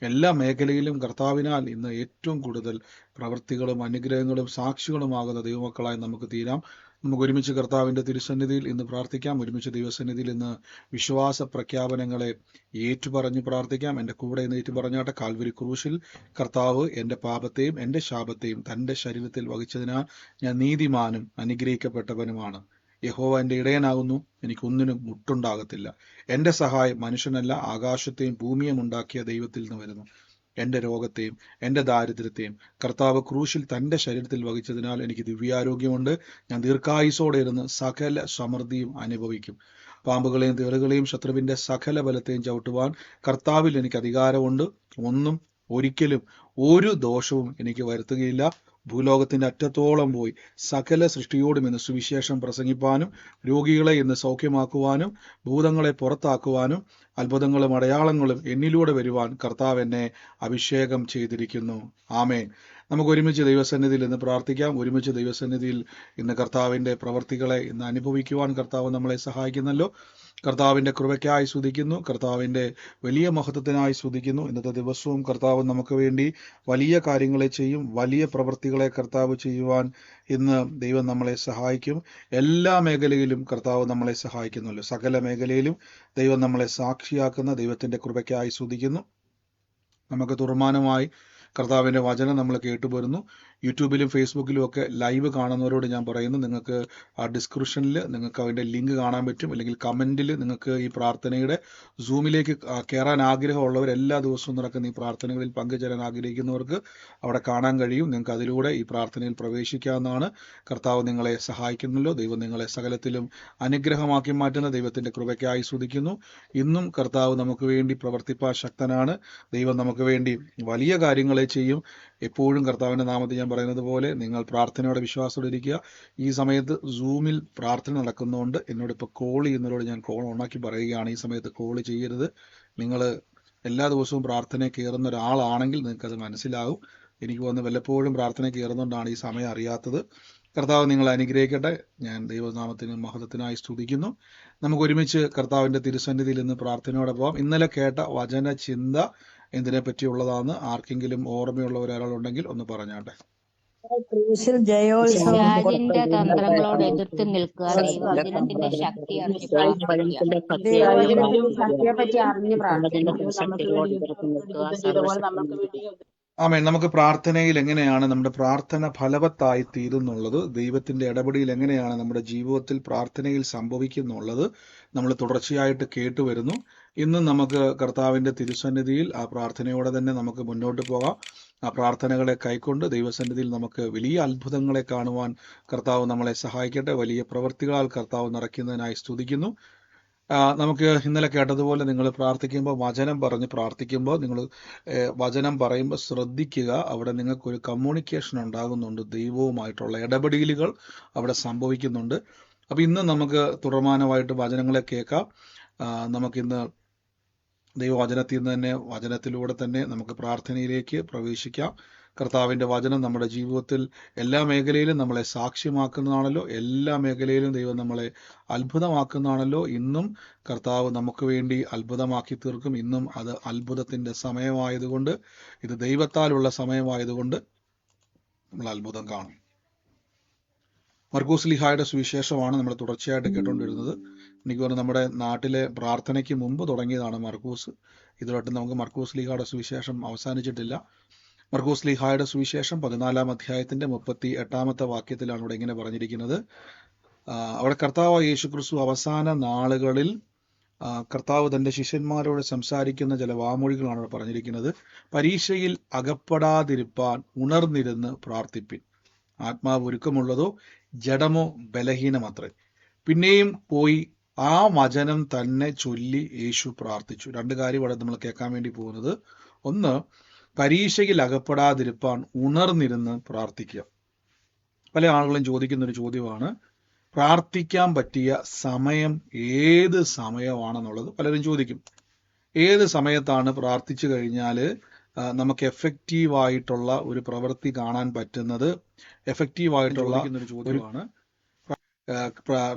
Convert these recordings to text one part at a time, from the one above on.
എല്ലാ മേഖലയിലും കർത്താവിനാൽ ഇന്ന് ഏറ്റവും കൂടുതൽ പ്രവൃത്തികളും അനുഗ്രഹങ്ങളും സാക്ഷികളുമാകുന്ന ദൈവമക്കളായി നമുക്ക് തീരാം. നമുക്ക് ഒരുമിച്ച് കർത്താവിന്റെ തിരുസന്നിധിയിൽ ഇന്ന് പ്രാർത്ഥിക്കാം. ഒരുമിച്ച് ദൈവസന്നിധിയിൽ ഇന്ന് വിശ്വാസ പ്രഖ്യാപനങ്ങളെ ഏറ്റുപറഞ്ഞ് പ്രാർത്ഥിക്കാം. എൻ്റെ കൂടെ ഇന്ന് ഏറ്റുപറഞ്ഞാട്ടെ. കാൽവരി ക്രൂശിൽ കർത്താവ് എൻ്റെ പാപത്തെയും എൻ്റെ ശാപത്തെയും തൻ്റെ ശരീരത്തിൽ വഹിച്ചതിനാൽ ഞാൻ നീതിമാനും അനുഗ്രഹിക്കപ്പെട്ടവനുമാണ്. യഹോവ എൻ്റെ ഇടയനാകുന്നു, എനിക്കൊന്നിനും മുട്ടുണ്ടാകത്തില്ല. എൻ്റെ സഹായം മനുഷ്യനല്ല, ആകാശത്തെയും ഭൂമിയും ഉണ്ടാക്കിയ ദൈവത്തിൽ നിന്ന് വരുന്നു. എൻ്റെ രോഗത്തെയും എൻ്റെ ദാരിദ്ര്യത്തെയും കർത്താവ് ക്രൂശിൽ തൻ്റെ ശരീരത്തിൽ വഹിച്ചതിനാൽ എനിക്ക് ദിവ്യാരോഗ്യമുണ്ട്. ഞാൻ ദീർഘായുസോടെ ഇരുന്ന് സകല സമൃദ്ധിയും അനുഭവിക്കും. പാമ്പുകളെയും തേളുകളെയും ശത്രുവിൻ്റെ സകല ബലത്തെയും ചവിട്ടുവാൻ കർത്താവിൽ എനിക്ക് അധികാരമുണ്ട്. ഒന്നും ഒരിക്കലും ഒരു ദോഷവും എനിക്ക് വരുത്തുകയില്ല. ഭൂലോകത്തിന്റെ അറ്റത്തോളം പോയി സകല സൃഷ്ടിയോടും ഇന്ന് സുവിശേഷം പ്രസംഗിപ്പാനും രോഗികളെ ഇന്ന് സൗഖ്യമാക്കുവാനും ഭൂതങ്ങളെ പുറത്താക്കുവാനും അത്ഭുതങ്ങളും അടയാളങ്ങളും എന്നിലൂടെ വരുവാൻ കർത്താവ് എന്നെ അഭിഷേകം ചെയ്തിരിക്കുന്നു. ആമേൻ. നമുക്ക് ഒരുമിച്ച് ദൈവസന്നിധിയിൽ ഇന്ന് പ്രാർത്ഥിക്കാം. ഒരുമിച്ച് ദൈവസന്നിധിയിൽ ഇന്ന് കർത്താവിന്റെ പ്രവർത്തികളെ ഇന്ന് അനുഭവിക്കുവാൻ കർത്താവ് നമ്മളെ സഹായിക്കുന്നല്ലോ. കർത്താവിന്റെ കൃപയ്ക്കായി സ്തുതിക്കുന്നു. കർത്താവിന്റെ വലിയ മഹത്വത്തിനായി സ്തുതിക്കുന്നു. ഇന്നത്തെ ദിവസവും കർത്താവ് നമുക്ക് വേണ്ടി വലിയ കാര്യങ്ങളെ ചെയ്യും. വലിയ പ്രവൃത്തികളെ കർത്താവ് ചെയ്യുവാൻ ഇന്ന് ദൈവം നമ്മളെ സഹായിക്കും. എല്ലാ മേഖലയിലും കർത്താവ് നമ്മളെ സഹായിക്കുന്നല്ലോ. സകല മേഖലയിലും ദൈവം നമ്മളെ സാക്ഷിയാക്കുന്ന ദൈവത്തിന്റെ കൃപയ്ക്കായി സ്തുതിക്കുന്നു. നമുക്ക് തുറമാനമായി കർത്താവിൻ്റെ വചനം നമ്മൾ കേട്ടുപോരുന്നു. യൂട്യൂബിലും ഫേസ്ബുക്കിലും ഒക്കെ ലൈവ് കാണുന്നവരോട് ഞാൻ പറയുന്നു, നിങ്ങൾക്ക് ആ ഡിസ്ക്രിപ്ഷനിൽ നിങ്ങൾക്ക് അതിൻ്റെ ലിങ്ക് കാണാൻ പറ്റും. അല്ലെങ്കിൽ കമൻറ്റിൽ നിങ്ങൾക്ക് ഈ പ്രാർത്ഥനയുടെ സൂമിലേക്ക് കയറാൻ ആഗ്രഹമുള്ളവർ, എല്ലാ ദിവസവും നടക്കുന്ന ഈ പ്രാർത്ഥനകളിൽ പങ്കുചേരാൻ ആഗ്രഹിക്കുന്നവർക്ക് അവിടെ കാണാൻ കഴിയും. നിങ്ങൾക്ക് അതിലൂടെ ഈ പ്രാർത്ഥനയിൽ പ്രവേശിക്കാവുന്നതാണ്. കർത്താവ് നിങ്ങളെ സഹായിക്കുന്നല്ലോ. ദൈവം നിങ്ങളെ സകലത്തിലും അനുഗ്രഹമാക്കി മാറ്റുന്ന ദൈവത്തിൻ്റെ കൃപയ്ക്കായി സ്തുതിക്കുന്നു. ഇന്നും കർത്താവ് നമുക്ക് വേണ്ടി പ്രവർത്തിപ്പാൻ ശക്തനാണ്. ദൈവം നമുക്ക് വേണ്ടി വലിയ കാര്യങ്ങളെ ചെയ്യും. എപ്പോഴും കർത്താവിന്റെ നാമത്തിൽ ഞാൻ പറയുന്നത് പോലെ നിങ്ങൾ പ്രാർത്ഥനയോടെ വിശ്വാസത്തോടെ ഇരിക്കുക. ഈ സമയത്ത് സൂമിൽ പ്രാർത്ഥന നടക്കുന്നതുകൊണ്ട് എന്നോട് ഇപ്പോൾ കോൾ ചെയ്യുന്നവരോട് ഞാൻ കോൾ ഓണാക്കി പറയുകയാണ്, ഈ സമയത്ത് കോൾ ചെയ്യരുത്. നിങ്ങൾ എല്ലാ ദിവസവും പ്രാർത്ഥനയിൽ കയറുന്ന ഒരാളാണെങ്കിൽ നിങ്ങൾക്കത് മനസ്സിലാകും. എനിക്ക് തോന്നുന്നു വല്ലപ്പോഴും പ്രാർത്ഥനയിൽ കയറുന്നതുകൊണ്ടാണ് ഈ സമയം അറിയാത്തത്. കർത്താവ് നിങ്ങളെ അനുഗ്രഹിക്കട്ടെ. ഞാൻ ദൈവനാമത്തിന് മഹത്വത്തിനായി സ്തുതിക്കുന്നു. നമുക്ക് ഒരുമിച്ച് കർത്താവിന്റെ തിരുസന്നിധിയിൽ ഇന്ന് പ്രാർത്ഥനയോടെ പോകാം. ഇന്നലെ കേട്ട വചന ചിന്ത എന്തിനെ പറ്റിയുള്ളതാണ്? ആർക്കെങ്കിലും ഓർമ്മയുള്ള ഒരാളുണ്ടെങ്കിൽ ഒന്ന് പറഞ്ഞാട്ടെ. ക്രൂശിൽ ജയോത്സവം പിശാചിന്റെ തന്ത്രങ്ങളോട് എതിർത്ത് നിൽക്കുക, ദൈവവചനത്തിന്റെ ശക്തി അറിഞ്ഞ് പ്രാർത്ഥിക്കുക. ശക്തിയെ പറ്റി അറിഞ്ഞ് പ്രാർത്ഥിക്കുക. ആമേൻ. നമുക്ക് പ്രാർത്ഥനയിൽ എങ്ങനെയാണ് നമ്മുടെ പ്രാർത്ഥന ഫലവത്തായി തീരുന്നുള്ളത്, ദൈവത്തിന്റെ ഇടപെടൽ എങ്ങനെയാണ് നമ്മുടെ ജീവിതത്തിൽ പ്രാർത്ഥനയിൽ സംഭവിക്കുന്നുള്ളത് നമ്മൾ തുടർച്ചയായിട്ട് കേട്ടുവരുന്നു. ഇന്ന് നമുക്ക് കർത്താവിന്റെ തിരുസന്നിധിയിൽ ആ പ്രാർത്ഥനയോടെ തന്നെ നമുക്ക് മുന്നോട്ട് പോകാം. ആ പ്രാർത്ഥനകളെ കൈക്കൊണ്ട് ദൈവസന്നിധിയിൽ നമുക്ക് വലിയ അത്ഭുതങ്ങളെ കാണുവാൻ കർത്താവ് നമ്മളെ സഹായിക്കട്ടെ. വലിയ പ്രവൃത്തികളാൽ കർത്താവ് നിറയ്ക്കുന്നതിനായി സ്തുതിക്കുന്നു. നമുക്ക് ഇന്നലെ കേട്ടതുപോലെ നിങ്ങൾ പ്രാർത്ഥിക്കുമ്പോൾ വചനം പറഞ്ഞ് പ്രാർത്ഥിക്കുമ്പോൾ നിങ്ങൾ വചനം പറയുമ്പോൾ ശ്രദ്ധിക്കുക, അവിടെ നിങ്ങൾക്കൊരു കമ്മ്യൂണിക്കേഷൻ ഉണ്ടാകുന്നുണ്ട്. ദൈവവുമായിട്ടുള്ള ഇടപെടലുകൾ അവിടെ സംഭവിക്കുന്നുണ്ട്. അപ്പം ഇന്ന് നമുക്ക് തുടർമാനമായിട്ട് വചനങ്ങളെ കേൾക്കാം. നമുക്കിന്ന് ദൈവവചനത്തിൽ നിന്ന് തന്നെ, വചനത്തിലൂടെ തന്നെ നമുക്ക് പ്രാർത്ഥനയിലേക്ക് പ്രവേശിക്കാം. കർത്താവിൻ്റെ വചനം നമ്മുടെ ജീവിതത്തിൽ എല്ലാ മേഖലയിലും നമ്മളെ സാക്ഷ്യമാക്കുന്നതാണല്ലോ. എല്ലാ മേഖലയിലും ദൈവം നമ്മളെ അത്ഭുതമാക്കുന്നതാണല്ലോ. ഇന്നും കർത്താവ് നമുക്ക് വേണ്ടി അത്ഭുതമാക്കി തീർക്കും. ഇന്നും അത് അത്ഭുതത്തിൻ്റെ സമയമായതുകൊണ്ട്, ഇത് ദൈവത്താലുള്ള സമയമായതുകൊണ്ട് നമ്മൾ അത്ഭുതം കാണും. മർക്കോസ് ലീഹായുടെ സുവിശേഷമാണ് നമ്മൾ തുടർച്ചയായിട്ട് കേട്ടുകൊണ്ടിരുന്നത്. എനിക്ക് തോന്നുന്നു നമ്മുടെ നാട്ടിലെ പ്രാർത്ഥനയ്ക്ക് മുമ്പ് തുടങ്ങിയതാണ് മർക്കോസ്. ഇതുമായിട്ട് നമുക്ക് മർക്കോസ് ലീഹായുടെ സുവിശേഷം അവസാനിച്ചിട്ടില്ല. മർക്കോസ് ലീഹായുടെ സുവിശേഷം 14-ാം അധ്യായത്തിന്റെ 38-ാമത്തെ വാക്യത്തിലാണ് ഇവിടെ ഇങ്ങനെ പറഞ്ഞിരിക്കുന്നത്. അവിടെ കർത്താവ് യേശുക്രിസ്തു അവസാന നാളുകളിൽ കർത്താവ് തൻ്റെ ശിഷ്യന്മാരോട് സംസാരിക്കുന്ന ചില വാമൊഴികളാണ് ഇവിടെ പറഞ്ഞിരിക്കുന്നത്. പരീക്ഷയിൽ അകപ്പെടാതിരിപ്പാൻ ഉണർന്നിരുന്ന് പ്രാർത്ഥിപ്പിൻ. ആത്മാവ് ഒരുക്കമുള്ളതോ ജഡമോ ബലഹീനമത്രേ. പിന്നെയും പോയി ആ വചനം തന്നെ ചൊല്ലി യേശു പ്രാർത്ഥിച്ചു. രണ്ട് കാര്യം ഇവിടെ നമ്മൾ കേൾക്കാൻ വേണ്ടി പോകുന്നത്. ഒന്ന്, പരീക്ഷയിൽ അകപ്പെടാതിരിപ്പാൻ ഉണർന്നിരുന്ന് പ്രാർത്ഥിക്കുക. പല ആളുകളും ചോദിക്കുന്ന ഒരു ചോദ്യമാണ്, പ്രാർത്ഥിക്കാൻ പറ്റിയ സമയം ഏത് സമയമാണെന്നുള്ളത് പലരും ചോദിക്കും. ഏത് സമയത്താണ് പ്രാർത്ഥിച്ചു കഴിഞ്ഞാൽ നമുക്ക് എഫക്റ്റീവായിട്ടുള്ള ഒരു പ്രവൃത്തി കാണാൻ പറ്റുന്നത്? എഫക്റ്റീവായിട്ടുള്ള ഒരു ചോദ്യമാണ്.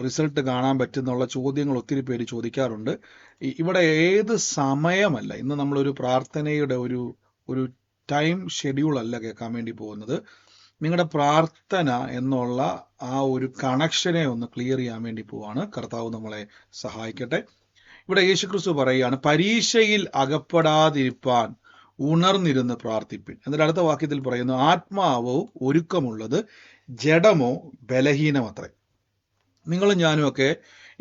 റിസൾട്ട് കാണാൻ പറ്റുന്നുള്ള ചോദ്യങ്ങൾ ഒത്തിരി പേര് ചോദിക്കാറുണ്ട്. ഇവിടെ ഏത് സമയമല്ല, ഇന്ന് നമ്മളൊരു പ്രാർത്ഥനയുടെ ഒരു ടൈം ഷെഡ്യൂൾ അല്ല കേൾക്കാൻ വേണ്ടി പോകുന്നത്. നിങ്ങളുടെ പ്രാർത്ഥന എന്നുള്ള ആ ഒരു കണക്ഷനെ ഒന്ന് ക്ലിയർ ചെയ്യാൻ വേണ്ടി പോവാണ്. കർത്താവ് നമ്മളെ സഹായിക്കട്ടെ. ഇവിടെ യേശുക്രിസ്തു പറയുകയാണ്, പരീക്ഷയിൽ അകപ്പെടാതിരിപ്പാൻ ഉണർന്നിരുന്ന് പ്രാർത്ഥിപ്പിൻ. എന്നിട്ട് അടുത്ത വാക്യത്തിൽ പറയുന്നു, ആത്മാവോ ഒരുക്കമുള്ളത്, ജഡമോ ബലഹീനമത്രേ. നിങ്ങളും ഞാനും ഒക്കെ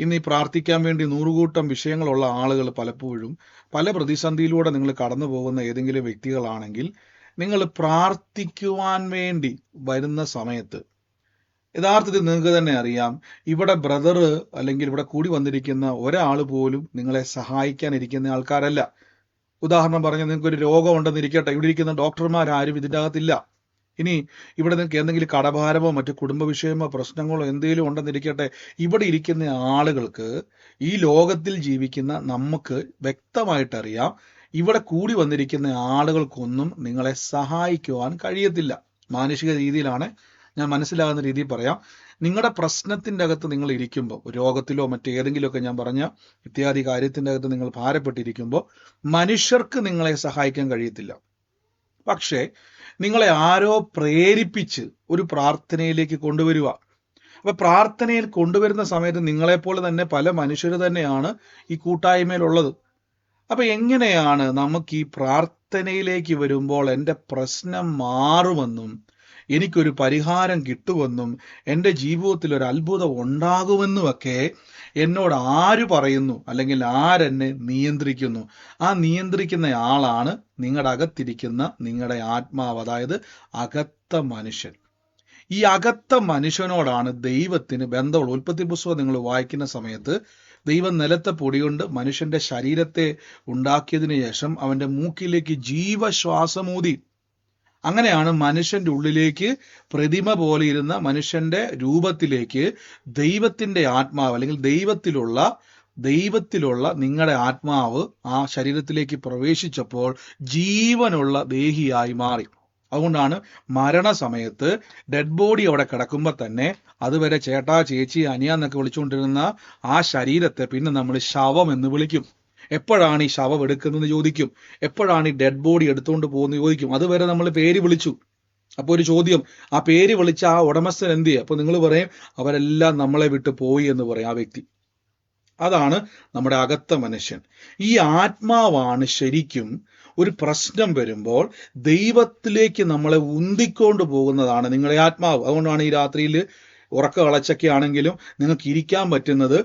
ഇന്ന് ഈ പ്രാർത്ഥിക്കാൻ വേണ്ടി നൂറുകൂട്ടം വിഷയങ്ങളുള്ള ആളുകൾ പലപ്പോഴും പല പ്രതിസന്ധിയിലൂടെ നിങ്ങൾ കടന്നു പോകുന്ന ഏതെങ്കിലും വ്യക്തികളാണെങ്കിൽ, നിങ്ങൾ പ്രാർത്ഥിക്കുവാൻ വേണ്ടി വരുന്ന സമയത്ത് യഥാർത്ഥത്തിൽ നിങ്ങൾക്ക് തന്നെ അറിയാം, ഇവിടെ ബ്രദർ അല്ലെങ്കിൽ ഇവിടെ കൂടി വന്നിരിക്കുന്ന ഒരാൾ പോലും നിങ്ങളെ സഹായിക്കാനിരിക്കുന്ന ആൾക്കാരല്ല. ഉദാഹരണം പറഞ്ഞാൽ, നിങ്ങൾക്കൊരു രോഗം ഉണ്ടെന്നിരിക്കട്ടെ, ഇവിടെ ഇരിക്കുന്ന ഡോക്ടർമാരാരും ഇതിൻ്റെ അകത്തില്ല. ഇനി ഇവിടെ നിങ്ങൾക്ക് എന്തെങ്കിലും കടഭാരമോ മറ്റു കുടുംബ വിഷയമോ പ്രശ്നങ്ങളോ എന്തെങ്കിലും ഉണ്ടെന്നിരിക്കട്ടെ, ഇവിടെ ഇരിക്കുന്ന ആളുകൾക്ക്, ഈ ലോകത്തിൽ ജീവിക്കുന്ന നമുക്ക് വ്യക്തമായിട്ടറിയാം, ഇവിടെ കൂടി വന്നിരിക്കുന്ന ആളുകൾക്കൊന്നും നിങ്ങളെ സഹായിക്കുവാൻ കഴിയത്തില്ല. മാനുഷിക രീതിയിലാണ് ഞാൻ മനസ്സിലാകുന്ന രീതിയിൽ പറയാം. നിങ്ങളുടെ പ്രശ്നത്തിൻ്റെ അകത്ത് നിങ്ങൾ ഇരിക്കുമ്പോൾ, രോഗത്തിലോ മറ്റേതെങ്കിലുമൊക്കെ ഞാൻ പറഞ്ഞ ഇത്യാദി കാര്യത്തിൻ്റെ അകത്ത് നിങ്ങൾ ഭാരപ്പെട്ടിരിക്കുമ്പോൾ, മനുഷ്യർക്ക് നിങ്ങളെ സഹായിക്കാൻ കഴിയത്തില്ല. പക്ഷേ നിങ്ങളെ ആരോ പ്രേരിപ്പിച്ച് ഒരു പ്രാർത്ഥനയിലേക്ക് കൊണ്ടുവരിക. അപ്പൊ പ്രാർത്ഥനയിൽ കൊണ്ടുവരുന്ന സമയത്ത് നിങ്ങളെപ്പോലെ തന്നെ പല മനുഷ്യർ തന്നെയാണ് ഈ കൂട്ടായ്മയിലുള്ളത്. അപ്പൊ എങ്ങനെയാണ് നമുക്ക് ഈ പ്രാർത്ഥനയിലേക്ക് വരുമ്പോൾ എൻ്റെ പ്രശ്നം മാറുമെന്നും എനിക്കൊരു പരിഹാരം കിട്ടുമെന്നും എൻ്റെ ജീവിതത്തിൽ ഒരു അത്ഭുതം ഉണ്ടാകുമെന്നുമൊക്കെ എന്നോട് ആര് പറയുന്നു, അല്ലെങ്കിൽ ആരെന്നെ നിയന്ത്രിക്കുന്നു? ആ നിയന്ത്രിക്കുന്ന ആളാണ് നിങ്ങളുടെ അകത്തിരിക്കുന്ന നിങ്ങളുടെ ആത്മാവ്, അതായത് അകത്ത മനുഷ്യൻ. ഈ അകത്ത മനുഷ്യനോടാണ് ദൈവത്തിന് ബന്ധമുള്ള. ഉൽപ്പത്തി പുസ്തകം നിങ്ങൾ വായിക്കുന്ന സമയത്ത്, ദൈവം നിലത്തെ പൊടികൊണ്ട് മനുഷ്യന്റെ ശരീരത്തെ ഉണ്ടാക്കിയതിനു ശേഷം അവന്റെ മൂക്കിലേക്ക് ജീവശ്വാസമൂതി. അങ്ങനെയാണ് മനുഷ്യന്റെ ഉള്ളിലേക്ക് പ്രതിമ പോലെ ഇരുന്ന മനുഷ്യന്റെ രൂപത്തിലേക്ക് ദൈവത്തിന്റെ ആത്മാവ്, അല്ലെങ്കിൽ ദൈവത്തിലുള്ള നിങ്ങളുടെ ആത്മാവ് ആ ശരീരത്തിലേക്ക് പ്രവേശിച്ചപ്പോൾ ജീവനുള്ള ദേഹിയായി മാറി. അതുകൊണ്ടാണ് മരണസമയത്ത് ഡെഡ് ബോഡി അവിടെ കിടക്കുമ്പോൾ തന്നെ അതുവരെ ചേട്ടാ, ചേച്ചി, അനിയാന്നൊക്കെ വിളിച്ചുകൊണ്ടിരുന്ന ആ ശരീരത്തെ പിന്നെ നമ്മൾ ശവം എന്ന് വിളിക്കും. എപ്പോഴാണ് ഈ ശവം എടുക്കുന്നതെന്ന് ചോദിക്കും. എപ്പോഴാണ് ഈ ഡെഡ് ബോഡി എടുത്തുകൊണ്ട് പോകുന്നത് ചോദിക്കും. അതുവരെ നമ്മൾ പേര് വിളിച്ചു. അപ്പോൾ ഒരു ചോദ്യം, ആ പേര് വിളിച്ച ആ ഉടമസ്ഥൻ എന്ത് ചെയ്യും? അപ്പോൾ നിങ്ങൾ പറയും, അവരെല്ലാം നമ്മളെ വിട്ട് പോയി എന്ന് പറയും ആ വ്യക്തി. അതാണ് നമ്മുടെ അകത്ത മനുഷ്യൻ. ഈ ആത്മാവാണ് ശരിക്കും ഒരു പ്രശ്നം വരുമ്പോൾ ദൈവത്തിലേക്ക് നമ്മളെ ഉന്തിക്കൊണ്ട് പോകുന്നതാണ് നിങ്ങളുടെ ആത്മാവ്. അതുകൊണ്ടാണ് ഈ രാത്രിയിൽ ഉറക്ക കളച്ചൊക്കെ ആണെങ്കിലും നിങ്ങൾക്ക് ഇരിക്കാൻ പറ്റുന്നത്.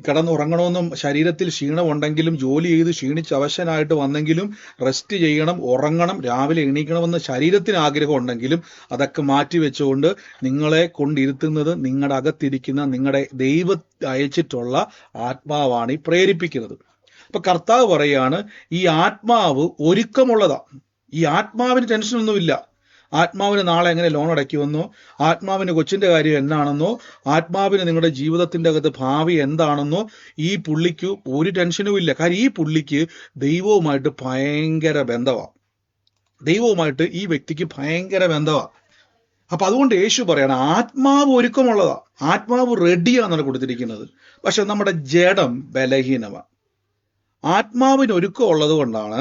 കിടന്നുറങ്ങണമെന്നും ശരീരത്തിൽ ക്ഷീണമുണ്ടെങ്കിലും, ജോലി ചെയ്ത് ക്ഷീണിച്ച് അവശനായിട്ട് വന്നെങ്കിലും റെസ്റ്റ് ചെയ്യണം, ഉറങ്ങണം, രാവിലെ എണീക്കണമെന്ന് ശരീരത്തിന് ആഗ്രഹം ഉണ്ടെങ്കിലും അതൊക്കെ മാറ്റി വെച്ചുകൊണ്ട് നിങ്ങളെ കൊണ്ടിരുത്തുന്നത് നിങ്ങളുടെ അകത്തിരിക്കുന്ന നിങ്ങളുടെ ദൈവം അയച്ചിട്ടുള്ള ആത്മാവാണ് ഈ പ്രേരിപ്പിക്കുന്നത്. അപ്പൊ കർത്താവ് പറയാണ്, ഈ ആത്മാവ് ഒരുക്കമുള്ളതാ. ഈ ആത്മാവിന് ടെൻഷനൊന്നുമില്ല. ആത്മാവിന് നാളെ എങ്ങനെ ലോൺ അടയ്ക്കുമെന്നോ, ആത്മാവിന് കൊച്ചിന്റെ കാര്യം എന്നാണെന്നോ, ആത്മാവിന് നിങ്ങളുടെ ജീവിതത്തിന്റെ അകത്ത് ഭാവി എന്താണെന്നോ ഈ പുള്ളിക്ക് ഒരു ടെൻഷനും ഇല്ല. കാര്യം ഈ പുള്ളിക്ക് ദൈവവുമായിട്ട് ഭയങ്കര ബന്ധമാണ്. ദൈവവുമായിട്ട് ഈ വ്യക്തിക്ക് ഭയങ്കര ബന്ധമാണ്. അപ്പൊ അതുകൊണ്ട് യേശു പറയാണ്, ആത്മാവ് ഒരുക്കമുള്ളതാ, ആത്മാവ് റെഡിയാണെന്നാണ് കൊടുത്തിരിക്കുന്നത്. പക്ഷെ നമ്മുടെ ജഡം ബലഹീനമാണ്. ആത്മാവിന് ഒരുക്കം ഉള്ളത് കൊണ്ടാണ്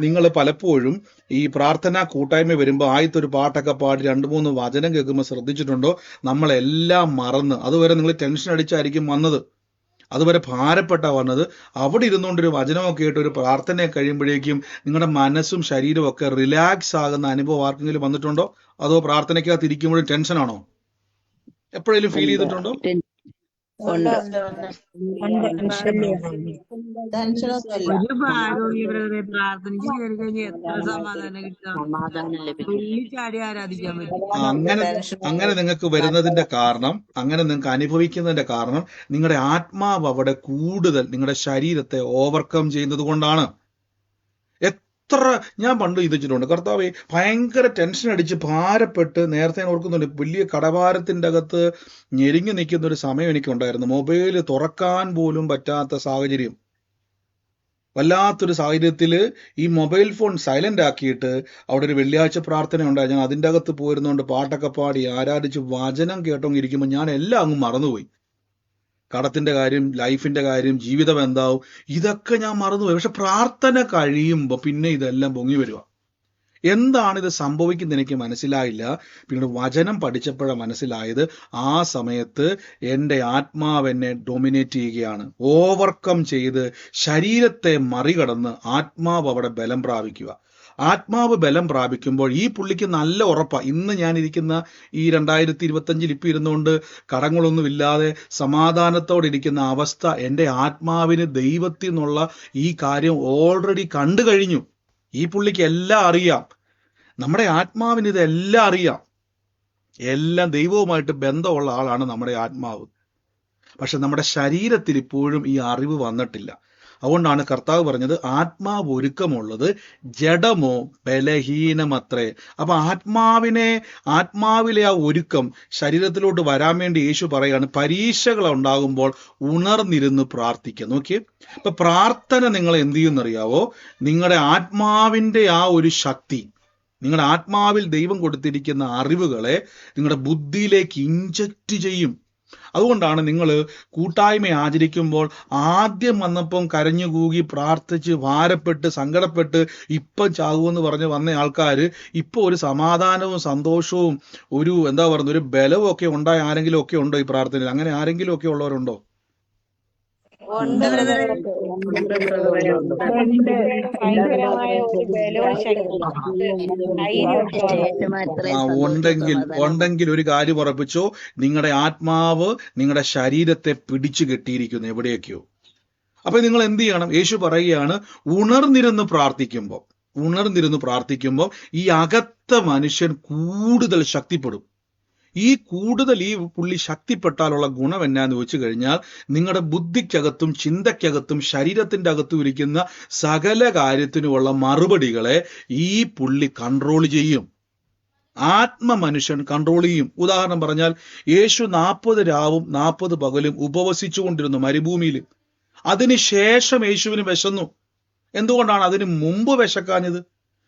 നിങ്ങൾ പലപ്പോഴും ഈ പ്രാർത്ഥനാ കൂട്ടായ്മ വരുമ്പോൾ ആദ്യത്തെ ഒരു പാട്ടൊക്കെ പാടി 2-3 വചനം കേൾക്കുമ്പോൾ ശ്രദ്ധിച്ചിട്ടുണ്ടോ, നമ്മളെല്ലാം മറന്ന്, അതുവരെ നിങ്ങൾ ടെൻഷൻ അടിച്ചായിരിക്കും വന്നത്, അതുവരെ ഭാരപ്പെട്ട വന്നത്. അവിടെ ഇരുന്നുകൊണ്ടൊരു വചനമൊക്കെ ആയിട്ട് ഒരു പ്രാർത്ഥന കഴിയുമ്പോഴേക്കും നിങ്ങളുടെ മനസ്സും ശരീരവും ഒക്കെ റിലാക്സ് ആകുന്ന അനുഭവം ആർക്കെങ്കിലും വന്നിട്ടുണ്ടോ? അതോ പ്രാർത്ഥനയ്ക്കകത്ത് ഇരിക്കുമ്പോഴും ടെൻഷനാണോ? എപ്പോഴെങ്കിലും ഫീൽ ചെയ്തിട്ടുണ്ടോ? ഒരു ഭാരവും പ്രാർത്ഥനയ്ക്ക് കയറി കഴിഞ്ഞാൽ എത്ര സമാധാനം കിട്ടുക, ചാടി ആരാധിക്കാൻ പറ്റും. അങ്ങനെ നിങ്ങൾക്ക് വരുന്നതിന്റെ കാരണം, അങ്ങനെ നിങ്ങൾക്ക് അനുഭവിക്കുന്നതിന്റെ കാരണം, നിങ്ങളുടെ ആത്മാവ് അവിടെ കൂടുതൽ നിങ്ങളുടെ ശരീരത്തെ ഓവർകം ചെയ്യുന്നത് കൊണ്ടാണ്. ഞാൻ പണ്ട് ചിന്തിച്ചിട്ടുണ്ട്, കർത്താവേ, ഭയങ്കര ടെൻഷൻ അടിച്ച് ഭാരപ്പെട്ട്, നേരത്തെ ഞാൻ ഓർക്കുന്നുണ്ട്, വലിയ കടഭാരത്തിന്റെ അകത്ത് ഞെരിഞ്ഞു നിൽക്കുന്ന ഒരു സമയം എനിക്കുണ്ടായിരുന്നു. മൊബൈൽ തുറക്കാൻ പോലും പറ്റാത്ത സാഹചര്യം. വല്ലാത്തൊരു സാഹചര്യത്തിൽ ഈ മൊബൈൽ ഫോൺ സൈലന്റ് ആക്കിയിട്ട് അവിടെ ഒരു വെള്ളിയാഴ്ച പ്രാർത്ഥന ഉണ്ടായി. ഞാൻ അതിൻ്റെ അകത്ത് പോയിരുന്നുകൊണ്ട് പാട്ടൊക്കെ പാടി ആരാധിച്ച് വചനം കേട്ടോങ്ങിരിക്കുമ്പോൾ ഞാൻ എല്ലാം അങ്ങ് മറന്നുപോയി. കടത്തിന്റെ കാര്യം, ലൈഫിന്റെ കാര്യം, ജീവിതം എന്താവും, ഇതൊക്കെ ഞാൻ മറന്നുപോയി. പക്ഷെ പ്രാർത്ഥന കഴിയുമ്പോൾ പിന്നെ ഇതെല്ലാം പൊങ്ങി വരിക. എന്താണ് ഇത് സംഭവിക്കുന്നത് എനിക്ക് മനസ്സിലായില്ല. പിന്നീട് വചനം പഠിച്ചപ്പോഴാണ് മനസ്സിലായത്, ആ സമയത്ത് എൻ്റെ ആത്മാവ് എന്നെ ഡൊമിനേറ്റ് ചെയ്യുകയാണ്. ഓവർകം ചെയ്ത് ശരീരത്തെ മറികടന്ന് ആത്മാവ് അവിടെ ബലം പ്രാപിക്കുക. ആത്മാവ് ബലം പ്രാപിക്കുമ്പോൾ ഈ പുള്ളിക്ക് നല്ല ഉറപ്പാണ്. ഇന്ന് ഞാനിരിക്കുന്ന ഈ 2025 ഇപ്പം ഇരുന്നുകൊണ്ട് കടങ്ങളൊന്നുമില്ലാതെ സമാധാനത്തോടെ ഇരിക്കുന്ന അവസ്ഥ എൻ്റെ ആത്മാവിന് ദൈവത്തിൽ നിന്നുള്ള ഈ കാര്യം ഓൾറെഡി കണ്ടു കഴിഞ്ഞു. ഈ പുള്ളിക്ക് എല്ലാം അറിയാം. നമ്മുടെ ആത്മാവിന് ഇതെല്ലാം അറിയാം. എല്ലാം ദൈവവുമായിട്ട് ബന്ധമുള്ള ആളാണ് നമ്മുടെ ആത്മാവ്. പക്ഷെ നമ്മുടെ ശരീരത്തിൽ ഇപ്പോഴും ഈ അറിവ് വന്നിട്ടില്ല. അതുകൊണ്ടാണ് കർത്താവ് പറഞ്ഞത്, ആത്മാവ് ഒരുക്കമുള്ളത് ജഡമോ ബലഹീനമത്രേ. അപ്പൊ ആത്മാവിലെ ആ ഒരുക്കം ശരീരത്തിലോട്ട് വരാൻ വേണ്ടി യേശു പറയാണ്, പരീക്ഷകൾ ഉണ്ടാകുമ്പോൾ ഉണർന്നിരുന്ന് പ്രാർത്ഥിക്കുക. നോക്കിയേ, ഇപ്പൊ പ്രാർത്ഥന നിങ്ങൾ എന്ത് ചെയ്യുമെന്നറിയാവോ? നിങ്ങളുടെ ആത്മാവിന്റെ ആ ഒരു ശക്തി, നിങ്ങളുടെ ആത്മാവിൽ ദൈവം കൊടുത്തിരിക്കുന്ന അറിവുകളെ നിങ്ങളുടെ ബുദ്ധിയിലേക്ക് ഇൻജക്റ്റ് ചെയ്യും. അതുകൊണ്ടാണ് നിങ്ങൾ കൂട്ടായ്മ ആചരിക്കുമ്പോൾ ആദ്യം വന്നപ്പം കരഞ്ഞു കൂകി പ്രാർത്ഥിച്ച് ഭാരപ്പെട്ട് സങ്കടപ്പെട്ട് ഇപ്പം ചാകുമെന്ന് പറഞ്ഞ് വന്ന ആൾക്കാർ ഇപ്പോൾ ഒരു സമാധാനവും സന്തോഷവും ഒരു ഒരു ബലവും ഒക്കെ ഉണ്ടായ ആരെങ്കിലും ഒക്കെ ഉണ്ടോ ഈ പ്രാർത്ഥനയിൽ? അങ്ങനെ ആരെങ്കിലും ഒക്കെ ഉള്ളവരുണ്ടോ? ഉണ്ട് ബ്രദറെ. ഉണ്ടെങ്കിൽ ഒരു കാര്യം ഉറപ്പിച്ചോ, നിങ്ങളുടെ ആത്മാവ് നിങ്ങളുടെ ശരീരത്തെ പിടിച്ചു കെട്ടിയിരിക്കുന്നു എവിടെയൊക്കെയോ. അപ്പൊ നിങ്ങൾ എന്ത് ചെയ്യണം? യേശു പറയുകയാണ്, ഉണർന്നിരുന്ന് പ്രാർത്ഥിക്കുമ്പോൾ ഈ അകത്ത മനുഷ്യൻ കൂടുതൽ ശക്തിപ്പെടും. ഈ പുള്ളി ശക്തിപ്പെട്ടാലുള്ള ഗുണം എന്നാന്ന് ചോദിച്ചു കഴിഞ്ഞാൽ, നിങ്ങളുടെ ബുദ്ധിക്കകത്തും ചിന്തയ്ക്കകത്തും ശരീരത്തിന്റെ അകത്തും ഇരിക്കുന്ന സകല കാര്യത്തിനുമുള്ള മറുപടികളെ ഈ പുള്ളി കൺട്രോൾ ചെയ്യും. മനുഷ്യൻ കൺട്രോൾ ചെയ്യും. ഉദാഹരണം പറഞ്ഞാൽ, യേശു 40 രാവും 40 പകലും ഉപവസിച്ചുകൊണ്ടിരുന്നു മരുഭൂമിയിൽ. അതിനുശേഷം യേശുവിന് വിശന്നു. എന്തുകൊണ്ടാണ് അതിന് മുമ്പ് വിശക്കാഞ്ഞത്?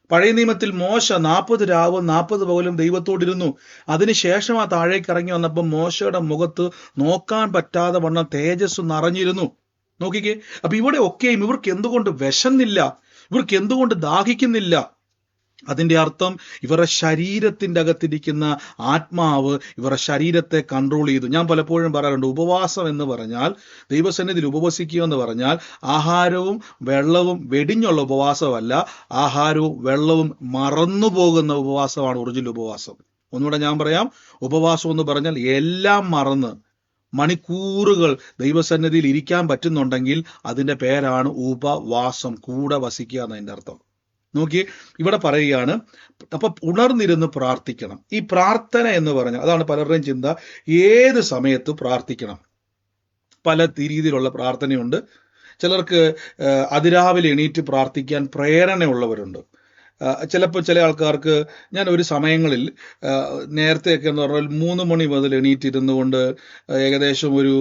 പഴയ നിയമത്തിൽ മോശ 40 രാവും 40 പകലും ദൈവത്തോടിരുന്നു. അതിനുശേഷം ആ താഴേക്ക് ഇറങ്ങി വന്നപ്പോൾ മോശയുടെ മുഖത്ത് നോക്കാൻ പറ്റാതെ വണ്ണം തേജസ് നിറഞ്ഞിരുന്നു. നോക്കിക്കേ, അപ്പൊ ഇവിടെ ഒക്കെയും ഇവർക്ക് എന്തുകൊണ്ട് വിശന്നില്ല? ഇവർക്ക് എന്തുകൊണ്ട് ദാഹിക്കുന്നില്ല? അതിന്റെ അർത്ഥം ഇവരുടെ ശരീരത്തിന്റെ അകത്തിരിക്കുന്ന ആത്മാവ് ഇവരുടെ ശരീരത്തെ കൺട്രോൾ ചെയ്തു. ഞാൻ പലപ്പോഴും പറയാറുണ്ട്, ഉപവാസം എന്ന് പറഞ്ഞാൽ, ദൈവസന്നിധിയിൽ ഉപവസിക്കുക എന്ന് പറഞ്ഞാൽ ആഹാരവും വെള്ളവും വെടിഞ്ഞുള്ള ഉപവാസമല്ല, ആഹാരവും വെള്ളവും മറന്നു പോകുന്ന ഉപവാസമാണ് ഒറിജിനൽ ഉപവാസം. ഒന്നുകൂടെ ഞാൻ പറയാം, ഉപവാസം എന്ന് പറഞ്ഞാൽ എല്ലാം മറന്ന് മണിക്കൂറുകൾ ദൈവസന്നിധിയിൽ ഇരിക്കാൻ പറ്റുന്നുണ്ടെങ്കിൽ അതിന്റെ പേരാണ് ഉപവാസം. കൂടെ വസിക്കുക എന്നതിന്റെ അർത്ഥം. നോക്കി, ഇവിടെ പറയുകയാണ്, അപ്പൊ ഉണർന്നിരുന്ന് പ്രാർത്ഥിക്കണം. ഈ പ്രാർത്ഥന എന്ന് പറഞ്ഞാൽ, അതാണ് പലരുടെയും ചിന്ത, ഏത് സമയത്ത് പ്രാർത്ഥിക്കണം. പല രീതിയിലുള്ള പ്രാർത്ഥനയുണ്ട്. ചിലർക്ക് അതിരാവിലെ എണീറ്റ് പ്രാർത്ഥിക്കാൻ പ്രേരണയുള്ളവരുണ്ട്. ചിലപ്പോൾ ചില ആൾക്കാർക്ക്, ഞാൻ ഒരു സമയങ്ങളിൽ നേരത്തെയൊക്കെ എന്ന് പറഞ്ഞാൽ 3 മണി മുതൽ എണീറ്റിരുന്നു കൊണ്ട് ഏകദേശം ഒരു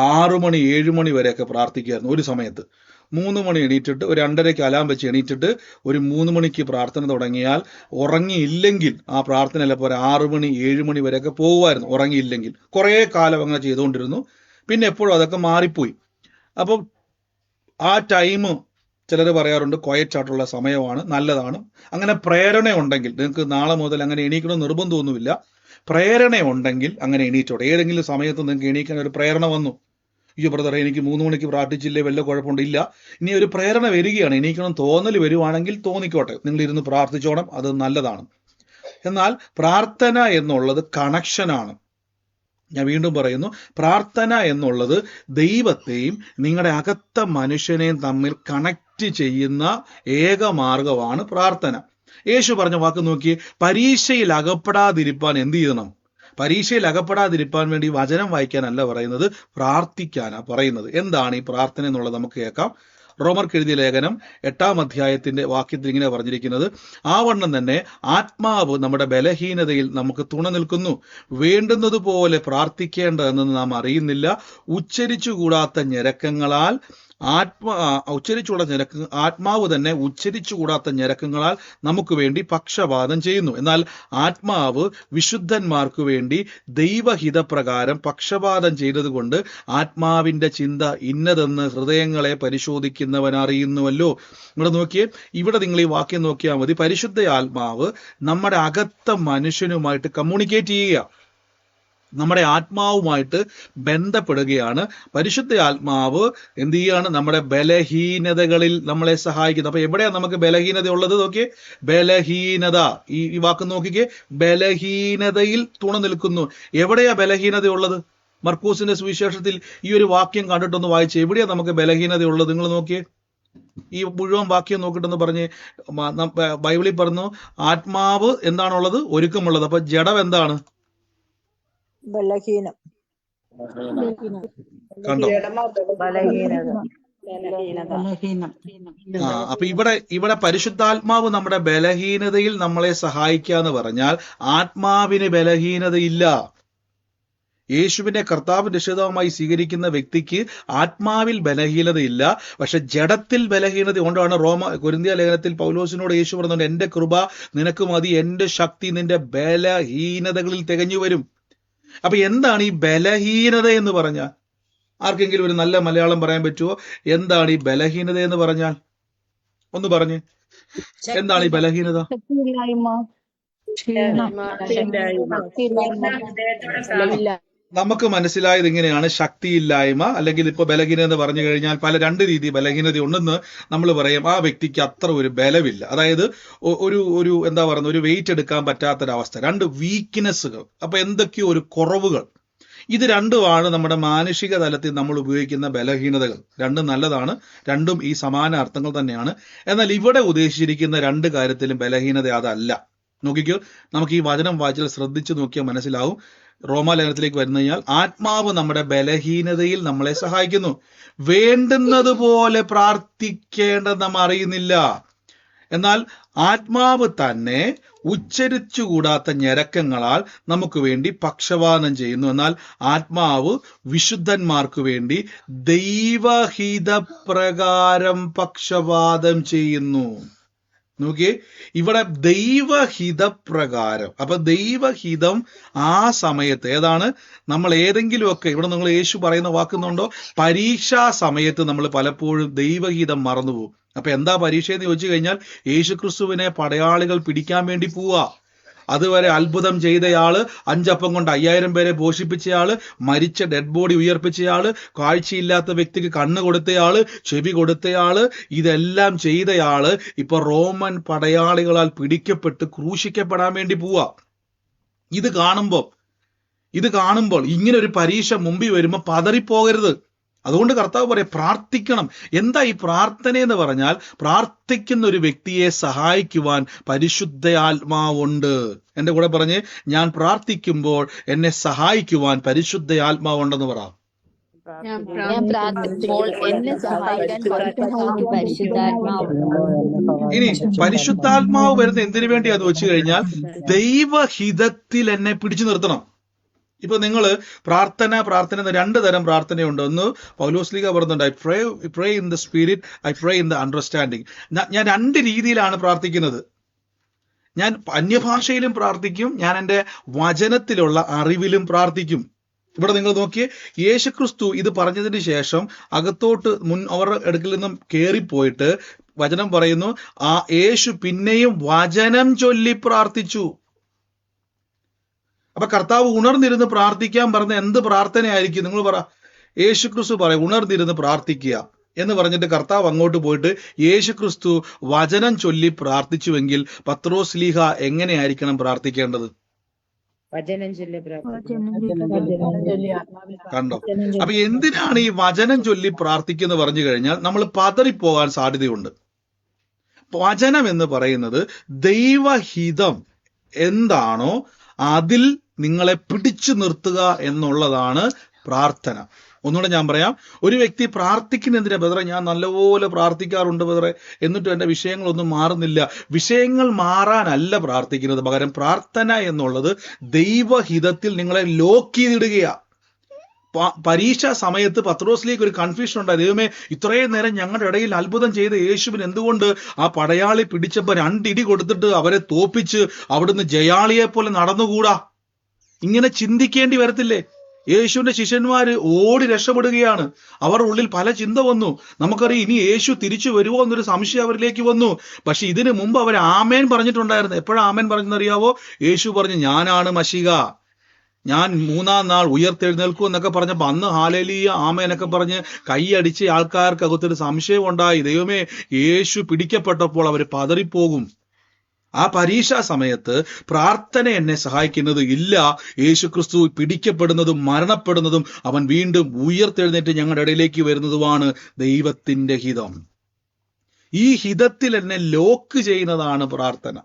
6 മണി 7 മണി വരെയൊക്കെ പ്രാർത്ഥിക്കുമായിരുന്നു. ഒരു സമയത്ത് 3 മണി എണീറ്റിട്ട് ഒരു 2:30 അലാം വെച്ച് എണീറ്റിട്ട് ഒരു 3 മണിക്ക് പ്രാർത്ഥന തുടങ്ങിയാൽ ഉറങ്ങിയില്ലെങ്കിൽ ആ പ്രാർത്ഥന അല്ല പോലെ 6 മണി 7 മണി വരെയൊക്കെ പോകുമായിരുന്നു. ഉറങ്ങിയില്ലെങ്കിൽ കുറേ കാലം അങ്ങനെ ചെയ്തുകൊണ്ടിരുന്നു. പിന്നെ എപ്പോഴും അതൊക്കെ മാറിപ്പോയി. അപ്പം ആ ടൈം ചിലർ പറയാറുണ്ട് ക്വയറ്റ് ആയിട്ടുള്ള സമയമാണ്, നല്ലതാണ്. അങ്ങനെ പ്രേരണ ഉണ്ടെങ്കിൽ, നിങ്ങൾക്ക് നാളെ മുതൽ അങ്ങനെ എണീക്കണമെന്ന് നിർബന്ധമൊന്നുമില്ല. പ്രേരണ ഉണ്ടെങ്കിൽ അങ്ങനെ എണീറ്റോട്ടെ. ഏതെങ്കിലും സമയത്ത് നിങ്ങൾക്ക് എണീക്കാൻ ഒരു പ്രേരണ വന്നു, അയ്യോ ബ്രദറെ എനിക്ക് 3 മണിക്ക് പ്രാർത്ഥിച്ചില്ലേ വല്ല കുഴപ്പമുണ്ട്? ഇല്ല, ഇനി ഒരു പ്രേരണ വരികയാണ്, എണീക്കണം തോന്നൽ വരുവാണെങ്കിൽ തോന്നിക്കോട്ടെ, നിങ്ങൾ ഇരുന്ന് പ്രാർത്ഥിച്ചോണം, അത് നല്ലതാണ്. എന്നാൽ പ്രാർത്ഥന എന്നുള്ളത് കണക്ഷനാണ്. ഞാൻ വീണ്ടും പറയുന്നു, പ്രാർത്ഥന എന്നുള്ളത് ദൈവത്തെയും നിങ്ങളുടെ അകത്ത മനുഷ്യനെയും തമ്മിൽ കണക്ട് ചെയ്യുന്ന ഏക മാർഗമാണ് പ്രാർത്ഥന. യേശു പറഞ്ഞ വാക്ക് നോക്കി, പരീക്ഷയിൽ അകപ്പെടാതിരിപ്പാൻ എന്ത് ചെയ്യണം? പരീക്ഷയിൽ അകപ്പെടാതിരിക്കാൻ വേണ്ടി വചനം വായിക്കാനല്ല പറയുന്നത്, പ്രാർത്ഥിക്കാനാ പറയുന്നത്. എന്താണ് ഈ പ്രാർത്ഥന എന്നുള്ളത് നമുക്ക് കേൾക്കാം. റോമർക്ക് എഴുതിയ ലേഖനം 8-ാം അധ്യായത്തിന്റെ വാക്യത്തിൽ ഇങ്ങനെ പറഞ്ഞിരിക്കുന്നത്, ആവണ്ണം തന്നെ ആത്മാവ് നമ്മുടെ ബലഹീനതയിൽ നമുക്ക് തുണ നിൽക്കുന്നു. വേണ്ടുന്നതുപോലെ പ്രാർത്ഥിക്കേണ്ടതെന്ന് നാം അറിയുന്നില്ല. ഉച്ചരിച്ചുകൂടാത്ത ഞരക്കങ്ങളാൽ ഉച്ചരിച്ചുകൂടാത്ത ആത്മാവ് തന്നെ ഉച്ചരിച്ചുകൂടാത്ത ഞരക്കങ്ങളാൽ നമുക്ക് വേണ്ടി പക്ഷപാതം ചെയ്യുന്നു. എന്നാൽ ആത്മാവ് വിശുദ്ധന്മാർക്ക് വേണ്ടി ദൈവഹിതപ്രകാരം പക്ഷപാതം ചെയ്തതുകൊണ്ട് ആത്മാവിന്റെ ചിന്ത ഇന്നതെന്ന് ഹൃദയങ്ങളെ പരിശോധിക്കുന്നവൻ അറിയുന്നുവല്ലോ. ഇവിടെ നോക്കിയേ, ഇവിടെ നിങ്ങൾ ഈ വാക്യം നോക്കിയാൽ മതി. പരിശുദ്ധ ആത്മാവ് നമ്മുടെ അകത്ത മനുഷ്യനുമായിട്ട് കമ്മ്യൂണിക്കേറ്റ് ചെയ്യുക, നമ്മുടെ ആത്മാവുമായിട്ട് ബന്ധപ്പെടുകയാണ്. പരിശുദ്ധ ആത്മാവ് എന്ത് ചെയ്യാണ്? നമ്മുടെ ബലഹീനതകളിൽ നമ്മളെ സഹായിക്കുന്നത്. അപ്പൊ എവിടെയാ നമുക്ക് ബലഹീനത ഉള്ളത്? നോക്കിയേ, ബലഹീനത, ഈ വാക്ക് നോക്കിക്കേ, ബലഹീനതയിൽ തുണ നിൽക്കുന്നു. എവിടെയാ ബലഹീനത ഉള്ളത്? മർക്കൂസിന്റെ സുവിശേഷത്തിൽ ഈ ഒരു വാക്യം കണ്ടിട്ടൊന്ന് വായിച്ച്, എവിടെയാ നമുക്ക് ബലഹീനത ഉള്ളത്? നിങ്ങൾ നോക്കിയേ, ഈ മുഴുവൻ വാക്യം നോക്കിയിട്ടൊന്ന് പറഞ്ഞ്. ബൈബിളിൽ പറഞ്ഞു ആത്മാവ് എന്താണുള്ളത്? ഒരുക്കമുള്ളത്. അപ്പൊ ജഡം എന്താണ്? ബലഹീനം. കണ്ടോ? അപ്പൊ ഇവിടെ പരിശുദ്ധാത്മാവ് നമ്മുടെ ബലഹീനതയിൽ നമ്മളെ സഹായിക്കാന്ന് പറഞ്ഞാൽ ആത്മാവിന് ബലഹീനതയില്ല. യേശുവിനെ കർത്താവ് രക്ഷിതാവുമായി സ്വീകരിക്കുന്ന വ്യക്തിക്ക് ആത്മാവിൽ ബലഹീനതയില്ല, പക്ഷെ ജഡത്തിൽ ബലഹീനത കൊണ്ടാണ് കൊരിന്ത്യ ലേഖനത്തിൽ പൗലോസിനോട് യേശു പറഞ്ഞുകൊണ്ട്, എന്റെ കൃപ നിനക്ക് മതി, എന്റെ ശക്തി നിന്റെ ബലഹീനതകളിൽ തികഞ്ഞു വരും. അപ്പൊ എന്താണ് ഈ ബലഹീനത എന്ന് പറഞ്ഞാൽ? ആർക്കെങ്കിലും ഒരു നല്ല മലയാളം പറയാൻ പറ്റുമോ? എന്താണ് ഈ ബലഹീനത എന്ന് പറഞ്ഞാൽ? ഒന്ന് പറഞ്ഞ്, എന്താണ് ഈ ബലഹീനത? നമുക്ക് മനസ്സിലായത് ഇങ്ങനെയാണ്, ശക്തിയില്ലായ്മ, അല്ലെങ്കിൽ ഇപ്പൊ ബലഹീനത എന്ന് പറഞ്ഞു കഴിഞ്ഞാൽ രണ്ട് രീതി ബലഹീനത ഉണ്ടെന്ന് നമ്മൾ പറയും. ആ വ്യക്തിക്ക് അത്ര ഒരു ബലമില്ല, അതായത് ഒരു എന്താ പറയുന്നത്, ഒരു വെയിറ്റ് എടുക്കാൻ പറ്റാത്തൊരവസ്ഥ, രണ്ട് വീക്ക്നെസ്സുകൾ, അപ്പൊ എന്തൊക്കെയോ ഒരു കുറവുകൾ. ഇത് രണ്ടുമാണ് നമ്മുടെ മാനുഷിക തലത്തിൽ നമ്മൾ ഉപയോഗിക്കുന്ന ബലഹീനതകൾ. രണ്ടും നല്ലതാണ്, രണ്ടും ഈ സമാന അർത്ഥങ്ങൾ തന്നെയാണ്. എന്നാൽ ഇവിടെ ഉദ്ദേശിച്ചിരിക്കുന്ന രണ്ട് കാര്യത്തിലും ബലഹീനത അതല്ല. നോക്കിക്കോ, നമുക്ക് ഈ വചനം വായിച്ചാൽ ശ്രദ്ധിച്ചു നോക്കിയാൽ മനസ്സിലാവും. റോമാലേഖനത്തിലേക്ക് വരുന്ന കഴിഞ്ഞാൽ ആത്മാവ് നമ്മുടെ ബലഹീനതയിൽ നമ്മളെ സഹായിക്കുന്നു. വേണ്ടുന്നത് പോലെ പ്രാർത്ഥിക്കേണ്ടത് നാം അറിയുന്നില്ല, എന്നാൽ ആത്മാവ് തന്നെ ഉച്ചരിച്ചുകൂടാത്ത ഞരക്കങ്ങളാൽ നമുക്ക് വേണ്ടി പക്ഷപാതം ചെയ്യുന്നു. എന്നാൽ ആത്മാവ് വിശുദ്ധന്മാർക്ക് വേണ്ടി ദൈവഹിതപ്രകാരം പക്ഷപാതം ചെയ്യുന്നു. നോക്കിയേ, ഇവിടെ ദൈവഹിതപ്രകാരം. അപ്പൊ ദൈവഹിതം ആ സമയത്ത് ഏതാണ്? നമ്മൾ ഏതെങ്കിലുമൊക്കെ, ഇവിടെ നിങ്ങൾ യേശു പറയുന്ന വാക്കുന്നുണ്ടോ? പരീക്ഷാ സമയത്ത് നമ്മൾ പലപ്പോഴും ദൈവഹിതം മറന്നുപോകും. അപ്പൊ എന്താ പരീക്ഷ എന്ന് ചോദിച്ചു കഴിഞ്ഞാൽ, യേശുക്രിസ്തുവിനെ പടയാളികൾ പിടിക്കാൻ വേണ്ടി പോവാ. അതുവരെ അത്ഭുതം ചെയ്തയാള്, 5 അപ്പം കൊണ്ട് 5000 പേരെ പോഷിപ്പിച്ചയാള്, മരിച്ച ഡെഡ് ബോഡി ഉയർപ്പിച്ചയാള്, കാഴ്ചയില്ലാത്ത വ്യക്തിക്ക് കണ്ണ് കൊടുത്തയാള്, ചെവി കൊടുത്തയാള്, ഇതെല്ലാം ചെയ്തയാള് ഇപ്പൊ റോമൻ പടയാളികളാൽ പിടിക്കപ്പെട്ട് ക്രൂശിക്കപ്പെടാൻ വേണ്ടി പോവാ. ഇത് കാണുമ്പോൾ ഇങ്ങനെ ഒരു പരീക്ഷ മുമ്പിൽ വരുമ്പോൾ പതറിപ്പോകരുത്. അതുകൊണ്ട് കർത്താവ് പറയാം, പ്രാർത്ഥിക്കണം. എന്താ ഈ പ്രാർത്ഥന എന്ന് പറഞ്ഞാൽ, പ്രാർത്ഥിക്കുന്ന ഒരു വ്യക്തിയെ സഹായിക്കുവാൻ പരിശുദ്ധ ആത്മാവുണ്ട്. എന്റെ കൂടെ പറഞ്ഞ്, ഞാൻ പ്രാർത്ഥിക്കുമ്പോൾ എന്നെ സഹായിക്കുവാൻ പരിശുദ്ധ ആത്മാവുണ്ടെന്ന് പറ. ഇനി പരിശുദ്ധാത്മാവ് വരുന്ന എന്തിനു വേണ്ടിയാന്ന് വെച്ച് കഴിഞ്ഞാൽ, ദൈവഹിതത്തിൽ എന്നെ പിടിച്ചു നിർത്തണം. ഇപ്പൊ നിങ്ങൾ പ്രാർത്ഥന 2 തരം പ്രാർത്ഥനയുണ്ട്. ഒന്ന് പൗലോസ്ലീഹ പറയുന്നുണ്ട്, I pray in the spirit, I pray in the understanding. ഞാൻ 2 രീതിയിലാണ് പ്രാർത്ഥിക്കുന്നത്. ഞാൻ അന്യഭാഷയിലും പ്രാർത്ഥിക്കും, ഞാൻ എൻ്റെ വചനത്തിലുള്ള അറിവിലും പ്രാർത്ഥിക്കും. ഇവിടെ നിങ്ങൾ നോക്കിയേ, യേശുക്രിസ്തു ഇത് പറഞ്ഞതിന് ശേഷം അകത്തോട്ട് അവരുടെ അടുക്കൽ നിന്നും കയറിപ്പോയിട്ട് വചനം പറയുന്നു, ആ യേശു പിന്നെയും വചനം ചൊല്ലി പ്രാർത്ഥിച്ചു. അപ്പൊ കർത്താവ് ഉണർന്നിരുന്ന് പ്രാർത്ഥിക്കാൻ പറഞ്ഞ എന്ത് പ്രാർത്ഥനയായിരിക്കും? നിങ്ങൾ പറ. യേശുക്രിസ്തു പറയും ഉണർന്നിരുന്ന് പ്രാർത്ഥിക്കുക എന്ന് പറഞ്ഞിട്ട് കർത്താവ് അങ്ങോട്ട് പോയിട്ട് യേശുക്രിസ്തു വചനം ചൊല്ലി പ്രാർത്ഥിച്ചുവെങ്കിൽ പത്രോസ്ലീഹ എങ്ങനെയായിരിക്കണം പ്രാർത്ഥിക്കേണ്ടത്? കണ്ടോ? അപ്പൊ എന്തിനാണ് ഈ വചനം ചൊല്ലി പ്രാർത്ഥിക്കുന്ന പറഞ്ഞു കഴിഞ്ഞാൽ, നമ്മൾ പതറിപ്പോകാൻ സാധ്യതയുണ്ട്. വചനം എന്ന് പറയുന്നത് ദൈവഹിതം എന്താണോ അതിൽ നിങ്ങളെ പിടിച്ചു നിർത്തുക എന്നുള്ളതാണ് പ്രാർത്ഥന. ഒന്നുകൂടെ ഞാൻ പറയാം, ഒരു വ്യക്തി പ്രാർത്ഥിക്കുന്നതിനെ ബദറെ, ഞാൻ നല്ലപോലെ പ്രാർത്ഥിക്കാറുണ്ട് ബദറെ, എന്നിട്ടും എൻ്റെ വിഷയങ്ങളൊന്നും മാറുന്നില്ല. വിഷയങ്ങൾ മാറാനല്ല പ്രാർത്ഥിക്കുന്നത്, പകരം പ്രാർത്ഥന എന്നുള്ളത് ദൈവഹിതത്തിൽ നിങ്ങളെ ലോക്ക് ചെയ്തിടുകയാ. പരീക്ഷാ സമയത്ത് പത്രോസിലേക്ക് ഒരു കൺഫ്യൂഷൻ ഉണ്ടായി. ദൈവമേ, ഇത്രയും നേരം ഞങ്ങളുടെ ഇടയിൽ അത്ഭുതം ചെയ്ത യേശുവിന് എന്തുകൊണ്ട് ആ പടയാളി പിടിച്ചപ്പോൾ 2 ഇടി കൊടുത്തിട്ട് അവരെ തോപ്പിച്ച് അവിടുന്ന് ജയാളിയെ പോലെ നടന്നുകൂടാ? ഇങ്ങനെ ചിന്തിക്കേണ്ടി വരത്തില്ലേ? യേശുവിന്റെ ശിഷ്യന്മാര് ഓടി രക്ഷപ്പെടുകയാണ്. അവരുടെ ഉള്ളിൽ പല ചിന്ത വന്നു. നമുക്കറിയാം ഇനി യേശു തിരിച്ചു വരുമോ എന്നൊരു സംശയം അവരിലേക്ക് വന്നു. പക്ഷെ ഇതിനു മുമ്പ് അവർ ആമേൻ പറഞ്ഞിട്ടുണ്ടായിരുന്നു. എപ്പോഴാണ് ആമേൻ പറഞ്ഞെന്നറിയാവോ? യേശു പറഞ്ഞു, ഞാനാണ് മശിഹ, ഞാൻ 3-ാം നാൾ ഉയർത്തെഴുന്നേൽക്കും എന്നൊക്കെ പറഞ്ഞപ്പോ അന്ന് ഹാലേലൂയ ആമേനൊക്കെ പറഞ്ഞ് കൈയടിച്ച് ആൾക്കാർക്കകത്തൊരു സംശയം ഉണ്ടായി. ദൈവമേ, യേശു പിടിക്കപ്പെട്ടപ്പോൾ അവർ പതറിപ്പോകും. ആ പരീക്ഷാ സമയത്ത് പ്രാർത്ഥന എന്നെ സഹായിക്കുന്നത് ഇല്ല. യേശു ക്രിസ്തു പിടിക്കപ്പെടുന്നതും മരണപ്പെടുന്നതും അവൻ വീണ്ടും ഉയർത്തെഴുന്നേറ്റ് ഞങ്ങളുടെ ഇടയിലേക്ക് വരുന്നതുമാണ് ദൈവത്തിന്റെ ഹിതം. ഈ ഹിതത്തിൽ എന്നെ ലോക്ക് ചെയ്യുന്നതാണ് പ്രാർത്ഥന.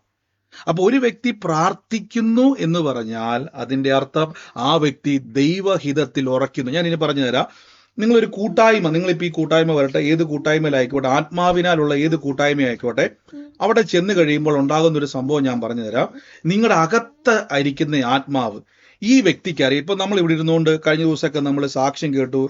അപ്പൊ ഒരു വ്യക്തി പ്രാർത്ഥിക്കുന്നു എന്ന് പറഞ്ഞാൽ അതിന്റെ അർത്ഥം ആ വ്യക്തി ദൈവഹിതത്തിൽ ഉറയ്ക്കുന്നു. ഞാൻ ഇനി പറഞ്ഞു തരാം. നിങ്ങളൊരു കൂട്ടായ്മ, നിങ്ങളിപ്പോൾ ഈ കൂട്ടായ്മ വരട്ടെ, ഏത് കൂട്ടായ്മയിലായിക്കോട്ടെ, ആത്മാവിനാലുള്ള ഏത് കൂട്ടായ്മയായിക്കോട്ടെ, അവിടെ ചെന്ന് കഴിയുമ്പോൾ ഉണ്ടാകുന്ന ഒരു സംഭവം ഞാൻ പറഞ്ഞു തരാം. നിങ്ങളുടെ അകത്ത് ഇരിക്കുന്ന ആത്മാവ് ഈ വ്യക്തിക്ക് അറിയാം. ഇപ്പൊ നമ്മൾ ഇവിടെ ഇരുന്നുകൊണ്ട് കഴിഞ്ഞ ദിവസമൊക്കെ നമ്മൾ സാക്ഷ്യം കേട്ടു.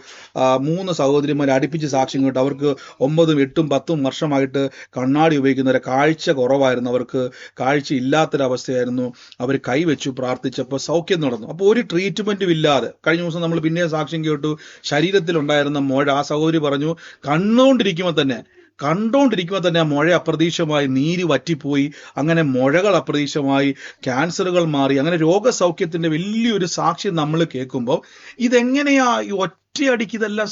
3 സഹോദരിമാർ അടുപ്പിച്ച് സാക്ഷ്യം കേട്ടു. അവർക്ക് 9, 8, 10 വർഷമായിട്ട് കണ്ണാടി ഉപയോഗിക്കുന്നവരെ കാഴ്ച കുറവായിരുന്നു, അവർക്ക് കാഴ്ച ഇല്ലാത്തൊരവസ്ഥയായിരുന്നു. അവർ കൈവച്ചു പ്രാർത്ഥിച്ചപ്പോൾ സൗഖ്യം നടന്നു. അപ്പോൾ ഒരു ട്രീറ്റ്മെന്റും ഇല്ലാതെ കഴിഞ്ഞ ദിവസം നമ്മൾ പിന്നെയും സാക്ഷ്യം കേട്ടു. ശരീരത്തിലുണ്ടായിരുന്ന മുഴ, ആ സഹോദരി പറഞ്ഞു, കണ്ടുകൊണ്ടിരിക്കുമ്പോൾ തന്നെ ആ മുഴ അപ്രതീക്ഷമായി നീര് വറ്റിപ്പോയി. അങ്ങനെ മുഴകൾ അപ്രതീക്ഷമായി, ക്യാൻസറുകൾ മാറി. അങ്ങനെ രോഗസൗഖ്യത്തിന്റെ വലിയൊരു സാക്ഷ്യം നമ്മൾ കേൾക്കുമ്പോൾ ഇതെങ്ങനെയാ ഈ ഒറ്റയടിക്ക് ഇതെല്ലാം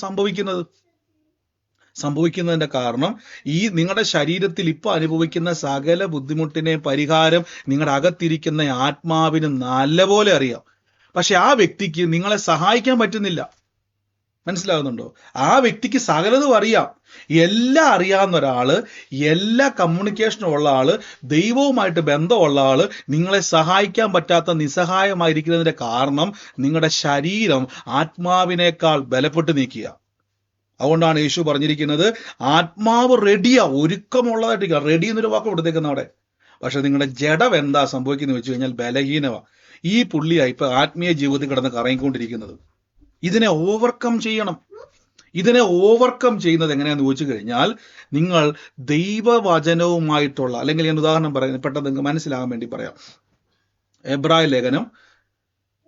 സംഭവിക്കുന്നതിന്റെ കാരണം ഈ നിങ്ങളുടെ ശരീരത്തിൽ ഇപ്പൊ അനുഭവിക്കുന്ന സകല ബുദ്ധിമുട്ടിനെ പരിഹാരം നിങ്ങളുടെ അകത്തിരിക്കുന്ന ആത്മാവിന് നല്ലപോലെ അറിയാം. പക്ഷെ ആ വ്യക്തിക്ക് നിങ്ങളെ സഹായിക്കാൻ പറ്റുന്നില്ല. മനസ്സിലാകുന്നുണ്ടോ? ആ വ്യക്തിക്ക് സകലതും അറിയാം. എല്ലാം അറിയാവുന്ന ഒരാള്, എല്ലാ കമ്മ്യൂണിക്കേഷനും ഉള്ള ആള്, ദൈവവുമായിട്ട് ബന്ധമുള്ള ആള് നിങ്ങളെ സഹായിക്കാൻ പറ്റാത്ത നിസ്സഹായമായിരിക്കുന്നതിന്റെ കാരണം നിങ്ങളുടെ ശരീരം ആത്മാവിനേക്കാൾ ബലപ്പെട്ട് നിൽക്കുക. അതുകൊണ്ടാണ് യേശു പറഞ്ഞിരിക്കുന്നത്, ആത്മാവ് റെഡിയാ, ഒരുക്കമുള്ളതായിട്ടിരിക്കുക. റെഡി എന്നൊരു വാക്ക് കൊടുത്തേക്കുന്ന അവിടെ. പക്ഷെ നിങ്ങളുടെ ജഡം എന്താ സംഭവിക്കുന്നത് വെച്ച് കഴിഞ്ഞാൽ ബലഹീനമാ. ഈ പുള്ളിയായി ഇപ്പൊ ആത്മീയ ജീവിതത്തിൽ കിടന്ന് കറങ്ങിക്കൊണ്ടിരിക്കുന്നത്. ഇതിനെ ഓവർകം ചെയ്യണം. ഇതിനെ ഓവർകം ചെയ്യുന്നത് എങ്ങനെയാന്ന് ചോദിച്ചു കഴിഞ്ഞാൽ, നിങ്ങൾ ദൈവവചനവുമായിട്ടുള്ള, അല്ലെങ്കിൽ ഞാൻ ഉദാഹരണം പറയുന്നത് പെട്ടെന്ന് നിങ്ങൾക്ക് മനസ്സിലാകാൻ വേണ്ടി പറയാം. എബ്രായ ലേഖനം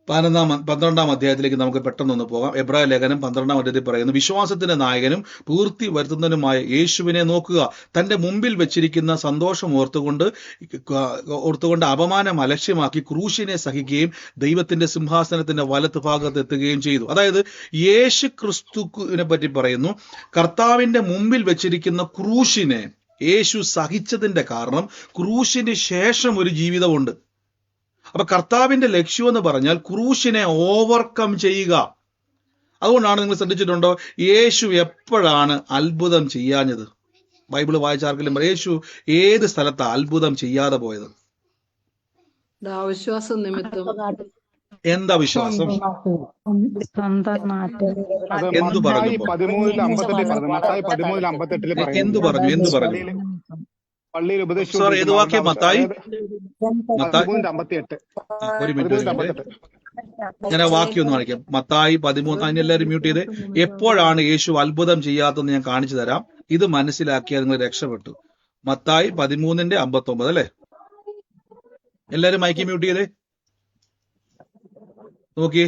12-ാം അധ്യായത്തിലേക്ക് നമുക്ക് പെട്ടെന്നൊന്ന് പോകാം. എബ്രായ ലേഖനം 12-ാം അധ്യായത്തിൽ പറയുന്നു, വിശ്വാസത്തിന്റെ നായകനും പൂർത്തി വരുത്തുന്നതിനുമായ യേശുവിനെ നോക്കുക. തന്റെ മുമ്പിൽ വെച്ചിരിക്കുന്ന സന്തോഷം ഓർത്തുകൊണ്ട് അപമാനം അലക്ഷ്യമാക്കി ക്രൂശിനെ സഹിക്കുകയും ദൈവത്തിന്റെ സിംഹാസനത്തിന്റെ വലത്ത് ഭാഗത്ത് എത്തുകയും ചെയ്തു. അതായത് യേശു ക്രിസ്തുവിനെ പറ്റി പറയുന്നു, കർത്താവിന്റെ മുമ്പിൽ വെച്ചിരിക്കുന്ന ക്രൂശിനെ യേശു സഹിച്ചതിന്റെ കാരണം ക്രൂശിന് ശേഷം ഒരു ജീവിതമുണ്ട്. അപ്പൊ കർത്താവിന്റെ ലക്ഷ്യം എന്ന് പറഞ്ഞാൽ ക്രൂശിനെ ഓവർകം ചെയ്യുക. അതുകൊണ്ടാണ് നിങ്ങൾ ശ്രദ്ധിച്ചിട്ടുണ്ടോ, യേശു എപ്പോഴാണ് അത്ഭുതം ചെയ്യാഞ്ഞത്? ബൈബിള് വായിച്ചാർക്കെങ്കിലും യേശു ഏത് സ്ഥലത്താ അത്ഭുതം ചെയ്യാതെ പോയത്? അവിശ്വാസം നിമിത്തം. എന്താ വിശ്വാസം? എന്തു പറഞ്ഞു? എന്തു പറഞ്ഞു? പള്ളിയിൽ സാർ ഏത് വാക്യം? മത്തായി ഒരു മിനിറ്റ് ഞാൻ ആ വാക്യം ഒന്ന് കാണിക്കാം. മത്തായി 13. അതിനെല്ലാവരും മ്യൂട്ട് ചെയ്ത്. എപ്പോഴാണ് യേശു അത്ഭുതം ചെയ്യാത്തതെന്ന് ഞാൻ കാണിച്ചു തരാം. ഇത് മനസ്സിലാക്കിയാൽ നിങ്ങൾ രക്ഷപ്പെട്ടു. മത്തായി 13:59 അല്ലേ? എല്ലാരും മൈക്ക് മ്യൂട്ട് ചെയ്തേ. നോക്കിയേ,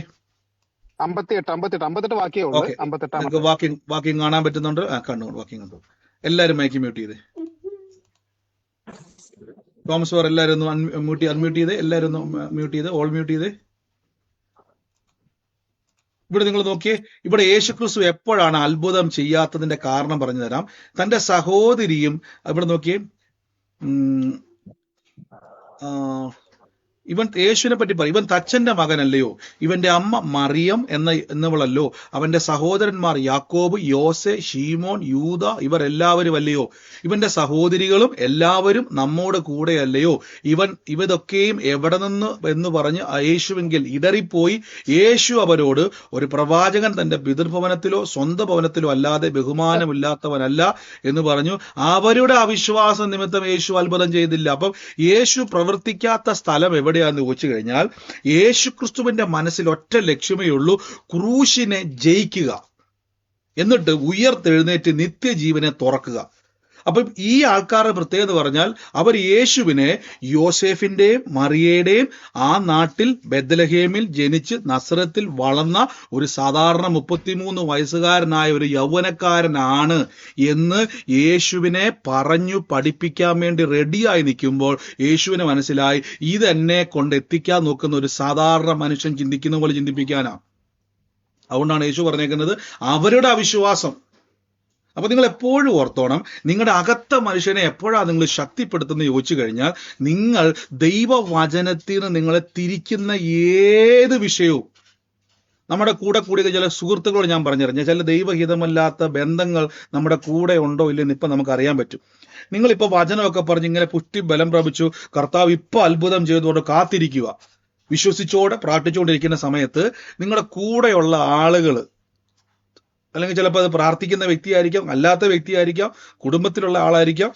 58 വാക്യം വാക്യം കാണാൻ പറ്റുന്നുണ്ട്? കണ്ടു, വാക്യം കണ്ടു. എല്ലാരും മൈക്ക് മ്യൂട്ട് ചെയ്തേ. തോമസ് സാർ എല്ലാവരും ഒന്ന് അൺമ്യൂട്ട് ചെയ്തേ. എല്ലാവരും ഒന്ന് മ്യൂട്ട് ചെയ്ത്, ഓൾ മ്യൂട്ട് ചെയ്തേ. ഇവിടെ നിങ്ങൾ നോക്കിയേ, ഇവിടെ യേശുക്രിസ്തു എപ്പോഴാണ് അത്ഭുതം ചെയ്യാത്തതിന്റെ കാരണം പറഞ്ഞു തരാം. തന്റെ സഹോദരിയും, ഇവിടെ നോക്കിയേ, ഇവൻ യേശുവിനെ പറ്റി പറയും, ഇവൻ തച്ചന്റെ മകനല്ലയോ, ഇവന്റെ അമ്മ മറിയം എന്നവളല്ലോ, അവന്റെ സഹോദരന്മാർ യാക്കോബ്, യോസെ, ശീമോൻ, യൂദ ഇവരെല്ലാവരും അല്ലയോ, ഇവന്റെ സഹോദരികളും എല്ലാവരും നമ്മോട് കൂടെയല്ലയോ, ഇവതൊക്കെയും എവിടെ നിന്ന് എന്ന് പറഞ്ഞ് യേശുവെങ്കിൽ ഇടറിപ്പോയി. യേശു അവരോട്, ഒരു പ്രവാചകൻ തന്റെ പിതൃഭവനത്തിലോ സ്വന്തം ഭവനത്തിലോ അല്ലാതെ ബഹുമാനമില്ലാത്തവനല്ല എന്ന് പറഞ്ഞു. അവരുടെ അവിശ്വാസ നിമിത്തം യേശു അത്ഭുതം ചെയ്തില്ല. അപ്പം യേശു പ്രവർത്തിക്കാത്ത സ്ഥലം എവിടെ എവിടെയാന്ന് ചോദിച്ചു കഴിഞ്ഞാൽ യേശുക്രിസ്തുവിന്റെ മനസ്സിൽ ഒറ്റ ലക്ഷ്യമേ ഉള്ളൂ, ക്രൂശിനെ ജയിക്കുക, എന്നിട്ട് ഉയർത്തെഴുന്നേറ്റ് നിത്യജീവനെ തുറക്കുക. അപ്പം ഈ ആൾക്കാരുടെ പ്രത്യേകത പറഞ്ഞാൽ അവർ യേശുവിനെ യോസേഫിന്റെയും മറിയയുടെയും ആ നാട്ടിൽ ബെത്ലഹേമിൽ ജനിച്ച് നസറത്തിൽ വളർന്ന ഒരു സാധാരണ 33 വയസ്സുകാരനായ ഒരു യൗവനക്കാരനാണ് എന്ന് യേശുവിനെ പറഞ്ഞു പഠിപ്പിക്കാൻ വേണ്ടി റെഡിയായി നിൽക്കുമ്പോൾ യേശുവിന് മനസ്സിലായി ഇതെന്നെ കൊണ്ട് എത്തിക്കാൻ നോക്കുന്ന ഒരു സാധാരണ മനുഷ്യൻ ചിന്തിക്കുന്ന പോലെ ചിന്തിപ്പിക്കാനാണ്. അതുകൊണ്ടാണ് യേശു പറഞ്ഞേക്കുന്നത് അവരുടെ അവിശ്വാസം. അപ്പൊ നിങ്ങൾ എപ്പോഴും ഓർത്തോണം, നിങ്ങളുടെ അകത്ത മനുഷ്യനെ എപ്പോഴാണ് നിങ്ങൾ ശക്തിപ്പെടുത്തുന്നത് ചോദിച്ചു കഴിഞ്ഞാൽ, നിങ്ങൾ ദൈവവചനത്തിൽ നിന്ന് നിങ്ങളെ തിരിക്കുന്ന ഏത് വിഷയവും. നമ്മുടെ കൂടെ കൂടിയ ചില സുഹൃത്തുക്കളോട് ഞാൻ പറഞ്ഞറിഞ്ഞ ചില ദൈവഹിതമല്ലാത്ത ബന്ധങ്ങൾ നമ്മുടെ കൂടെ ഉണ്ടോ ഇല്ലെന്ന് ഇപ്പൊ നമുക്ക് അറിയാൻ പറ്റും. നിങ്ങളിപ്പോ വചനമൊക്കെ പറഞ്ഞ് ഇങ്ങനെ പുഷ്ടി ബലം പ്രാപിച്ചു, കർത്താവ് ഇപ്പൊ അത്ഭുതം ചെയ്തുകൊണ്ട് കാത്തിരിക്കുക, വിശ്വസിച്ചോടെ പ്രാർത്ഥിച്ചുകൊണ്ടിരിക്കുന്ന സമയത്ത് നിങ്ങളുടെ കൂടെയുള്ള ആളുകൾ, അല്ലെങ്കിൽ ചിലപ്പോൾ അത് പ്രാർത്ഥിക്കുന്ന വ്യക്തിയായിരിക്കാം, അല്ലാത്ത വ്യക്തിയായിരിക്കാം, കുടുംബത്തിലുള്ള ആളായിരിക്കാം,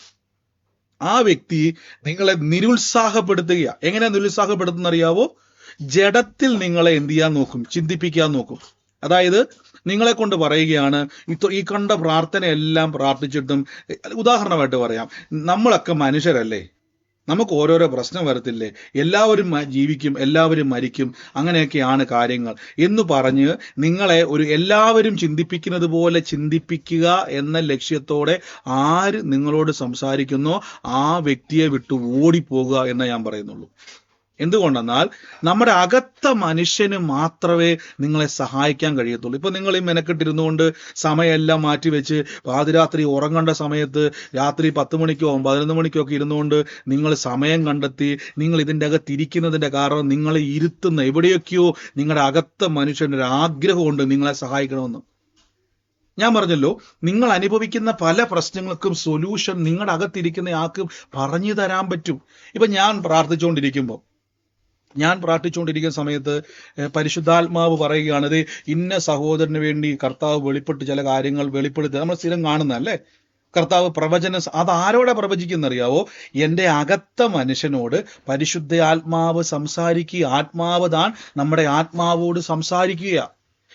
ആ വ്യക്തി നിങ്ങളെ നിരുത്സാഹപ്പെടുത്തുക. എങ്ങനെ നിരുത്സാഹപ്പെടുത്തുന്ന അറിയാവോ? ജഡത്തിൽ നിങ്ങളെ എന്ത് ചെയ്യാൻ നോക്കും? ചിന്തിപ്പിക്കാൻ നോക്കും. അതായത് നിങ്ങളെ കൊണ്ട് പറയുകയാണ്, ഈ കണ്ട പ്രാർത്ഥനയെല്ലാം പ്രാർത്ഥിച്ചിട്ടും, ഉദാഹരണമായിട്ട് പറയാം, നമ്മളൊക്കെ മനുഷ്യരല്ലേ, നമുക്ക് ഓരോരോ പ്രശ്നം വരത്തില്ലേ, എല്ലാവരും ജീവിക്കും, എല്ലാവരും മരിക്കും, അങ്ങനെയൊക്കെയാണ് കാര്യങ്ങൾ എന്ന് പറഞ്ഞ് നിങ്ങളെ ഒരു എല്ലാവരും ചിന്തിപ്പിക്കുന്നത് പോലെ ചിന്തിപ്പിക്കുക എന്ന ലക്ഷ്യത്തോടെ ആര് നിങ്ങളോട് സംസാരിക്കുന്നോ ആ വ്യക്തിയെ വിട്ടു ഓടിപ്പോകുക എന്നേ ഞാൻ പറയുന്നുള്ളൂ. എന്തുകൊണ്ടെന്നാൽ നമ്മുടെ അകത്ത മനുഷ്യന് മാത്രമേ നിങ്ങളെ സഹായിക്കാൻ കഴിയത്തുള്ളൂ. ഇപ്പൊ നിങ്ങൾ ഈ മെനക്കെട്ടിരുന്നുകൊണ്ട് സമയമെല്ലാം മാറ്റിവെച്ച് പാതിരാത്രി ഉറങ്ങേണ്ട സമയത്ത് രാത്രി 10 മണിക്കോ 11 മണിക്കോ ഒക്കെ ഇരുന്നുകൊണ്ട് നിങ്ങൾ സമയം കണ്ടെത്തി നിങ്ങൾ ഇതിൻ്റെ അകത്തിരിക്കുന്നതിന്റെ കാരണം നിങ്ങളെ ഇരുത്തുന്ന എവിടെയൊക്കെയോ നിങ്ങളുടെ അകത്ത മനുഷ്യൻ്റെ ഒരു ആഗ്രഹമുണ്ട് നിങ്ങളെ സഹായിക്കണമെന്ന്. ഞാൻ പറഞ്ഞല്ലോ, നിങ്ങൾ അനുഭവിക്കുന്ന പല പ്രശ്നങ്ങൾക്കും സൊല്യൂഷൻ നിങ്ങളുടെ അകത്തിരിക്കുന്ന ആൾക്ക് പറഞ്ഞു തരാൻ പറ്റും. ഇപ്പൊ ഞാൻ പ്രാർത്ഥിച്ചുകൊണ്ടിരിക്കുന്ന സമയത്ത് പരിശുദ്ധാത്മാവ് പറയുകയാണ്, ഇത് ഇന്ന സഹോദരന് വേണ്ടി കർത്താവ് വെളിപ്പെട്ട് ചില കാര്യങ്ങൾ വെളിപ്പെടുത്തി. നമ്മൾ സ്ഥിരം കാണുന്നതല്ലേ, കർത്താവ് പ്രവചനം. അത് ആരോടെ പ്രവചിക്കുന്നറിയാവോ? എൻ്റെ അകത്ത മനുഷ്യനോട് പരിശുദ്ധ ആത്മാവ് സംസാരിക്കുക. ആത്മാവ് താൻ നമ്മുടെ ആത്മാവോട് സംസാരിക്കുക.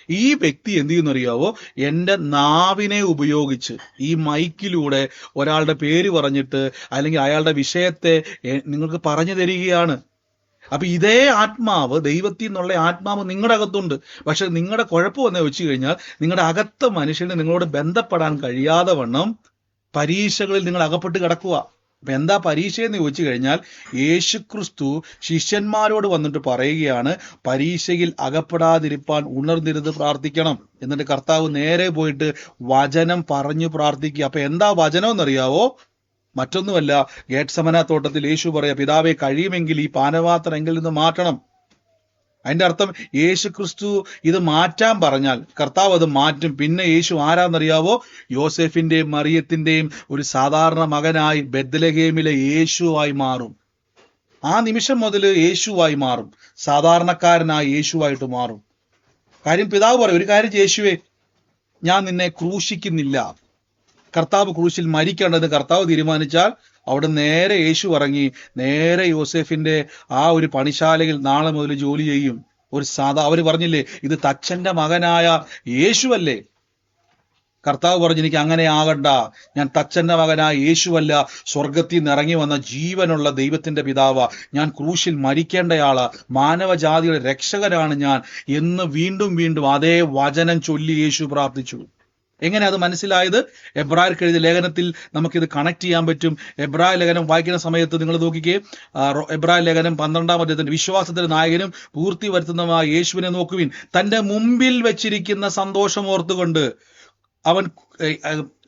ഈ വ്യക്തി എന്ത് ചെയ്യുന്നറിയാവോ? എൻ്റെ നാവിനെ ഉപയോഗിച്ച് ഈ മൈക്കിലൂടെ ഒരാളുടെ പേര് പറഞ്ഞിട്ട് അല്ലെങ്കിൽ അയാളുടെ വിഷയത്തെ നിങ്ങൾക്ക് പറഞ്ഞു തരികയാണ്. അപ്പൊ ഇതേ ആത്മാവ്, ദൈവത്തിൽ നിന്നുള്ള ആത്മാവ് നിങ്ങളുടെ അകത്തുണ്ട്. പക്ഷെ നിങ്ങളുടെ കുഴപ്പം എന്ന് വെച്ച് കഴിഞ്ഞാൽ നിങ്ങളുടെ അകത്ത മനുഷ്യന് നിങ്ങളോട് ബന്ധപ്പെടാൻ കഴിയാതെ വണ്ണം പരീക്ഷകളിൽ നിങ്ങൾ അകപ്പെട്ട് കിടക്കുക. അപ്പൊ എന്താ പരീക്ഷയെന്ന് ചോദിച്ചു കഴിഞ്ഞാൽ, യേശുക്രിസ്തു ശിഷ്യന്മാരോട് വന്നിട്ട് പറയുകയാണ്, പരീക്ഷയിൽ അകപ്പെടാതിരിപ്പാൻ ഉണർന്നിരുന്ന് പ്രാർത്ഥിക്കണം. എന്നിട്ട് കർത്താവ് നേരെ പോയിട്ട് വചനം പറഞ്ഞു പ്രാർത്ഥിക്കുക. അപ്പൊ എന്താ വചനം എന്നറിയാവോ? മറ്റൊന്നുമല്ല, ഗേത്സമന തോട്ടത്തിൽ യേശു പറയാ, പിതാവേ കഴിയുമെങ്കിൽ ഈ പാനപാത്രം എങ്കിൽ നിന്ന് മാറ്റണം. അതിന്റെ അർത്ഥം യേശു ക്രിസ്തു ഇത് മാറ്റാൻ പറഞ്ഞാൽ കർത്താവ് അത് മാറ്റും. പിന്നെ യേശു ആരാന്നറിയാവോ? യോസെഫിന്റെയും മറിയത്തിന്റെയും ഒരു സാധാരണ മകനായി ബെത്ലഹേമിലെ യേശുവായി മാറും. ആ നിമിഷം മുതൽ യേശുവായി മാറും, സാധാരണക്കാരനായി യേശുവായിട്ട് മാറും. കാര്യം പിതാവ് പറയും, ഒരു കാര്യം യേശുവേ, ഞാൻ നിന്നെ ക്രൂശിക്കുന്നില്ല. കർത്താവ് ക്രൂശിൽ മരിക്കേണ്ടത് കർത്താവ് തീരുമാനിച്ചാൽ അവിടെ നേരെ യേശു ഇറങ്ങി നേരെ യോസെഫിന്റെ ആ ഒരു പണിശാലയിൽ നാളെ മുതൽ ജോലി ചെയ്യും. അവര് പറഞ്ഞില്ലേ, ഇത് തച്ചന്റെ മകനായ യേശുവല്ലേ? കർത്താവ് പറഞ്ഞു, എനിക്ക് അങ്ങനെ ആകണ്ട, ഞാൻ തച്ചന്റെ മകനായ യേശുവല്ല, സ്വർഗത്തിൽ നിന്ന് ഇറങ്ങി വന്ന ജീവനുള്ള ദൈവത്തിന്റെ പിതാവാ, ഞാൻ ക്രൂശിൽ മരിക്കേണ്ടയാളാ, മാനവജാതിയുടെ രക്ഷകനാണ് ഞാൻ എന്ന് വീണ്ടും വീണ്ടും അതേ വചനം ചൊല്ലി യേശു പ്രാർത്ഥിച്ചു. എങ്ങനെ അത് മനസ്സിലായത്? എബ്രായർക്ക് എഴുതിയ ലേഖനത്തിൽ നമുക്കിത് കണക്ട് ചെയ്യാൻ പറ്റും. എബ്രായ ലേഖനം വായിക്കുന്ന സമയത്ത് നിങ്ങൾ നോക്കിക്കേ, എബ്രായ ലേഖനം 12-ാം അധ്യായത്തിന്റെ വിശ്വാസത്തിന്റെ നായകനും പൂർത്തി വരുത്തുന്നതുമായ യേശുവിനെ നോക്കുവിൻ, തന്റെ മുമ്പിൽ വെച്ചിരിക്കുന്ന സന്തോഷം ഓർത്തുകൊണ്ട്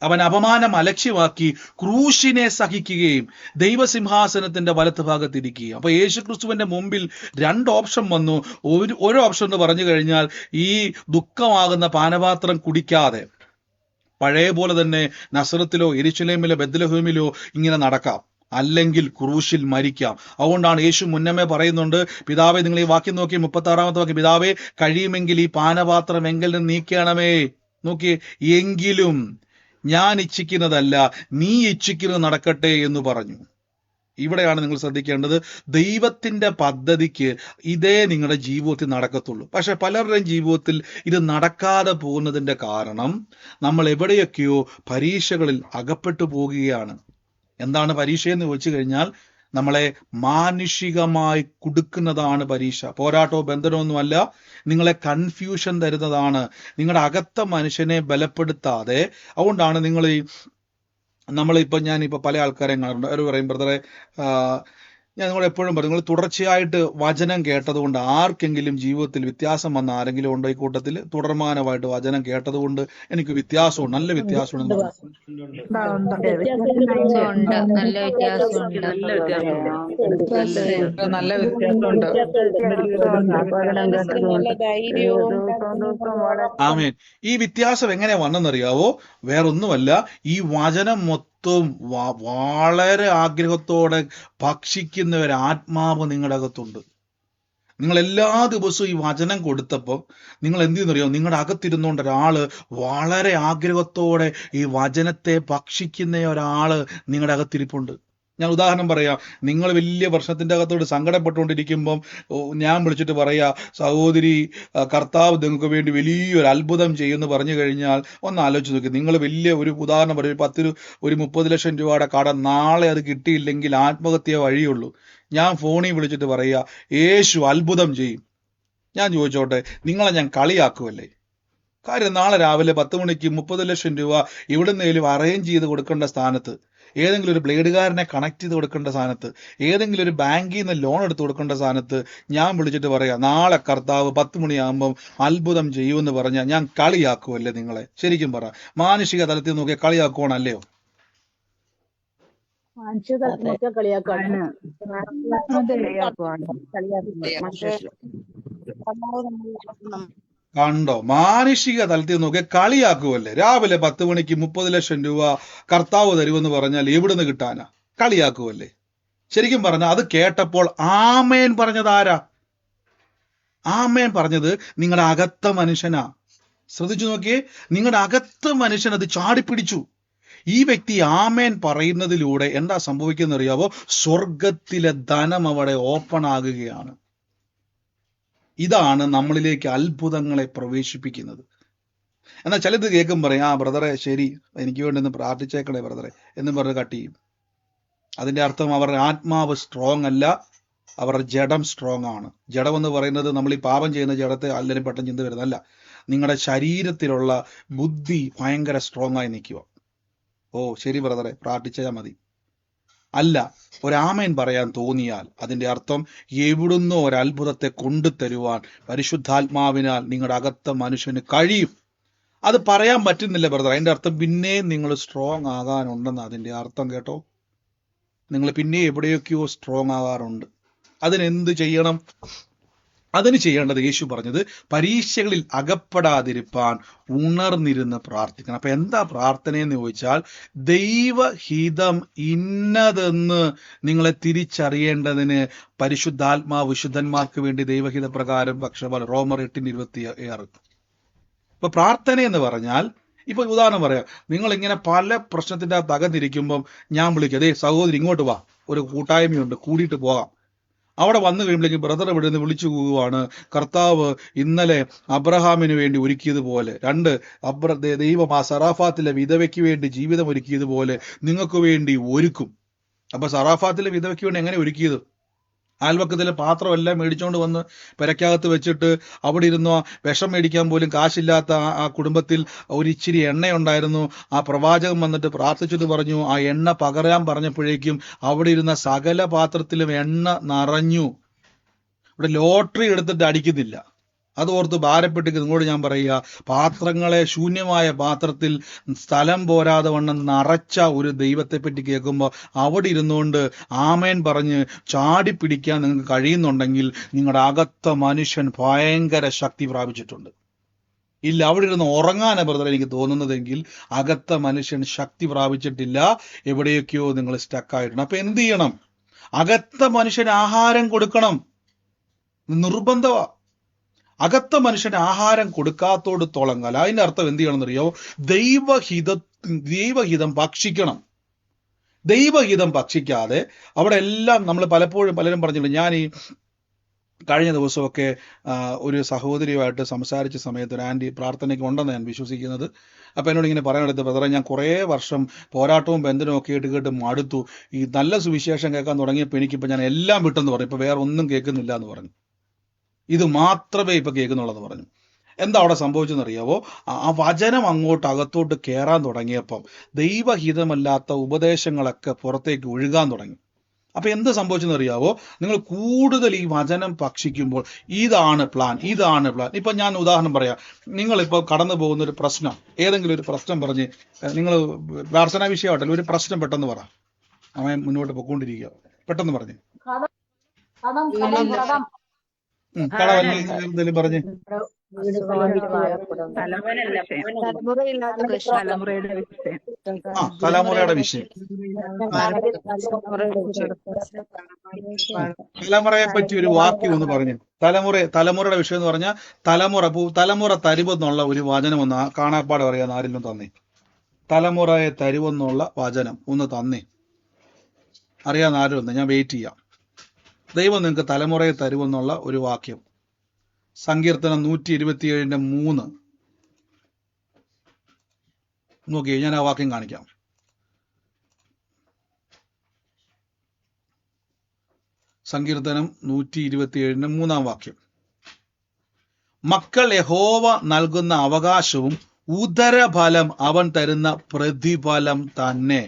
അവൻ അപമാനം അലക്ഷ്യമാക്കി ക്രൂശിനെ സഹിക്കുകയും ദൈവസിംഹാസനത്തിന്റെ വലത്ത് ഭാഗത്തിരിക്കുകയും. അപ്പൊ യേശുക്രിസ്തുവിന്റെ മുമ്പിൽ 2 ഓപ്ഷൻ വന്നു. ഒരു ഓപ്ഷൻ എന്ന് പറഞ്ഞു കഴിഞ്ഞാൽ ഈ ദുഃഖമാകുന്ന പാനപാത്രം കുടിക്കാതെ പഴയ പോലെ തന്നെ നസറത്തിലോ യെരുശലേമിലോ ബെത്ലഹേമിലോ ഇങ്ങനെ നടക്കാം, അല്ലെങ്കിൽ ക്രൂശിൽ മരിക്കാം. അതുകൊണ്ടാണ് യേശു മുന്നമേ പറയുന്നുണ്ട്, പിതാവേ, നിങ്ങൾ ഈ വാക്യം നോക്കി, 36-ാമത്തെ വാക്യം, പിതാവേ കഴിയുമെങ്കിൽ ഈ പാനപാത്രം എങ്കിൽ നിന്ന് നീക്കണമേ. നോക്കി, എങ്കിലും ഞാൻ ഇച്ഛിക്കുന്നതല്ല നീ ഇച്ഛിക്കുന്നത് നടക്കട്ടെ എന്ന് പറഞ്ഞു. ഇവിടെയാണ് നിങ്ങൾ ശ്രദ്ധിക്കേണ്ടത്. ദൈവത്തിന്റെ പദ്ധതിക്ക് ഇതേ നിങ്ങളുടെ ജീവിതത്തിൽ നടക്കത്തുള്ളൂ. പക്ഷെ പലരുടെയും ജീവിതത്തിൽ ഇത് നടക്കാതെ പോകുന്നതിന്റെ കാരണം നമ്മൾ എവിടെയൊക്കെയോ പരീക്ഷകളിൽ അകപ്പെട്ടു പോകുകയാണ്. എന്താണ് പരീക്ഷയെന്ന് ചോദിച്ചു കഴിഞ്ഞാൽ നമ്മളെ മാനുഷികമായി കുടുക്കുന്നതാണ് പരീക്ഷ. പോരാട്ടോ ബന്ധനമോ ഒന്നുമല്ല, നിങ്ങളെ കൺഫ്യൂഷൻ തരുന്നതാണ്, നിങ്ങളുടെ അകത്ത മനുഷ്യനെ ബലപ്പെടുത്താതെ. അതുകൊണ്ടാണ് ഞാനിപ്പോൾ പല ആൾക്കാരെയും കാണുന്നുണ്ട്. അവർ പറയും, ബ്രദറെ, ഞാൻ നിങ്ങളോട് എപ്പോഴും പറയും, നിങ്ങൾ തുടർച്ചയായിട്ട് വചനം കേട്ടതുകൊണ്ട് ആർക്കെങ്കിലും ജീവിതത്തിൽ വ്യത്യാസം വന്ന ആരെങ്കിലും ഉണ്ടോ? ഈ കൂട്ടത്തിൽ തുടർമാനമായിട്ട് വചനം കേട്ടതുകൊണ്ട് എനിക്ക് വ്യത്യാസമുണ്ട്, നല്ല വ്യത്യാസമുണ്ട്. നല്ല വ്യത്യാസമുണ്ട്. നല്ല വ്യത്യാസമുണ്ട്. നല്ല ധൈര്യവും ആമേൻ. ഈ വ്യത്യാസം എങ്ങനെ വന്നെന്നറിയാവോ? വേറൊന്നുമല്ല, ഈ വചനം മൊത്തം വളരെ ആഗ്രഹത്തോടെ ഭക്ഷിക്കുന്ന ഒരു ആത്മാവ് നിങ്ങളുടെ അകത്തുണ്ട്. നിങ്ങൾ എല്ലാ ദിവസവും ഈ വചനം കൊടുത്തപ്പോൾ നിങ്ങൾ എന്ത് ചെയ്യുന്നറിയോ? നിങ്ങളുടെ അകത്തിരുന്നുകൊണ്ട് ഒരാള് വളരെ ആഗ്രഹത്തോടെ ഈ വചനത്തെ ഭക്ഷിക്കുന്ന ഒരാള് നിങ്ങളുടെ അകത്തിരിപ്പുണ്ട്. ഞാൻ ഉദാഹരണം പറയാം. നിങ്ങൾ വലിയ പ്രശ്നത്തിന്റെ അകത്തോട് സങ്കടപ്പെട്ടുകൊണ്ടിരിക്കുമ്പം ഞാൻ വിളിച്ചിട്ട് പറയാ, സഹോദരി, കർത്താവ് നിങ്ങൾക്ക് വേണ്ടി വലിയൊരു അത്ഭുതം ചെയ്യുമെന്ന് പറഞ്ഞു കഴിഞ്ഞാൽ ഒന്ന് ആലോചിച്ച് നോക്കി. നിങ്ങൾ വലിയ ഒരു ഉദാഹരണം പറയും, 30 ലക്ഷം രൂപയുടെ കടം, നാളെ അത് കിട്ടിയില്ലെങ്കിൽ ആത്മഹത്യ വഴിയുള്ളൂ. ഞാൻ ഫോണിൽ വിളിച്ചിട്ട് പറയാ, യേശു അത്ഭുതം ചെയ്യും. ഞാൻ ചോദിച്ചോട്ടെ, നിങ്ങളെ ഞാൻ കളിയാക്കുമല്ലേ? കാര്യം നാളെ രാവിലെ 10 മണിക്ക് 30 ലക്ഷം രൂപ എവിടുന്നേലും അറേഞ്ച് ചെയ്ത് കൊടുക്കേണ്ട സ്ഥാനത്ത്, ഏതെങ്കിലും ഒരു ബ്ലേഡുകാരനെ കണക്ട് ചെയ്ത് കൊടുക്കേണ്ട സ്ഥാനത്ത്, ഏതെങ്കിലും ഒരു ബാങ്കിൽ നിന്ന് ലോൺ എടുത്ത് കൊടുക്കേണ്ട സ്ഥാനത്ത് ഞാൻ വിളിച്ചിട്ട് പറയാം, നാളെ കർത്താവ് 10 മണിയാകുമ്പം അത്ഭുതം ചെയ്യുമെന്ന് പറഞ്ഞാൽ ഞാൻ കളിയാക്കുമല്ലേ നിങ്ങളെ? ശരിക്കും പറ, മാനുഷിക തലത്തിൽ നോക്കിയാൽ കളിയാക്കുവാണല്ലയോ? കണ്ടോ? മാനുഷിക തലത്തിൽ നോക്കിയാൽ കളിയാക്കുമല്ലേ? രാവിലെ 10 മണിക്ക് 30 ലക്ഷം രൂപ കർത്താവ് തരുമെന്ന് പറഞ്ഞാൽ എവിടുന്ന് കിട്ടാനാ? കളിയാക്കുമല്ലേ? ശരിക്കും പറഞ്ഞാൽ അത് കേട്ടപ്പോൾ ആമേൻ പറഞ്ഞത് ആരാ? ആമേൻ പറഞ്ഞത് നിങ്ങളുടെ അകത്ത മനുഷ്യനാ. ശ്രദ്ധിച്ചു നോക്കിയേ, നിങ്ങളുടെ അകത്ത മനുഷ്യൻ അത് ചാടിപ്പിടിച്ചു. ഈ വ്യക്തി ആമേൻ പറയുന്നതിലൂടെ എന്താ സംഭവിക്കുന്ന അറിയാവോ? സ്വർഗത്തിലെ ധനം അവിടെ ഓപ്പൺ ആകുകയാണ്. ഇതാണ് നമ്മളിലേക്ക് അത്ഭുതങ്ങളെ പ്രവേശിപ്പിക്കുന്നത്. എന്നാൽ ചിലത് കേൾക്കും പറയും, ആ ബ്രദറെ ശരി, എനിക്ക് വേണ്ടി ഒന്ന് പ്രാർത്ഥിച്ചേക്കണേ ബ്രദറെ എന്ന് പറഞ്ഞ് കട്ട് ചെയ്യും. അതിന്റെ അർത്ഥം അവരുടെ ആത്മാവ് സ്ട്രോങ് അല്ല, അവരുടെ ജഡം സ്ട്രോങ് ആണ്. ജഡം എന്ന് പറയുന്നത് നമ്മൾ ഈ പാപം ചെയ്യുന്ന ജഡത്തെ എല്ലാവരും പെട്ടെന്ന് ചിന്ത വരുന്നതല്ല. നിങ്ങളുടെ ശരീരത്തിലുള്ള ബുദ്ധി ഭയങ്കര സ്ട്രോങ് ആയി നിൽക്കുക. ഓ ശരി ബ്രദറെ, പ്രാർത്ഥിച്ചാൽ മതി. അല്ല, ഒരാമേൻ പറയാൻ തോന്നിയാൽ അതിന്റെ അർത്ഥം എവിടുന്നോ ഒരത്ഭുതത്തെ കൊണ്ടുതരുവാൻ പരിശുദ്ധാത്മാവിനാൽ നിങ്ങളുടെ അകത്ത മനുഷ്യന് കഴിയും. അത് പറയാൻ പറ്റുന്നില്ല ബ്രദർ, അതിന്റെ അർത്ഥം പിന്നെയും നിങ്ങൾ സ്ട്രോങ് ആകാനുണ്ടെന്ന് അതിന്റെ അർത്ഥം. കേട്ടോ, നിങ്ങൾ പിന്നെ എവിടെയൊക്കെയോ സ്ട്രോങ് ആകാറുണ്ട്. അതിനെന്ത് ചെയ്യണം? അതിന് ചെയ്യേണ്ടത് യേശു പറഞ്ഞത്, പരീക്ഷകളിൽ അകപ്പെടാതിരിപ്പാൻ ഉണർന്നിരുന്ന് പ്രാർത്ഥിക്കണം. അപ്പൊ എന്താ പ്രാർത്ഥനയെന്ന് ചോദിച്ചാൽ, ദൈവഹിതം ഇന്നതെന്ന് നിങ്ങളെ തിരിച്ചറിയേണ്ടതിന് പരിശുദ്ധാത്മാവ് വിശുദ്ധന്മാർക്ക് വേണ്ടി ദൈവഹിത പ്രകാരം റോമർ 8:26. ഇപ്പൊ പ്രാർത്ഥന എന്ന് പറഞ്ഞാൽ, ഇപ്പൊ ഉദാഹരണം പറയാം, നിങ്ങൾ ഇങ്ങനെ പല പ്രശ്നത്തിന്റെ അകത്ത് അകന്നിരിക്കുമ്പം ഞാൻ വിളിക്കും, അതേ സഹോദരി ഇങ്ങോട്ട് വാ, ഒരു കൂട്ടായ്മയുണ്ട്, കൂടിയിട്ട് പോകാം. അവിടെ വന്നു കഴിയുമ്പോഴേക്കും ബ്രദർ ഇവിടെ നിന്ന് വിളിച്ചു പോവുകയാണ്, കർത്താവ് ഇന്നലെ അബ്രഹാമിന് വേണ്ടി ഒരുക്കിയതുപോലെ, ദൈവം ആ സറാഫാത്തിലെ വിധവയ്ക്ക് വേണ്ടി ജീവിതം ഒരുക്കിയതുപോലെ നിങ്ങൾക്ക് വേണ്ടി ഒരുക്കും. അപ്പൊ സറാഫാത്തിലെ വിധവയ്ക്ക് വേണ്ടി എങ്ങനെ ഒരുക്കിയത്? അയൽവക്കത്തിലെ പാത്രമെല്ലാം മേടിച്ചോണ്ട് വന്ന് പെരക്കകത്ത് വെച്ചിട്ട് അവിടെ ഇരുന്നു. വിഷം മേടിക്കാൻ പോലും കാശില്ലാത്ത ആ കുടുംബത്തിൽ ഒരു ഇച്ചിരി എണ്ണയുണ്ടായിരുന്നു. ആ പ്രവാചകൻ വന്നിട്ട് പ്രാർത്ഥിച്ചിട്ട് പറഞ്ഞു, ആ എണ്ണ പകരാൻ പറഞ്ഞപ്പോഴേക്കും അവിടെ ഇരുന്ന സകല പാത്രത്തിലും എണ്ണ നിറഞ്ഞു. ഇവിടെ ലോട്ടറി എടുത്തിട്ട് അടിക്കുന്നില്ല. അതോർത്ത് ഭാരപ്പെട്ട് നിങ്ങളോട് ഞാൻ പറയുക, പാത്രങ്ങളെ, ശൂന്യമായ പാത്രത്തിൽ സ്ഥലം പോരാതെ വണ്ണം നിറച്ച ഒരു ദൈവത്തെ പറ്റി കേൾക്കുമ്പോൾ അവിടെ ഇരുന്നുകൊണ്ട് ആമേൻ പറഞ്ഞ് ചാടിപ്പിടിക്കാൻ നിങ്ങൾക്ക് കഴിയുന്നുണ്ടെങ്കിൽ നിങ്ങളുടെ അകത്ത മനുഷ്യൻ ഭയങ്കര ശക്തി പ്രാപിച്ചിട്ടുണ്ട്. ഇല്ല, അവിടെ ഇരുന്ന് ഉറങ്ങാനാ ബ്രദർ എനിക്ക് തോന്നുന്നതെങ്കിൽ അകത്ത മനുഷ്യൻ ശക്തി പ്രാപിച്ചിട്ടില്ല, എവിടെയൊക്കെയോ നിങ്ങൾ സ്റ്റക്കായിട്ടുണ്ട്. അപ്പൊ എന്ത് ചെയ്യണം? അകത്ത മനുഷ്യന് ആഹാരം കൊടുക്കണം, നിർബന്ധമാ. അകത്ത മനുഷ്യന് ആഹാരം കൊടുക്കാത്തോടത്തോളം കാലം അതിന്റെ അർത്ഥം എന്ത് ചെയ്യണം എന്നറിയോ? ദൈവഹിതം ഭക്ഷിക്കണം. ദൈവഹിതം ഭക്ഷിക്കാതെ അവിടെ എല്ലാം നമ്മൾ പലരും പറഞ്ഞിട്ടുണ്ട്. ഞാൻ ഈ കഴിഞ്ഞ ദിവസമൊക്കെ ഒരു സഹോദരിയുമായിട്ട് സംസാരിച്ച സമയത്ത് ഒരു ആൻറ്റി പ്രാർത്ഥനയ്ക്ക് ഉണ്ടെന്ന് ഞാൻ വിശ്വസിക്കുന്നത്. അപ്പോൾ എന്നോട് ഇങ്ങനെ പറയാനെടുത്ത്, ബ്രദറെ, ഞാൻ കുറേ വർഷം പോരാട്ടവും ബന്ധനവും ഒക്കെ കേട്ട് മടുത്തു. ഈ നല്ല സുവിശേഷം കേൾക്കാൻ തുടങ്ങിയപ്പോൾ എനിക്കിപ്പോൾ ഞാൻ എല്ലാം വിട്ടെന്ന് പറഞ്ഞു. ഇപ്പോൾ വേറെ ഒന്നും കേൾക്കുന്നില്ല എന്ന് പറഞ്ഞു. ഇത് മാത്രമേ ഇപ്പോൾ കേൾക്കുന്നുള്ളെന്ന് പറഞ്ഞു. എന്താ അവിടെ സംഭവിച്ചെന്നറിയാവോ? ആ വചനം അങ്ങോട്ട് അകത്തോട്ട് കയറാൻ തുടങ്ങിയപ്പം ദൈവഹിതമല്ലാത്ത ഉപദേശങ്ങളൊക്കെ പുറത്തേക്ക് ഒഴുകാൻ തുടങ്ങി. അപ്പൊ എന്ത് സംഭവിച്ചെന്നറിയാവോ? നിങ്ങൾ കൂടുതൽ ഈ വചനം ഭക്ഷിക്കുമ്പോൾ ഇതാണ് പ്ലാൻ. ഇപ്പൊ ഞാൻ ഉദാഹരണം പറയാം. നിങ്ങളിപ്പോൾ കടന്നു പോകുന്ന ഒരു പ്രശ്നം, ഏതെങ്കിലും ഒരു പ്രശ്നം പറഞ്ഞ് നിങ്ങൾ പ്രാർത്ഥനാ വിഷയമായിട്ടല്ല, ഒരു പ്രശ്നം പെട്ടെന്ന് പറ. അവൻ മുന്നോട്ട് പൊക്കോണ്ടിരിക്കുക, പെട്ടെന്ന് പറഞ്ഞ് എന്തെങ്കിലും പറഞ്ഞ് തലമുറയുടെ വിഷയം, തലമുറയെ പറ്റി ഒരു വാക്യം ഒന്ന് പറഞ്ഞു. തലമുറയുടെ വിഷയം എന്ന് പറഞ്ഞാൽ തലമുറ തരുവെന്നുള്ള ഒരു വചനം ഒന്ന് കാണാപ്പാട് പറയാൻ ആരെങ്കിലും തന്നേ. തലമുറയെ തരുവെന്നുള്ള വചനം ഒന്ന് തന്നേ. അറിയാൻ ആരും ഒന്ന്, ഞാൻ വെയിറ്റ് ചെയ്യാം. ദൈവം നിങ്ങൾക്ക് തലമുറയെ തരുവെന്നുള്ള ഒരു വാക്യം. സങ്കീർത്തനം 127:3 നോക്കിയേ, ഞാൻ ആ വാക്യം കാണിക്കാം. സങ്കീർത്തനം 127:3 വാക്യം. മക്കൾ യഹോവ നൽകുന്ന അവകാശവും ഉദരഫലം അവൻ തരുന്ന പ്രതിഫലം തന്നെ.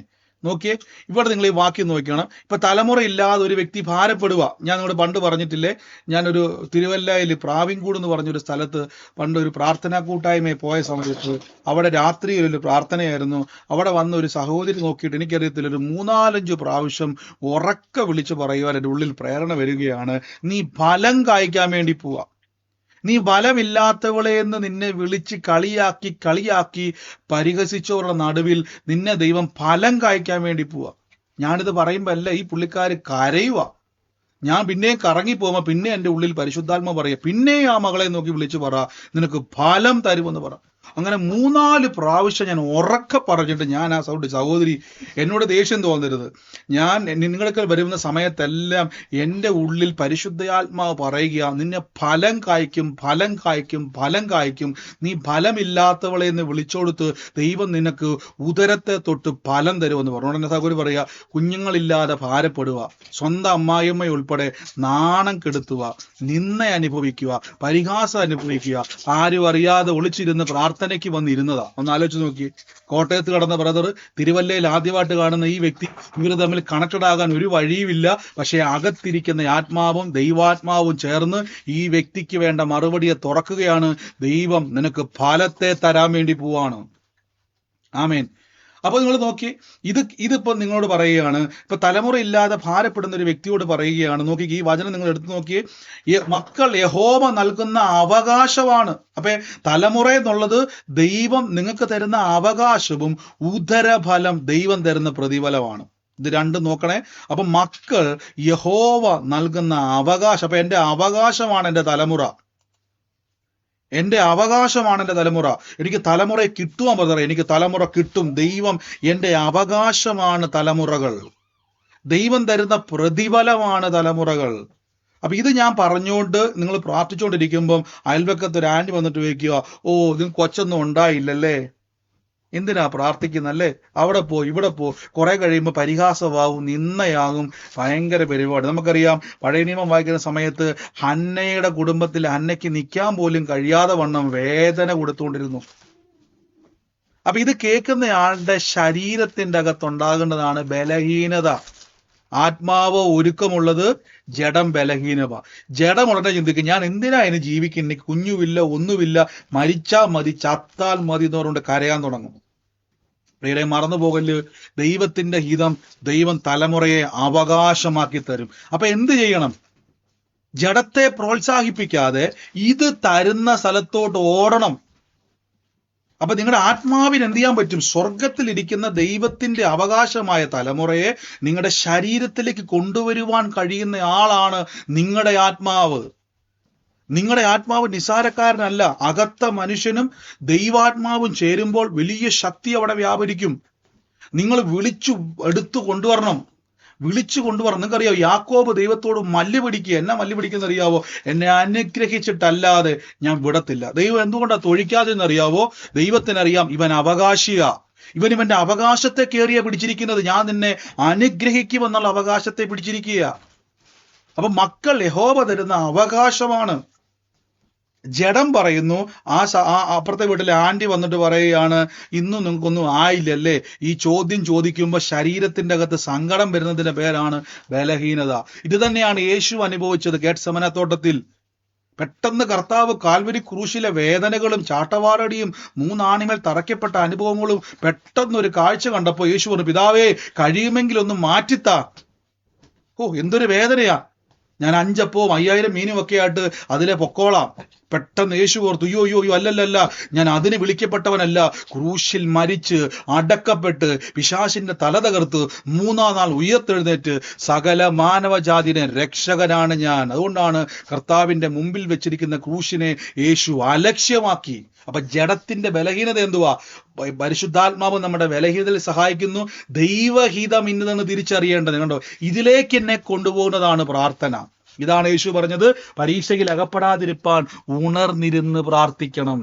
നോക്കിയേ, ഇവിടെ നിങ്ങൾ ഈ വാക്യം നോക്കണം. ഇപ്പൊ തലമുറ ഇല്ലാതെ ഒരു വ്യക്തി ഭാരപ്പെടുക. ഞാൻ നിങ്ങളോട് പണ്ട് പറഞ്ഞിട്ടില്ലേ, ഞാനൊരു തിരുവല്ലയിൽ പ്രാവിൻകൂട് എന്ന് പറഞ്ഞൊരു സ്ഥലത്ത് പണ്ട് ഒരു പ്രാർത്ഥനാ കൂട്ടായ്മയിൽ പോയ സമയത്ത് അവിടെ രാത്രിയിൽ ഒരു പ്രാർത്ഥനയായിരുന്നു. അവിടെ വന്ന ഒരു സഹോദരി നോക്കിയിട്ട് എനിക്കറിയത്തില്ല, ഒരു 3-4 പ്രാവശ്യം ഉറക്കെ വിളിച്ചു പറയുവാൻ എൻ്റെ ഉള്ളിൽ പ്രേരണ വരികയാണ്, നീ ഫലം കായ്ക്കാൻ വേണ്ടി പോവാ. നീ ഫലമില്ലാത്തവളെ എന്ന് നിന്നെ വിളിച്ച് കളിയാക്കി പരിഹസിച്ചവരുടെ നടുവിൽ നിന്നെ ദൈവം ഫലം കായ്ക്കാൻ വേണ്ടി പോവാ. ഞാനിത് പറയുമ്പോ അല്ല, ഈ പുള്ളിക്കാര് കരയുക. ഞാൻ പിന്നെയും കറങ്ങിപ്പോകുമ്പോ പിന്നെ എൻ്റെ ഉള്ളിൽ പരിശുദ്ധാത്മ പറയുക, പിന്നെ ആ മകളെ നോക്കി വിളിച്ചു പറ, നിനക്ക് ഫലം തരുമെന്ന് പറ. അങ്ങനെ 3-4 പ്രാവശ്യം ഞാൻ ഉറക്കെ പറഞ്ഞിട്ട് ഞാൻ ആ സഹോദരി, എന്നോട് ദേഷ്യം തോന്നരുത്, ഞാൻ നിങ്ങൾക്ക് വരുന്ന സമയത്തെല്ലാം എൻ്റെ ഉള്ളിൽ പരിശുദ്ധാത്മാവ് പറയുക, നിന്നെ ഫലം കായ്ക്കും, നീ ഫലമില്ലാത്തവളെ എന്ന് വിളിച്ചോടുത്ത് ദൈവം നിനക്ക് ഉദരത്തെ തൊട്ട് ഫലം തരുമെന്ന് പറഞ്ഞു. ഉടനെ സഹോദരി പറയുക, കുഞ്ഞുങ്ങളില്ലാതെ ഭാരപ്പെടുക, സ്വന്തം അമ്മായിയമ്മ ഉൾപ്പെടെ നാണം കെടുത്തുക, നിന്ന അനുഭവിക്കുക, പരിഹാസം അനുഭവിക്കുക, ആരും അറിയാതെ ഒളിച്ചിരുന്ന് പ്രാർത്ഥനയ്ക്ക് വന്നിരുന്നതാ. ഒന്ന് ആലോചിച്ച് നോക്കി. കോട്ടയത്ത് കടന്ന ബ്രദർ, തിരുവല്ലയിൽ ആദ്യമായിട്ട് കാണുന്ന ഈ വ്യക്തി, ഇവർ തമ്മിൽ കണക്റ്റഡ് ആകാൻ ഒരു വഴിയുമില്ല. പക്ഷേ അകത്തിരിക്കുന്ന ആത്മാവും ദൈവാത്മാവും ചേർന്ന് ഈ വ്യക്തിക്ക് വേണ്ട മറുപടിയെ തുറക്കുകയാണ്. ദൈവം നിനക്ക് ഫലത്തെ തരാൻ വേണ്ടി പോവാണ്. ആമേൻ. അപ്പൊ നിങ്ങൾ നോക്കി, ഇതിപ്പോ നിങ്ങളോട് പറയുകയാണ്, ഇപ്പൊ തലമുറ ഇല്ലാതെ ഭാരപ്പെടുന്ന ഒരു വ്യക്തിയോട് പറയുകയാണ്. നോക്കി, ഈ വചനം നിങ്ങൾ എടുത്തു നോക്കിയേ, മക്കൾ യഹോവ നൽകുന്ന അവകാശമാണ്. അപ്പൊ തലമുറ എന്നുള്ളത് ദൈവം നിങ്ങൾക്ക് തരുന്ന അവകാശവും ഉദരഫലം ദൈവം തരുന്ന പ്രതിഫലമാണ്. ഇത് രണ്ടും നോക്കണേ. അപ്പൊ മക്കൾ യഹോവ നൽകുന്ന അവകാശം. അപ്പൊ എന്റെ അവകാശമാണ് എന്റെ തലമുറ. എന്റെ അവകാശമാണ് എന്റെ തലമുറ. എനിക്ക് തലമുറയെ കിട്ടുവാൻ ബ്രദറെ, എനിക്ക് തലമുറ കിട്ടും. ദൈവം എന്റെ അവകാശമാണ് തലമുറകൾ. ദൈവം തരുന്ന പ്രതിഫലമാണ് തലമുറകൾ. അപ്പൊ ഇത് ഞാൻ പറഞ്ഞുകൊണ്ട് നിങ്ങൾ പ്രാർത്ഥിച്ചുകൊണ്ടിരിക്കുമ്പം അയൽവക്കത്ത് ഒരു ആൻറ്റി വന്നിട്ട് ചോദിക്കുക, ഓ നിങ്ങൾക്ക് കൊച്ചൊന്നും ഉണ്ടായില്ലല്ലേ, എന്തിനാ പ്രാർത്ഥിക്കുന്നല്ലേ, അവിടെ പോ ഇവിടെ പോ. കുറെ കഴിയുമ്പോൾ പരിഹാസമാവും, നിന്നയാകും, ഭയങ്കര പരിപാടി. നമുക്കറിയാം, പഴയ നിയമം വായിക്കുന്ന സമയത്ത് ഹന്നയുടെ കുടുംബത്തിൽ ഹന്നയ്ക്ക് നിൽക്കാൻ പോലും കഴിയാതെ വണ്ണം വേദന കൊടുത്തുകൊണ്ടിരുന്നു. അപ്പൊ ഇത് കേൾക്കുന്നയാളുടെ ശരീരത്തിന്റെ അകത്തുണ്ടാകേണ്ടതാണ് ബലഹീനത. ആത്മാവ് ഒരുക്കമുള്ളത്, ജഡം ബലഹീനത. ജഡം ഉടനെ ചിന്തിക്കും, ഞാൻ എന്തിനാ ഇനി ജീവിക്കുന്നത്, എനിക്ക് കുഞ്ഞുമില്ല, ഒന്നുമില്ല, മരിച്ചാൽ മതി, ചത്താൽ മതി എന്ന് പറഞ്ഞുകൊണ്ട് കരയാൻ തുടങ്ങും. പ്രിയരെ, മറന്നുപോകല്, ദൈവത്തിന്റെ ഹിതം ദൈവം തലമുറയെ അവകാശമാക്കി തരും. അപ്പൊ എന്ത് ചെയ്യണം? ജഡത്തെ പ്രോത്സാഹിപ്പിക്കാതെ ഇത് തരുന്ന സ്ഥലത്തോട്ട് ഓടണം. അപ്പൊ നിങ്ങളുടെ ആത്മാവിന് എന്ത് ചെയ്യാൻ പറ്റും? സ്വർഗത്തിൽ ഇരിക്കുന്ന ദൈവത്തിന്റെ അവകാശമായ തലമുറയെ നിങ്ങളുടെ ശരീരത്തിലേക്ക് കൊണ്ടുവരുവാൻ കഴിയുന്ന ആളാണ് നിങ്ങളുടെ ആത്മാവ്. നിങ്ങളുടെ ആത്മാവ് നിസാരക്കാരനല്ല. അകത്ത മനുഷ്യനും ദൈവാത്മാവും ചേരുമ്പോൾ വലിയ ശക്തി അവിടെ വ്യാപരിക്കും. നിങ്ങൾ വിളിച്ചു എടുത്തു കൊണ്ടുവരണം. വിളിച്ചു കൊണ്ടുവരണം. നിങ്ങൾക്കറിയാം, യാക്കോബ് ദൈവത്തോട് മല്ല് പിടിക്കുക. എന്നാ മല്ല് പിടിക്കുന്ന അറിയാവോ? എന്നെ അനുഗ്രഹിച്ചിട്ടല്ലാതെ ഞാൻ വിടത്തില്ല. ദൈവം എന്തുകൊണ്ടാണ് തൊഴിക്കാതെ എന്നറിയാവോ? ദൈവത്തിനറിയാം ഇവൻ അവകാശിയാ. ഇവന്റെ അവകാശത്തെ കയറിയ പിടിച്ചിരിക്കുന്നത്. ഞാൻ നിന്നെ അനുഗ്രഹിക്കുമെന്നുള്ള അവകാശത്തെ പിടിച്ചിരിക്കുക. അപ്പൊ മക്കൾ യഹോവ തരുന്ന അവകാശമാണ്. ജഡം പറയുന്നു. അപ്പുറത്തെ വീട്ടിലെ ആന്റി വന്നിട്ട് പറയുകയാണ്, ഇന്നും നിങ്ങൾക്കൊന്നും ആയില്ലല്ലേ? ഈ ചോദ്യം ചോദിക്കുമ്പോൾ ശരീരത്തിന്റെ അകത്ത് സങ്കടം വരുന്നതിന്റെ പേരാണ് ബലഹീനത. ഇത് തന്നെയാണ് യേശു അനുഭവിച്ചത് ഗെത്സമന തോട്ടത്തിൽ. പെട്ടെന്ന് കർത്താവ് കാൽവരി ക്രൂശിലെ വേദനകളും ചാട്ടവാറടിയും 3 ആണിമേൽ തറയ്ക്കപ്പെട്ട അനുഭവങ്ങളും പെട്ടെന്ന് ഒരു കാഴ്ച കണ്ടപ്പോൾ യേശു പറഞ്ഞു, പിതാവേ കഴിയുമെങ്കിൽ ഒന്ന് മാറ്റിത്താ. എന്തൊരു വേദനയാ! ഞാൻ 5 അപ്പവും 5000 മീനും ഒക്കെ ആയിട്ട് അതിലെ പൊക്കോളാം. പെട്ടെന്ന് യേശു ഓർത്തു, അയ്യോ അല്ലല്ല, ഞാൻ അതിന് വിളിക്കപ്പെട്ടവനല്ല. ക്രൂശിൽ മരിച്ച് അടക്കപ്പെട്ട് പിശാചിന്റെ തല തകർത്ത് 3-ാം നാൾ ഉയർത്തെഴുന്നേറ്റ് സകല മാനവജാതിയുടെ രക്ഷകനാണ് ഞാൻ. അതുകൊണ്ടാണ് കർത്താവിന്റെ മുമ്പിൽ വെച്ചിരിക്കുന്ന ക്രൂശിനെ യേശു അലക്ഷ്യമാക്കി. അപ്പൊ ജഡത്തിന്റെ ബലഹീനത എന്തുവാ? പരിശുദ്ധാത്മാവ് നമ്മുടെ ബലഹീനതയിൽ സഹായിക്കുന്നു. ദൈവഹിതം ഇന്നതെന്ന് തിരിച്ചറിയേണ്ടത് കണ്ടോ. ഇതിലേക്ക് എന്നെ കൊണ്ടുപോകുന്നതാണ് പ്രാർത്ഥന. ഇതാണ് യേശു പറഞ്ഞത്, പരീക്ഷയിൽ അകപ്പെടാതിരിപ്പാൻ ഉണർന്നിരുന്ന് പ്രാർത്ഥിക്കണം.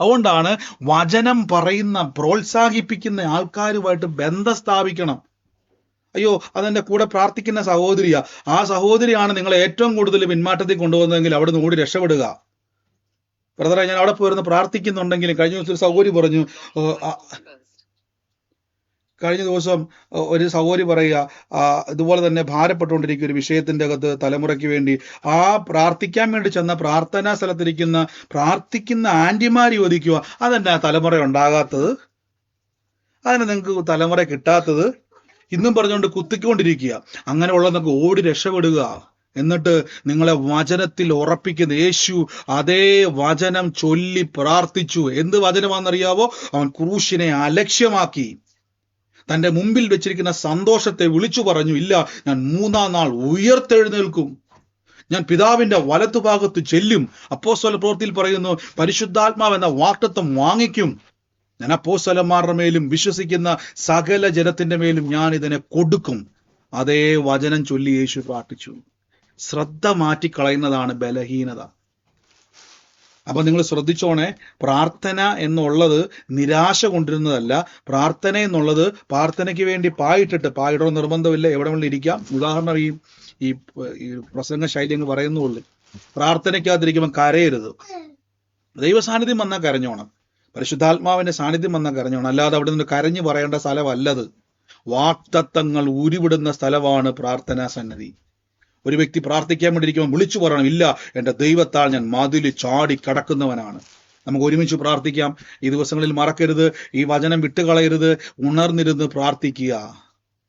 അതുകൊണ്ടാണ് വചനം പറയുന്ന പ്രോത്സാഹിപ്പിക്കുന്ന ആൾക്കാരുമായിട്ട് ബന്ധം സ്ഥാപിക്കണം. അയ്യോ, അതെന്റെ കൂടെ പ്രാർത്ഥിക്കുന്ന സഹോദരിയാ, ആ സഹോദരിയാണ് നിങ്ങളെ ഏറ്റവും കൂടുതൽ പിന്മാറ്റത്തിൽ കൊണ്ടുപോകുന്നതെങ്കിൽ അവിടെ നിന്ന് ഓടി രക്ഷപ്പെടുക. ബ്രദറെ, ഞാൻ അവിടെ പോയിരുന്ന് പ്രാർത്ഥിക്കുന്നുണ്ടെങ്കിലും കഴിഞ്ഞ ദിവസം ഒരു സഹോദരി പറഞ്ഞു, കഴിഞ്ഞ ദിവസം ഒരു സഹോദരി പറയുക, ഇതുപോലെ തന്നെ ഭാരപ്പെട്ടുകൊണ്ടിരിക്കുന്ന ഒരു വിഷയത്തിന്റെ അകത്ത് തലമുറയ്ക്ക് വേണ്ടി ആ പ്രാർത്ഥിക്കാൻ വേണ്ടി ചെന്ന പ്രാർത്ഥനാ സ്ഥലത്തിരിക്കുന്ന പ്രാർത്ഥിക്കുന്ന ആന്റിമാർ ചോദിക്കുക, അതെന്നാ തലമുറ ഉണ്ടാകാത്തത്, അതിന് നിങ്ങൾക്ക് തലമുറ കിട്ടാത്തത്, ഇന്നും പറഞ്ഞുകൊണ്ട് കുത്തിക്കൊണ്ടിരിക്കുക. അങ്ങനെയുള്ളതൊക്കെ ഓടി രക്ഷപ്പെടുക. എന്നിട്ട് നിങ്ങളെ വചനത്തിൽ ഉറപ്പിക്കുന്ന യേശു അതേ വചനം ചൊല്ലി പ്രാർത്ഥിച്ചു. എന്ത് വചനമാണെന്നറിയാവോ? അവൻ ക്രൂശിനെ അലക്ഷ്യമാക്കി. തന്റെ മുമ്പിൽ വെച്ചിരിക്കുന്ന സന്തോഷത്തെ വിളിച്ചു പറഞ്ഞു, ഇല്ല, ഞാൻ 3-ാം നാൾ ഉയർത്തെഴുന്നേൽക്കും, ഞാൻ പിതാവിന്റെ വലത്തുഭാഗത്ത് ചെല്ലും. അപ്പോസ്തല പ്രവൃത്തിയിൽ പറയുന്നു, പരിശുദ്ധാത്മാവ് എന്ന വാഗ്ദത്തം വാങ്ങിക്കും. ഞാൻ അപ്പോസ്തലന്മാരുടെ മേലും വിശ്വസിക്കുന്ന സകല ജനത്തിന്റെ മേലും ഞാൻ ഇതിനെ കൊടുക്കും. അതേ വചനം ചൊല്ലി യേശു പ്രാർത്ഥിച്ചു. ശ്രദ്ധ മാറ്റിക്കളയുന്നതാണ് ബലഹീനത. അപ്പൊ നിങ്ങൾ ശ്രദ്ധിച്ചോണേ, പ്രാർത്ഥന എന്നുള്ളത് നിരാശ കൊണ്ടിരുന്നതല്ല. പ്രാർത്ഥന എന്നുള്ളത് പ്രാർത്ഥനയ്ക്ക് വേണ്ടി പായിടണം നിർബന്ധമില്ല, എവിടെ വേണമെങ്കിലും ഇരിക്കാം. ഉദാഹരണം ഈ പ്രസംഗ ശൈലി അങ്ങ് പറയുന്നുള്ളൂ. പ്രാർത്ഥനയ്ക്കകത്തിരിക്കുമ്പോൾ കരയരുത്. ദൈവസാന്നിധ്യം വന്നാൽ കരഞ്ഞോണം, പരിശുദ്ധാത്മാവിന്റെ സാന്നിധ്യം വന്നാൽ കരഞ്ഞോണം. അല്ലാതെ അവിടെ നിന്ന് കരഞ്ഞു പറയേണ്ട സ്ഥലമല്ലത്. വാഗ്ദത്തങ്ങൾ ഉരുവിടുന്ന സ്ഥലമാണ് പ്രാർത്ഥനാ സന്നിധി. ഒരു വ്യക്തി പ്രാർത്ഥിക്കാൻ വേണ്ടിയിരിക്കുമ്പോൾ വിളിച്ചു പറയണം, ഇല്ല, എൻ്റെ ദൈവത്താൽ ഞാൻ മതിൽ ചാടി കടക്കുന്നവനാണ്. നമുക്ക് ഒരുമിച്ച് പ്രാർത്ഥിക്കാം. ഈ ദിവസങ്ങളിൽ മറക്കരുത്, ഈ വചനം വിട്ടുകളയരുത്. ഉണർന്നിരുന്ന് പ്രാർത്ഥിക്കുക,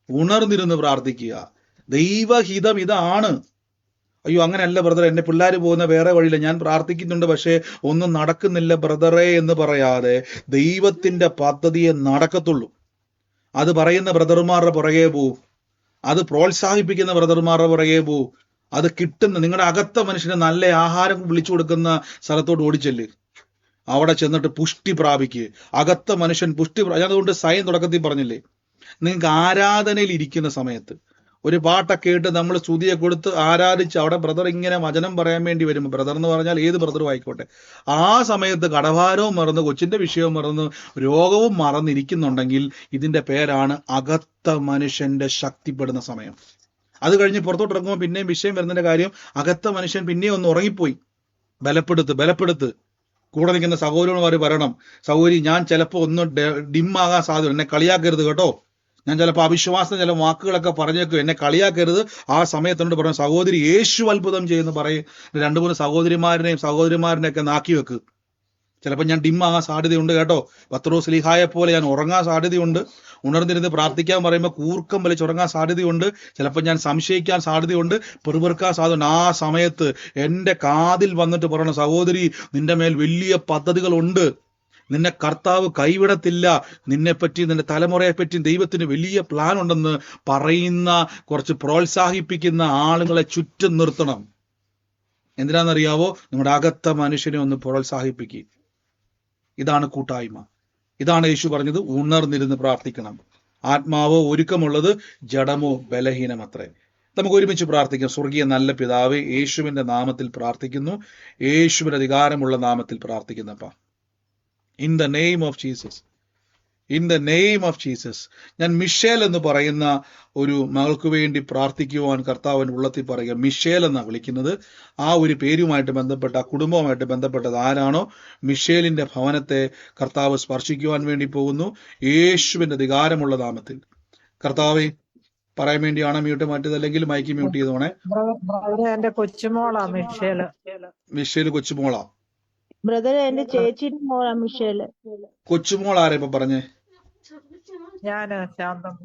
ഉണർന്നിരുന്ന് പ്രാർത്ഥിക്കുക. ദൈവഹിതം ഇതാണ്. അയ്യോ അങ്ങനെയല്ല ബ്രദറെ, എൻ്റെ പിള്ളേർ പോകുന്ന വേറെ വഴിയില്ല, ഞാൻ പ്രാർത്ഥിക്കുന്നുണ്ട് പക്ഷേ ഒന്നും നടക്കുന്നില്ല ബ്രദറെ എന്ന് പറയാതെ ദൈവത്തിന്റെ പദ്ധതിയെ നടക്കത്തുള്ളൂ. അത് പറയുന്ന ബ്രദർമാരുടെ പുറകെ പോവും, അത് പ്രോത്സാഹിപ്പിക്കുന്ന ബ്രദർമാരുടെ പുറകെ പോവും. അത് കിട്ടുന്ന നിങ്ങളുടെ അകത്ത മനുഷ്യന് നല്ല ആഹാരം വിളിച്ചു കൊടുക്കുന്ന സ്ഥലത്തോട്ട് ഓടിച്ചെല്ല്. അവിടെ ചെന്നിട്ട് പുഷ്ടി പ്രാപിക്കുക. അകത്ത മനുഷ്യൻ പുഷ്ടി അതുകൊണ്ട് സൈൻ തുടക്കത്തിൽ പറഞ്ഞില്ലേ, നിങ്ങൾക്ക് ആരാധനയിൽ ഇരിക്കുന്ന സമയത്ത് ഒരു പാട്ടൊക്കെ ഇട്ട് നമ്മൾ സ്തുതിയെ കൊടുത്ത് ആരാധിച്ച് അവിടെ ബ്രദർ ഇങ്ങനെ വചനം പറയാൻ വേണ്ടി വരുമ്പോൾ, ബ്രദർ എന്ന് പറഞ്ഞാൽ ഏത് ബ്രദറും ആയിക്കോട്ടെ, ആ സമയത്ത് കടഭാരവും മറന്ന് കൊച്ചിന്റെ വിഷയവും മറന്ന് രോഗവും മറന്നിരിക്കുന്നുണ്ടെങ്കിൽ ഇതിന്റെ പേരാണ് അകത്ത മനുഷ്യന്റെ ശക്തിപ്പെടുന്ന സമയം. അത് കഴിഞ്ഞ് പുറത്തോട്ട് ഇറങ്ങുമ്പോൾ പിന്നെയും വിഷയം വരുന്നതിന്റെ കാര്യം, അകത്ത മനുഷ്യൻ പിന്നെയും ഒന്ന് ഉറങ്ങിപ്പോയി. ബലപ്പെടുത്ത്. കൂടെ നിൽക്കുന്ന സഹോദരന്മാർ പറയണം, സഹോദരി ഞാൻ ചിലപ്പോൾ ഒന്ന് ഡിമ്മാകാൻ സാധ്യത, എന്നെ കളിയാക്കരുത് കേട്ടോ, ഞാൻ ചിലപ്പോൾ അവിശ്വാസം ചില വാക്കുകളൊക്കെ പറഞ്ഞേക്കും, എന്നെ കളിയാക്കരുത്. ആ സമയത്തോട് പറഞ്ഞു, സഹോദരി യേശു അത്ഭുതം ചെയ്യുന്നു പറയും. 2-3 സഹോദരിമാരനെയൊക്കെ നാക്കി വെക്ക്. ചിലപ്പോൾ ഞാൻ ഡിമ്മാകാൻ സാധ്യതയുണ്ട് കേട്ടോ. പത്രോസ് ലീഹായെ പോലെ ഞാൻ ഉറങ്ങാൻ സാധ്യതയുണ്ട്. ഉണർന്നിരുന്ന് പ്രാർത്ഥിക്കാൻ പറയുമ്പോൾ കൂർക്കം വലിച്ചുറങ്ങാൻ സാധ്യതയുണ്ട്. ചിലപ്പോൾ ഞാൻ സംശയിക്കാൻ സാധ്യതയുണ്ട്, പെറുപെറുക്കാൻ സാധ്യതയുണ്ട്. ആ സമയത്ത് എൻ്റെ കാതിൽ വന്നിട്ട് പറയണം, സഹോദരി നിന്റെ മേൽ വലിയ പദ്ധതികളുണ്ട്, നിന്നെ കർത്താവ് കൈവിടത്തില്ല, നിന്നെപ്പറ്റി നിന്റെ തലമുറയെപ്പറ്റി ദൈവത്തിന് വലിയ പ്ലാൻ ഉണ്ടെന്ന് പറയുന്ന കുറച്ച് പ്രോത്സാഹിപ്പിക്കുന്ന ആളുകളെ ചുറ്റും നിർത്തണം. എന്തിനാണെന്നറിയാവോ? നിങ്ങളുടെ അകത്ത മനുഷ്യനെ ഒന്ന് പ്രോത്സാഹിപ്പിക്കുക. ഇതാണ് കൂട്ടായ്മ. ഇതാണ് യേശു പറഞ്ഞത്, ഉണർന്നിരുന്ന് പ്രാർത്ഥിക്കണം. ആത്മാവോ ഒരുക്കമുള്ളത്, ജഡമോ ബലഹീനമത്രേ. നമുക്ക് ഒരുമിച്ച് പ്രാർത്ഥിക്കാം. സ്വർഗീയ നല്ല പിതാവേ, യേശുവിന്റെ നാമത്തിൽ പ്രാർത്ഥിക്കുന്നു, യേശുവിന്റെ അധികാരമുള്ള നാമത്തിൽ പ്രാർത്ഥിക്കുന്നപ്പ, in the name of Jesus, in the name of Jesus. ഞാൻ മിഷേൽ എന്ന് പറയുന്ന ഒരു മകൾക്ക് വേണ്ടി പ്രാർത്ഥിക്കുവാൻ കർത്താവിൻ ഉള്ളത്തിൽ പറയുക. മിഷേൽ എന്നാണ് വിളിക്കുന്നത്. ആ ഒരു പേരുമായിട്ട് ബന്ധപ്പെട്ട, ആ കുടുംബവുമായിട്ട് ബന്ധപ്പെട്ടത് ആരാണോ, മിഷേലിന്റെ ഭവനത്തെ കർത്താവ് സ്പർശിക്കുവാൻ വേണ്ടി പോകുന്നു, യേശുവിന്റെ അധികാരമുള്ള നാമത്തിൽ. കർത്താവെ, പറയാൻ വേണ്ടിയാണ് മ്യൂട്ട് മാറ്റിയത്, അല്ലെങ്കിൽ മൈക്ക് മ്യൂട്ട് ചെയ്തോണേ. എന്റെ കൊച്ചുമോളാ മിഷേല്. മിഷേല് കൊച്ചുമോളാ? ബ്രദറെ എന്റെ ചേച്ചിയുടെ മോളാ മിഷേല്. കൊച്ചുമോൾ ആരാ ഇപ്പൊ പറഞ്ഞേ? ഞാന് ശാന്തം.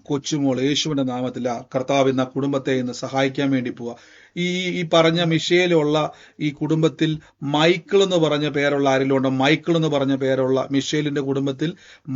കൊച്ചുമോൾ യേശുവിന്റെ നാമത്തിൽ കർത്താവ് ഇന്ന് ആ കുടുംബത്തെ ഇന്ന് സഹായിക്കാൻ വേണ്ടി പോവാ. ഈ പറഞ്ഞ മിഷേലുള്ള ഈ കുടുംബത്തിൽ മൈക്കിൾ എന്ന് പറഞ്ഞ പേരുള്ള ആരെങ്കിലും ഉണ്ടോ? മൈക്കിൾ എന്ന് പറഞ്ഞ പേരുള്ള മിഷേലിന്റെ കുടുംബത്തിൽ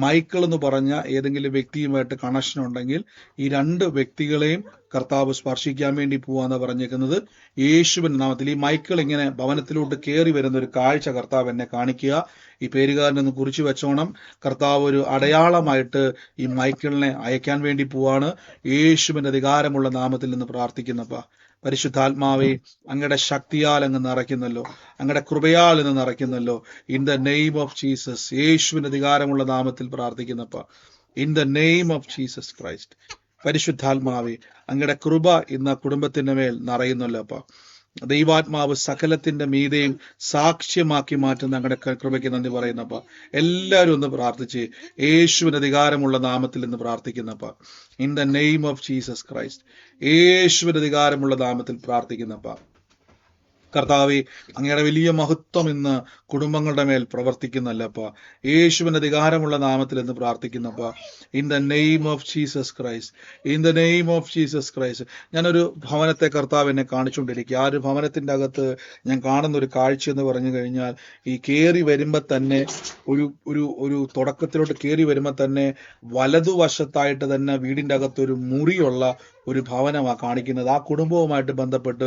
മൈക്കിൾ എന്ന് പറഞ്ഞ ഏതെങ്കിലും വ്യക്തിയുമായിട്ട് കണക്ഷൻ ഉണ്ടെങ്കിൽ ഈ രണ്ട് വ്യക്തികളെയും കർത്താവ് സ്പർശിക്കാൻ വേണ്ടി പോവാന്ന് പറഞ്ഞേക്കുന്നത് യേശുവിന്റെ നാമത്തിൽ. ഈ മൈക്കിൾ ഇങ്ങനെ ഭവനത്തിലോട്ട് കയറി വരുന്ന ഒരു കാഴ്ച കർത്താവ് എന്നെ കാണിക്കുക. ഈ പേരുകാരനൊന്ന് കുറിച്ച് വെച്ചോണം. കർത്താവ് ഒരു അടയാളമായിട്ട് ഈ മൈക്കിളിനെ അയക്കാൻ വേണ്ടി പോവാണ്. യേശുവിന്റെ അധികാരമുള്ള നാമത്തിൽ നിന്ന് പ്രാർത്ഥിക്കുന്നപ്പ, പരിശുദ്ധാത്മാവേ, അങ്ങയുടെ ശക്തിയാൽ അങ്ങ് നിറയ്ക്കുന്നല്ലോ, അങ്ങയുടെ കൃപയാൽ എന്ന് നിറയ്ക്കുന്നല്ലോ. In the name of Jesus, യേശുവിന്റെ അധികാരമുള്ള നാമത്തിൽ പ്രാർത്ഥിക്കുന്നപ്പ, in the name of Jesus Christ. പരിശുദ്ധാത്മാവേ, അങ്ങയുടെ കൃപ ഇന്ന് കുടുംബത്തിന്റെ മേൽ നിറയുന്നല്ലോ അപ്പ. ദൈവാത്മാവ് സകലത്തിന്റെ മീതെയും സാക്ഷ്യമാക്കി മാറ്റുന്ന അങ്ങയുടെ കൃപയ്ക്ക് നന്ദി പറയുന്നപ്പ. എല്ലാവരും ഒന്ന് പ്രാർത്ഥിച്ച് യേശുവിന്റെ അധികാരമുള്ള നാമത്തിൽ നിന്ന് പ്രാർത്ഥിക്കുന്നപ്പ, in the name of Jesus Christ. യേശുവിന്റെ അധികാരമുള്ള നാമത്തിൽ പ്രാർത്ഥിക്കുന്നപ്പ. കർത്താവെ, അങ്ങയുടെ വലിയ മഹത്വം ഇന്ന് കുടുംബങ്ങളുടെ മേൽ പ്രവർത്തിക്കുന്നല്ലപ്പ. യേശുവിന്റെ അധികാരമുള്ള നാമത്തിൽ എന്ന് പ്രാർത്ഥിക്കുന്നപ്പ, in the name of Jesus Christ, in the name of Jesus Christ. ഞാനൊരു ഭവനത്തെ കർത്താവ് എന്നെ കാണിച്ചുകൊണ്ടിരിക്കുക. ആ ഒരു ഭവനത്തിന്റെ അകത്ത് ഞാൻ കാണുന്ന ഒരു കാഴ്ച എന്ന് പറഞ്ഞു കഴിഞ്ഞാൽ, ഈ കയറി വരുമ്പോൾ തന്നെ ഒരു തുടക്കത്തിലോട്ട് കയറി വരുമ്പോൾ തന്നെ വലതുവശത്തായിട്ട് തന്നെ വീടിന്റെ അകത്ത് ഒരു മുറിയുള്ള ഒരു ഭവനമാണ് കാണിക്കുന്നത്. ആ കുടുംബവുമായിട്ട് ബന്ധപ്പെട്ട്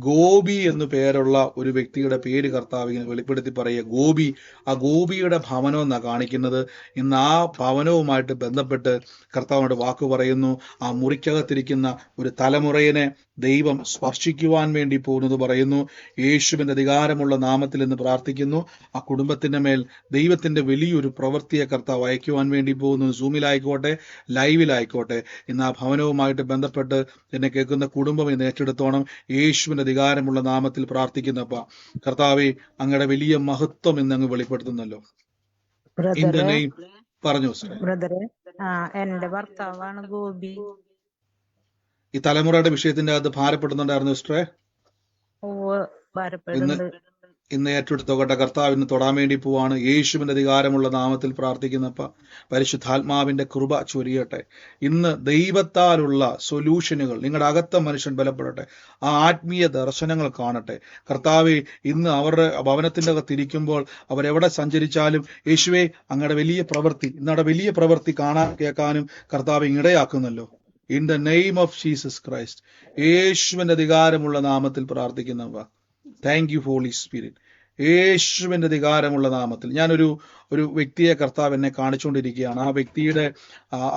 ഗോപി എന്ന് പേരുള്ള ഒരു വ്യക്തിയുടെ പേര് കർത്താവ് ഇങ്ങനെ വെളിപ്പെടുത്തി പറയുക. ഗോപി, ആ ഗോപിയുടെ ഭവനം എന്നാണ് കാണിക്കുന്നത്. ഇന്ന് ആ ഭവനവുമായിട്ട് ബന്ധപ്പെട്ട് കർത്താവിനോട് വാക്ക് പറയുന്നു. ആ മുറിക്കകത്തിരിക്കുന്ന ഒരു തലമുറയെ ദൈവം സ്പർശിക്കുവാൻ വേണ്ടി പോകുന്നത് പറയുന്നു. യേശുവിന്റെ അധികാരമുള്ള നാമത്തിൽ എന്ന് പ്രാർത്ഥിക്കുന്നു. ആ കുടുംബത്തിന്റെ മേൽ ദൈവത്തിന്റെ വലിയൊരു പ്രവൃത്തിയെ കർത്താവ് അയക്കുവാൻ വേണ്ടി പോകുന്നു. സൂമിലായിക്കോട്ടെ, ലൈവിലായിക്കോട്ടെ, ഇന്ന് ആ ഭവനവുമായിട്ട് ബന്ധപ്പെട്ട് എന്നെ കേൾക്കുന്ന കുടുംബം ഇന്ന് ഏറ്റെടുത്തോണം. യേശുവിന്റെ അധികാരമുള്ള നാമത്തിൽ പ്രാർത്ഥിക്കുന്നപ്പ, കർത്താവെ, അങ്ങയുടെ വലിയ മഹത്വം ഇന്ന് അങ്ങ് വെളിപ്പെടുത്തുന്നല്ലോ. പറഞ്ഞു ബ്രദറെ, എന്റെ ഭർത്താവാണ് ഗോപി. ഈ തലമുറയുടെ വിഷയത്തിന്റെ അകത്ത് ഭാരപ്പെടുന്നുണ്ടായിരുന്നു സിസ്റ്ററെ? ഇന്ന് ഏറ്റെടുത്തോട്ടെ. കർത്താവ് ഇന്ന് തൊടാൻ വേണ്ടി പോവാണ്. യേശുവിന്റെ അധികാരമുള്ള നാമത്തിൽ പ്രാർത്ഥിക്കുന്നപ്പ, പരിശുദ്ധാത്മാവിന്റെ കൃപ ചൊരിയട്ടെ. ഇന്ന് ദൈവത്താലുള്ള സൊല്യൂഷനുകൾ നിങ്ങളുടെ അകത്ത മനുഷ്യൻ ബലപ്പെടട്ടെ. ആ ആത്മീയ ദർശനങ്ങൾ കാണട്ടെ. കർത്താവെ, ഇന്ന് അവരുടെ ഭവനത്തിന്റെ അകത്തിരിക്കുമ്പോൾ അവരെവിടെ സഞ്ചരിച്ചാലും യേശുവെ, അങ്ങയുടെ വലിയ പ്രവൃത്തി, ഇന്നവിടെ വലിയ പ്രവൃത്തി കാണാൻ കേൾക്കാനും കർത്താവ് ഇടയാക്കുന്നല്ലോ. In the name of Jesus Christ, യേശുവിന്റെ അധികാരമുള്ള നാമത്തിൽ പ്രാർത്ഥിക്കുന്നവ. Thank you holy Spirit. യേശുവിന്റെ അധികാരമുള്ള നാമത്തിൽ ഞാനൊരു വ്യക്തിയെ കർത്താവ് എന്നെ കാണിച്ചുകൊണ്ടിരിക്കുകയാണ്.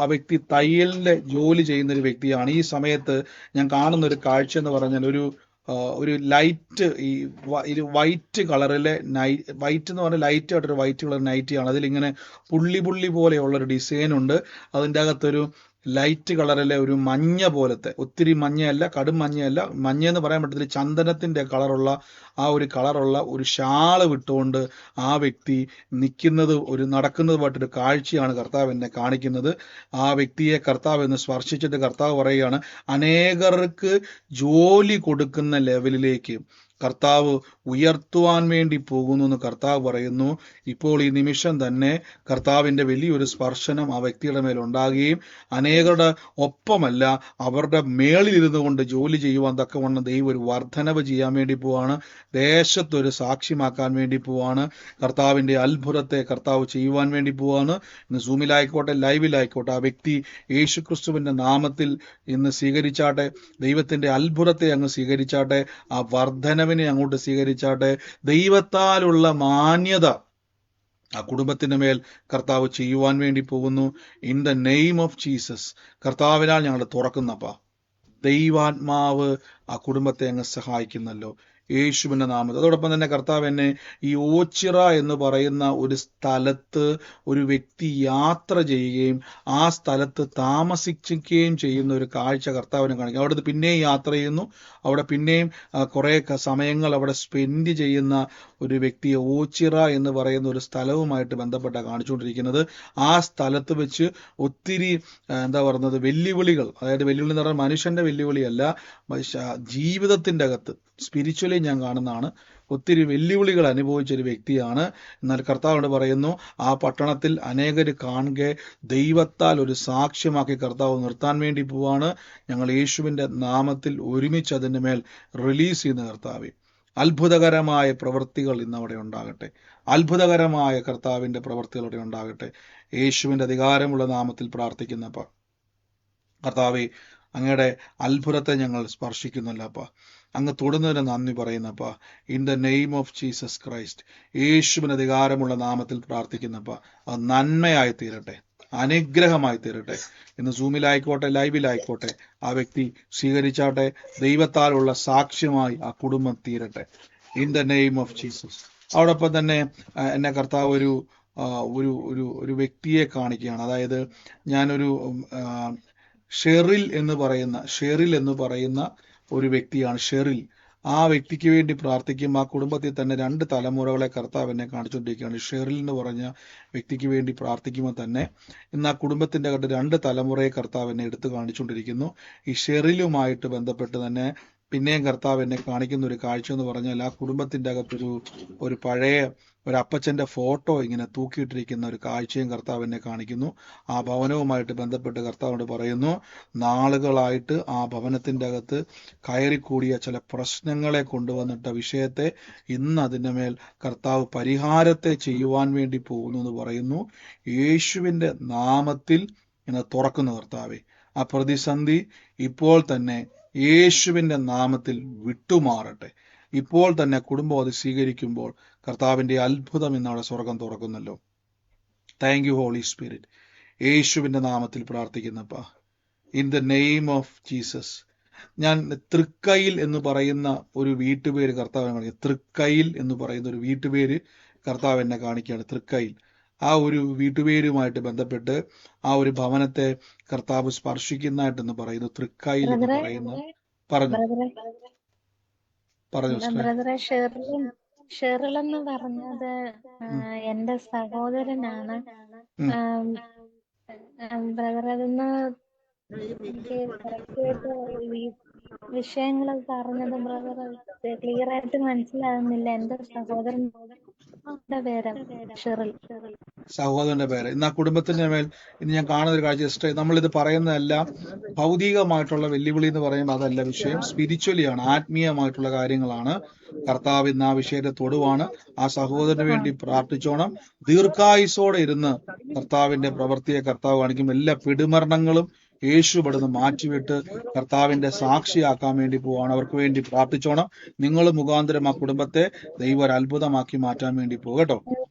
ആ വ്യക്തി തയ്യലിന്റെ ജോലി ചെയ്യുന്ന ഒരു വ്യക്തിയാണ്. ഈ സമയത്ത് ഞാൻ കാണുന്ന ഒരു കാഴ്ച എന്ന് പറഞ്ഞാൽ ഒരു ലൈറ്റ്, ഈ വൈറ്റ് കളറിലെ വൈറ്റ് എന്ന് പറഞ്ഞാൽ ലൈറ്റ് ആയിട്ടൊരു വൈറ്റ് കളർ നൈറ്റിയാണ്. അതിലിങ്ങനെ പുള്ളി പോലെയുള്ളൊരു ഡിസൈൻ ഉണ്ട്. അതിൻ്റെ അകത്തൊരു ലൈറ്റ് കളറിലെ ഒരു മഞ്ഞ പോലത്തെ, ഒത്തിരി മഞ്ഞയല്ല, കടും മഞ്ഞയല്ല, മഞ്ഞയെന്ന് പറയാൻ പറ്റത്തില്ല, ചന്ദനത്തിന്റെ കളറുള്ള ഒരു ഷാള് വിട്ടുകൊണ്ട് ആ വ്യക്തി നടക്കുന്നതുമായിട്ടൊരു കാഴ്ചയാണ് കർത്താവ് എന്നെ കാണിക്കുന്നത്. ആ വ്യക്തിയെ കർത്താവ് എന്ന് സ്പർശിച്ചിട്ട് കർത്താവ് പറയുകയാണ്, അനേകർക്ക് ജോലി കൊടുക്കുന്ന ലെവലിലേക്ക് കർത്താവ് ഉയർത്തുവാൻ വേണ്ടി പോകുന്നു എന്ന് കർത്താവ് പറയുന്നു. ഇപ്പോൾ ഈ നിമിഷം തന്നെ കർത്താവിന്റെ വലിയൊരു സ്പർശനം ആ വ്യക്തിയുടെ മേൽ ഉണ്ടാകുകയും അനേകരുടെ ഒപ്പമല്ല, അവരുടെ മേളിലിരുന്നു കൊണ്ട് ജോലി ചെയ്യുവാൻ തക്കവണ്ണം ദൈവം ഒരു വർധനവ് ചെയ്യാൻ വേണ്ടി പോവാണ്. ദേശത്തൊരു സാക്ഷ്യമാക്കാൻ വേണ്ടി പോവാണ്. കർത്താവിന്റെ അത്ഭുതത്തെ കർത്താവ് ചെയ്യുവാൻ വേണ്ടി പോവാണ്. ഇന്ന് സൂമിലായിക്കോട്ടെ, ലൈവിലായിക്കോട്ടെ, ആ വ്യക്തി യേശുക്രിസ്തുവിന്റെ നാമത്തിൽ ഇന്ന് സ്വീകരിച്ചാട്ടെ. ദൈവത്തിന്റെ അത്ഭുതത്തെ അങ്ങ് സ്വീകരിച്ചാട്ടെ. ആ വർധനവിനെ അങ്ങോട്ട് സ്വീകരിച്ചാട്ടെ. ദൈവത്താലുള്ള മാന്യത ആ കുടുംബത്തിന്റെ മേൽ കർത്താവ് ചെയ്യുവാൻ വേണ്ടി പോകുന്നു. In the name of Jesus കർത്താവിനാൽ ഞങ്ങൾ തുറക്കുന്നപ്പ ദൈവാത്മാവ് ആ കുടുംബത്തെ അങ്ങ് സഹായിക്കുന്നല്ലോ യേശുവിന്റെ നാമത്തിൽ. അതോടൊപ്പം തന്നെ കർത്താവ് എന്നെ ഈ ഓച്ചിറ എന്ന് പറയുന്ന ഒരു സ്ഥലത്ത് ഒരു വ്യക്തി യാത്ര ചെയ്യുകയും ആ സ്ഥലത്ത് താമസിക്കുകയും ചെയ്യുന്ന ഒരു കാഴ്ച കർത്താവിനെ കാണിക്കും. അവിടുന്ന് പിന്നെയും യാത്ര ചെയ്യുന്നു, അവിടെ പിന്നെയും കുറെ സമയങ്ങൾ അവിടെ സ്പെൻഡ് ചെയ്യുന്ന ഒരു വ്യക്തിയെ ഓച്ചിറ എന്ന് പറയുന്ന ഒരു സ്ഥലവുമായിട്ട് ബന്ധപ്പെട്ട കാണിച്ചുകൊണ്ടിരിക്കുന്നത്. ആ സ്ഥലത്ത് വെച്ച് ഒത്തിരി എന്താ പറയുന്നത് വെല്ലുവിളികൾ, അതായത് വെല്ലുവിളി എന്ന് പറഞ്ഞാൽ മനുഷ്യന്റെ വെല്ലുവിളിയല്ല, ജീവിതത്തിന്റെ അകത്ത് സ്പിരിച്വലി ഞാൻ കാണുന്നതാണ്. ഒത്തിരി വെല്ലുവിളികൾ അനുഭവിച്ചൊരു വ്യക്തിയാണ്. എന്നാൽ കർത്താവിനോട് പറയുന്നു, ആ പട്ടണത്തിൽ അനേകർ കാണുക ദൈവത്താൽ ഒരു സാക്ഷ്യമാക്കി കർത്താവ് നിർത്താൻ വേണ്ടി പോവാണ്. ഞങ്ങൾ യേശുവിന്റെ നാമത്തിൽ ഒരുമിച്ച് അതിൻ്റെ മേൽ റിലീസ് ചെയ്യുന്ന കർത്താവെ, അത്ഭുതകരമായ പ്രവൃത്തികൾ ഇന്ന് അവിടെ ഉണ്ടാകട്ടെ. അത്ഭുതകരമായ കർത്താവിന്റെ പ്രവൃത്തികൾ അവിടെ ഉണ്ടാകട്ടെ. യേശുവിന്റെ അധികാരമുള്ള നാമത്തിൽ പ്രാർത്ഥിക്കുന്നപ്പ കർത്താവെ, അങ്ങയുടെ അത്ഭുതത്തെ ഞങ്ങൾ സ്പർശിക്കുന്നില്ലപ്പ. അങ്ങ് തൊടുന്നതിന് നന്ദി പറയുന്നപ്പ. In the name of Jesus Christ, യേശുവിന് അധികാരമുള്ള നാമത്തിൽ പ്രാർത്ഥിക്കുന്നപ്പ. അത് നന്മയായി തീരട്ടെ, അനുഗ്രഹമായി തീരട്ടെ. ഇന്ന് സൂമിലായിക്കോട്ടെ, ലൈവിലായിക്കോട്ടെ, ആ വ്യക്തി സ്വീകരിച്ചാട്ടെ. ദൈവത്താലുള്ള സാക്ഷ്യമായി ആ കുടുംബം തീരട്ടെ. In the name of Jesus. അതോടൊപ്പം തന്നെ എന്നെ കർത്താവ് ഒരു ഒരു വ്യക്തിയെ കാണിക്കുകയാണ്. അതായത് ഞാനൊരു ഷെറിൽ എന്ന് പറയുന്ന ഒരു വ്യക്തിയാണ്. ഷെറിൽ, ആ വ്യക്തിക്ക് വേണ്ടി പ്രാർത്ഥിക്കും. ആ കുടുംബത്തിൽ തന്നെ 2 തലമുറകളെ കർത്താവ് എന്നെ കാണിച്ചുകൊണ്ടിരിക്കുകയാണ്. ഷെറിൽ എന്ന് പറഞ്ഞ വ്യക്തിക്ക് വേണ്ടി പ്രാർത്ഥിക്കുമ്പോൾ തന്നെ ഇന്ന് ആ കുടുംബത്തിന്റെ അകത്ത് 2 തലമുറയെ കർത്താവ് എന്നെ എടുത്ത് കാണിച്ചുകൊണ്ടിരിക്കുന്നു. ഈ ഷെറിലുമായിട്ട് ബന്ധപ്പെട്ട് തന്നെ പിന്നെയും കർത്താവ് എന്നെ കാണിക്കുന്ന ഒരു കാഴ്ച എന്ന് പറഞ്ഞാൽ, ആ കുടുംബത്തിന്റെ അകത്തൊരു പഴയ ഒരു അപ്പച്ചന്റെ ഫോട്ടോ ഇങ്ങനെ തൂക്കിയിട്ടിരിക്കുന്ന ഒരു കാഴ്ചയും കർത്താവ് എന്നെ കാണിക്കുന്നു. ആ ഭവനവുമായിട്ട് ബന്ധപ്പെട്ട് കർത്താവിനോട് പറയുന്നു, നാളുകളായിട്ട് ആ ഭവനത്തിന്റെ അകത്ത് കയറിക്കൂടിയ ചില പ്രശ്നങ്ങളെ കൊണ്ടുവന്നിട്ട വിഷയത്തെ ഇന്ന് അതിൻ്റെ മേൽ കർത്താവ് പരിഹാരത്തെ ചെയ്യുവാൻ വേണ്ടി പോകുന്നു എന്ന് പറയുന്നു. യേശുവിന്റെ നാമത്തിൽ ഇന്ന് തുറക്കുന്നു കർത്താവെ. ആ പ്രതിസന്ധി ഇപ്പോൾ തന്നെ യേശുവിന്റെ നാമത്തിൽ വിട്ടുമാറട്ടെ. ഇപ്പോൾ തന്നെ കുടുംബം അത് സ്വീകരിക്കുമ്പോൾ കർത്താവിന്റെ അത്ഭുതം ഇന്നവിടെ സ്വർഗം തുറക്കുന്നല്ലോ. Thank you holy Spirit. യേശുവിന്റെ നാമത്തിൽ പ്രാർത്ഥിക്കുന്നപ്പ. In the name of Jesus. ഞാൻ തൃക്കയിൽ എന്ന് പറയുന്ന ഒരു വീട്ടുപേര് കർത്താവിനെ കാണിക്കുക. തൃക്കയിൽ എന്ന് പറയുന്ന ഒരു വീട്ടുപേര് കർത്താവ് എന്നെ കാണിക്കുകയാണ്. തൃക്കയിൽ, ആ ഒരു വീട്ടുപേരുമായിട്ട് ബന്ധപ്പെട്ട് ആ ഒരു ഭവനത്തെ കർത്താവ് സ്പർശിക്കുന്നതായിട്ടെന്ന് പറയുന്നു. തൃക്കയിൽ എന്ന് പറയുന്ന പറഞ്ഞു ബ്രദറെ, ഷെറിൽ എന്ന് പറഞ്ഞത് എന്റെ സഹോദരനാണ്. ബ്രദർ, അതൊന്ന് എനിക്ക് കറക്റ്റായിട്ട് വിഷയങ്ങൾ പറഞ്ഞത് ബ്രദർ ക്ലിയർ ആയിട്ട് മനസ്സിലാകുന്നില്ല. എന്റെ സഹോദരന്റെ പേര് ഷെറിൽ. സഹോദരന്റെ പേര്. ഇന്ന് ആ കുടുംബത്തിന്റെ മേൽ ഇന്ന് ഞാൻ കാണുന്ന ഒരു കാഴ്ച, നമ്മളിത് പറയുന്നതെല്ലാം ഭൗതികമായിട്ടുള്ള വെല്ലുവിളി എന്ന് പറയുമ്പോൾ അതല്ല വിഷയം. സ്പിരിച്വലിയാണ്, ആത്മീയമായിട്ടുള്ള കാര്യങ്ങളാണ്. കർത്താവ് ഇന്ന് ആ വിഷയത്തെ തൊടുവാണ്. ആ സഹോദരന് വേണ്ടി പ്രാർത്ഥിച്ചോണം. ദീർഘായുസോടെ ഇരുന്ന് കർത്താവിന്റെ പ്രവൃത്തിയെ കർത്താവ് കാണിക്കും. എല്ലാ പിടിമരണങ്ങളും യേശു ഇവിടുന്ന് മാറ്റിവിട്ട് കർത്താവിന്റെ സാക്ഷിയാക്കാൻ വേണ്ടി പോവാണ്. അവർക്ക് വേണ്ടി പ്രാർത്ഥിച്ചോണം. നിങ്ങൾ മുഖാന്തരം ആ കുടുംബത്തെ ദൈവം ഒരു അത്ഭുതമാക്കി മാറ്റാൻ വേണ്ടി പോകട്ടോ.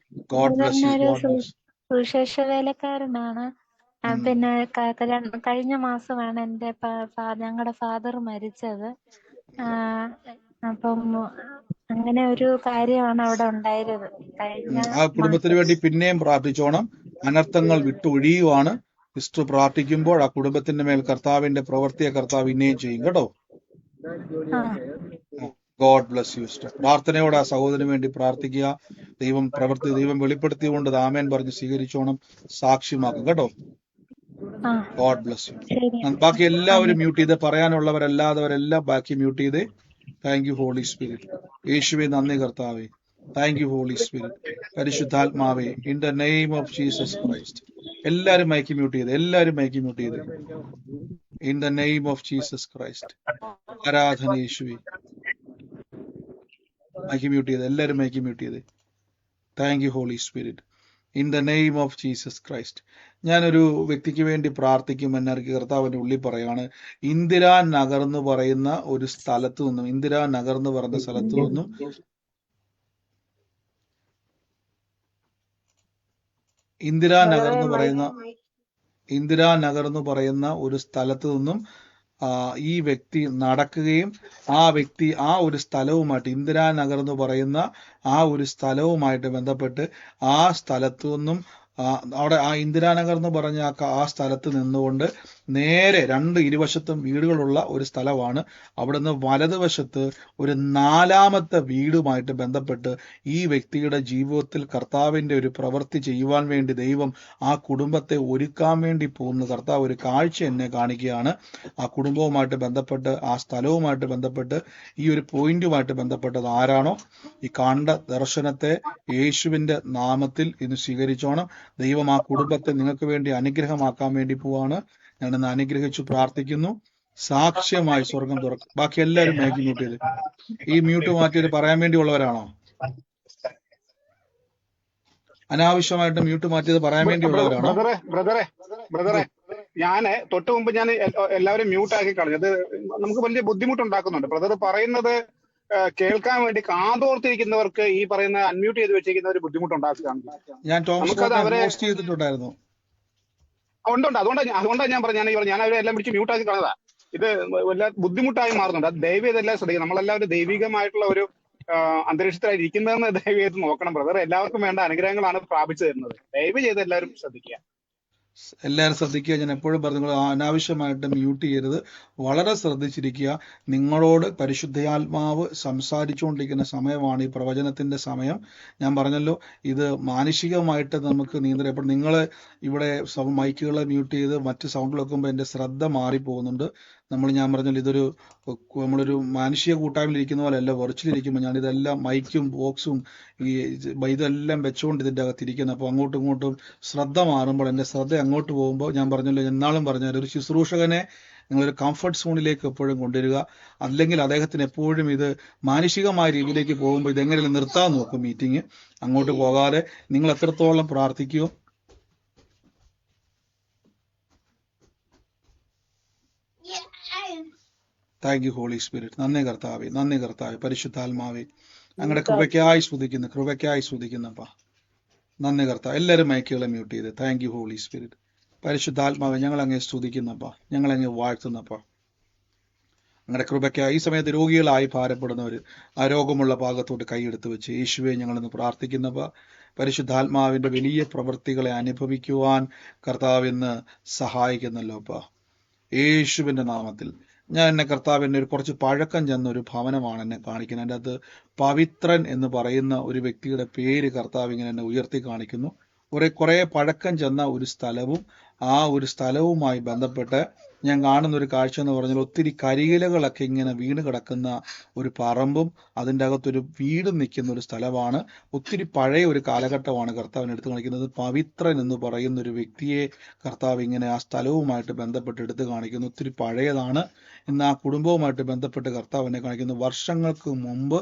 God bless you. God bless. സുവിശേഷ വേലക്കാരനാണ്. പിന്നെ കഴിഞ്ഞ മാസമാണ് എന്റെ ഞങ്ങളുടെ ഫാദർ മരിച്ചത്. അപ്പം അങ്ങനെ ഒരു കാര്യമാണ് അവിടെ ഉണ്ടായത്. ആ കുടുംബത്തിന് വേണ്ടി പിന്നെയും പ്രാർത്ഥിച്ചോണം. അനർത്ഥങ്ങൾ വിട്ടൊഴിയുവാണ്. സിസ്റ്റർ പ്രാർത്ഥിക്കുമ്പോൾ ആ കുടുംബത്തിന്റെ മേൽ കർത്താവിന്റെ പ്രവൃത്തിയെ കർത്താവ് ഇന്നേയും ചെയ്യും കേട്ടോ. God bless you sister. പ്രാർത്ഥനയോടെ ആ സഹോദരന് വേണ്ടി പ്രാർത്ഥിക്കുക. ദൈവം വെളിപ്പെടുത്തിക്കൊണ്ട് ആമേൻ പറഞ്ഞ് സ്വീകരിച്ചോണം, സാക്ഷ്യമാക്കും കേട്ടോ. God bless you. ബാക്കി എല്ലാവരും മ്യൂട്ട് ചെയ്ത്, പറയാനുള്ളവരല്ലാത്തവരെല്ലാം ബാക്കി മ്യൂട്ട് ചെയ്തേ. Thank you holy Spirit. യേശുവേ നന്ദി കർത്താവേ. Thank you holy Spirit. പരിശുദ്ധാത്മാവേ, in the name of Jesus Christ. എല്ലാവരും മൈക്ക് മ്യൂട്ട് ചെയ്ത്. In the name of Jesus Christ. ആരാധന യേശുവേ. എല്ലാവരും മൈക്ക് മ്യൂട്ട് ചെയ്ത്. Thank you holy Spirit. In the name of Jesus Christ. ഞാനൊരു വ്യക്തിക്ക് വേണ്ടി പ്രാർത്ഥിക്കും. എന്നെ കർത്താവിന്റെ ഉള്ളിൽ പറയാണ്, ഇന്ദിരാ നഗർ എന്ന് പറയുന്ന ഒരു സ്ഥലത്തു നിന്നും ഇന്ദിരാനഗർ എന്ന് ബ്രദറെ പറയുന്ന ഇന്ദിരാനഗർ എന്ന് പറയുന്ന ഒരു സ്ഥലത്ത് നിന്നും ഈ വ്യക്തി നടക്കുകയും ആ വ്യക്തി ആ ഒരു സ്ഥലവുമായിട്ട് ഇന്ദിരാനഗർ എന്ന് പറയുന്ന ആ ഒരു സ്ഥലവുമായിട്ട് ബന്ധപ്പെട്ട് ആ സ്ഥലത്തു നിന്നും അവിടെ ആ ഇന്ദിരാനഗർ എന്ന് പറഞ്ഞ ആ സ്ഥലത്ത് നിന്നുകൊണ്ട് നേരെ ഇരുവശത്തും വീടുകളുള്ള ഒരു സ്ഥലമാണ്. അവിടുന്ന് വലതുവശത്ത് ഒരു 4ാമത്തെ വീടുമായിട്ട് ബന്ധപ്പെട്ട് ഈ വ്യക്തിയുടെ ജീവിതത്തിൽ കർത്താവിൻ്റെ ഒരു പ്രവൃത്തി ചെയ്യുവാൻ വേണ്ടി ദൈവം ആ കുടുംബത്തെ ഒരുക്കാൻ വേണ്ടി പോകുന്ന കർത്താവ് ഒരു കാഴ്ച എന്നെ കാണിക്കുകയാണ്. ആ കുടുംബവുമായിട്ട് ബന്ധപ്പെട്ട് ആ സ്ഥലവുമായിട്ട് ബന്ധപ്പെട്ട് ഈ ഒരു പോയിന്റുമായിട്ട് ബന്ധപ്പെട്ടത് ആരാണോ ഈ കണ്ട ദർശനത്തെ യേശുവിൻ്റെ നാമത്തിൽ ഇന്ന് സ്വീകരിച്ചോണം. ദൈവം ആ കുടുംബത്തെ നിങ്ങൾക്ക് വേണ്ടി അനുഗ്രഹമാക്കാൻ വേണ്ടി പോവാണ്. ഞാനിന്ന് അനുഗ്രഹിച്ചു പ്രാർത്ഥിക്കുന്നു. സാക്ഷ്യമായി സ്വർഗം തുറക്കും. ബാക്കി എല്ലാവരും മൈക്ക് മ്യൂട്ട് ചെയ്ത് ഈ മ്യൂട്ട് മാറ്റിയത് പറയാൻ വേണ്ടി ഉള്ളവരാണോ? അനാവശ്യമായിട്ട് മ്യൂട്ട് മാറ്റിയത് പറയാൻ വേണ്ടി ഉള്ളവരാണോ? ബ്രദറെ ഞാന് തൊട്ട് മുമ്പ് ഞാൻ എല്ലാവരും മ്യൂട്ട് ആക്കി കളഞ്ഞത് നമുക്ക് വലിയ ബുദ്ധിമുട്ടുണ്ടാക്കുന്നുണ്ട്. ബ്രദർ പറയുന്നത് കേൾക്കാൻ വേണ്ടി കാതോർത്തിരിക്കുന്നവർക്ക് ഈ പറയുന്ന അൺമ്യൂട്ട് ചെയ്ത് വെച്ചിരിക്കുന്ന ഒരു ബുദ്ധിമുട്ടുണ്ടാക്കുകയാണ്. ഞാൻ നമുക്കത് അവരെ പോസ്റ്റ് ചെയ്തിട്ടുണ്ടായിരുന്നു. ഉണ്ട് അതുകൊണ്ടാണ് ഞാൻ പറഞ്ഞത്. ഞാൻ അവരെ എല്ലാം പിടിച്ച് മ്യൂട്ട് ആക്കി കളഞ്ഞതാ. ഇത് വല്ല ബുദ്ധിമുട്ടായി മാറുന്നുണ്ട്. അത് ദയവ് ചെയ്തെല്ലാം ശ്രദ്ധിക്കുക. നമ്മളെല്ലാവരും ദൈവികമായിട്ടുള്ള ഒരു അന്തരീക്ഷത്തിലായി ഇരിക്കുന്നതെന്ന് ദയവ് ചെയ്ത് നോക്കണം. ബ്രദർ എല്ലാവർക്കും വേണ്ട അനുഗ്രഹങ്ങളാണ് പ്രാപിച്ചു തരുന്നത്. ദയവ് ചെയ്ത് എല്ലാവരും ശ്രദ്ധിക്കുക. എല്ലാവരും ശ്രദ്ധിക്കുക. ഞാൻ എപ്പോഴും പറഞ്ഞു, അനാവശ്യമായിട്ട് മ്യൂട്ട് ചെയ്യരുത്. വളരെ ശ്രദ്ധിച്ചിരിക്കുക. നിങ്ങളോട് പരിശുദ്ധാത്മാവ് സംസാരിച്ചുകൊണ്ടിരിക്കുന്ന സമയമാണ് ഈ പ്രവചനത്തിന്റെ സമയം. ഞാൻ പറഞ്ഞല്ലോ, ഇത് മാനുഷികമായിട്ട് നമുക്ക് നിയന്ത്രിക്കപ്പെടും. നിങ്ങൾ ഇവിടെ മൈക്കുകളെ മ്യൂട്ട് ചെയ്ത് മറ്റ് സൗണ്ട് വെക്കുമ്പോൾ എൻ്റെ ശ്രദ്ധ മാറിപ്പോകുന്നുണ്ട്. ഞാൻ പറഞ്ഞല്ലോ, നമ്മളൊരു മാനുഷിക കൂട്ടായ്മയിൽ ഇരിക്കുന്ന പോലെ അല്ല. വെർച്വലിരിക്കുമ്പോൾ ഞാനിതെല്ലാം മൈക്കും ബോക്സും ഇതെല്ലാം വെച്ചുകൊണ്ട് ഇതിൻ്റെ അകത്തിരിക്കുന്നത്. അപ്പോൾ അങ്ങോട്ടും ഇങ്ങോട്ടും ശ്രദ്ധ മാറുമ്പോൾ എൻ്റെ ശ്രദ്ധ അങ്ങോട്ട് പോകുമ്പോൾ ഞാൻ പറഞ്ഞല്ലോ, എന്നാളും പറഞ്ഞാൽ ഒരു ശുശ്രൂഷകനെ നിങ്ങളൊരു കംഫർട്ട് സോണിലേക്ക് എപ്പോഴും കൊണ്ടുവരിക. അല്ലെങ്കിൽ അദ്ദേഹത്തിന് എപ്പോഴും ഇത് മാനുഷികമായ രീതിയിലേക്ക് പോകുമ്പോൾ ഇതെങ്ങനെ നിർത്താൻ നോക്കും മീറ്റിംഗ്. അങ്ങോട്ട് പോകാതെ നിങ്ങൾ എത്രത്തോളം പ്രാർത്ഥിക്കുമോ. Thank you holy Spirit. നന്ദി കർത്താവേ, പരിശുദ്ധാത്മാവേ, ഞങ്ങളുടെ കൃപയ്ക്കായി സ്തുതിക്കുന്നപ്പാ. നന്ദി കർത്താവ്. എല്ലാവരും മൈക്കുകളെ മ്യൂട്ട് ചെയ്ത്. Thank you holy Spirit. പരിശുദ്ധാത്മാവെ, ഞങ്ങൾ അങ്ങേ സ്തുതിക്കുന്നപ്പാ, ഞങ്ങൾ അങ്ങേ വാഴ്ത്തുന്നപ്പാ. ഞങ്ങളുടെ കൃപയ്ക്കായി ഈ സമയത്ത് രോഗികളായി ഭാരപ്പെടുന്നവർ ആ രോഗമുള്ള ഭാഗത്തോട്ട് കൈയെടുത്ത് വെച്ച് യേശുവെ ഞങ്ങളെന്ന് പ്രാർത്ഥിക്കുന്നപ്പാ. പരിശുദ്ധാത്മാവിന്റെ വലിയ പ്രവൃത്തികളെ അനുഭവിക്കുവാൻ കർത്താവിന്ന് സഹായിക്കുന്നല്ലോപ്പാ. യേശുവിന്റെ നാമത്തിൽ എന്നെ കർത്താവിൻ്റെ കുറച്ച് പഴക്കം ചെന്ന ഒരു ഭവനമാണ് എന്നെ കാണിക്കുന്നത്. അതിൻ്റെ അകത്ത് പവിത്രൻ എന്ന് പറയുന്ന ഒരു വ്യക്തിയുടെ പേര് കർത്താവ് ഇങ്ങനെ എന്നെ ഉയർത്തി കാണിക്കുന്നു. കുറെ പഴക്കം ചെന്ന ഒരു സ്ഥലവും ആ ഒരു സ്ഥലവുമായി ബന്ധപ്പെട്ട് ഞാൻ കാണുന്ന ഒരു കാഴ്ച എന്ന് പറഞ്ഞാൽ ഒത്തിരി കരിയിലകളൊക്കെ ഇങ്ങനെ വീണ് കിടക്കുന്ന ഒരു പറമ്പും അതിൻ്റെ അകത്തൊരു വീടും നിൽക്കുന്ന ഒരു സ്ഥലമാണ്. ഒത്തിരി പഴയ ഒരു കാലഘട്ടമാണ് കർത്താവിന് എടുത്തു കാണിക്കുന്നത്. പവിത്രൻ എന്ന് പറയുന്ന ഒരു വ്യക്തിയെ കർത്താവ് ഇങ്ങനെ ആ സ്ഥലവുമായിട്ട് ബന്ധപ്പെട്ട് എടുത്തു കാണിക്കുന്നു. ഒത്തിരി പഴയതാണ്. ഇന്ന് ആ കുടുംബവുമായിട്ട് ബന്ധപ്പെട്ട് കർത്താവിനെ കാണിക്കുന്നു. വർഷങ്ങൾക്ക് മുമ്പ്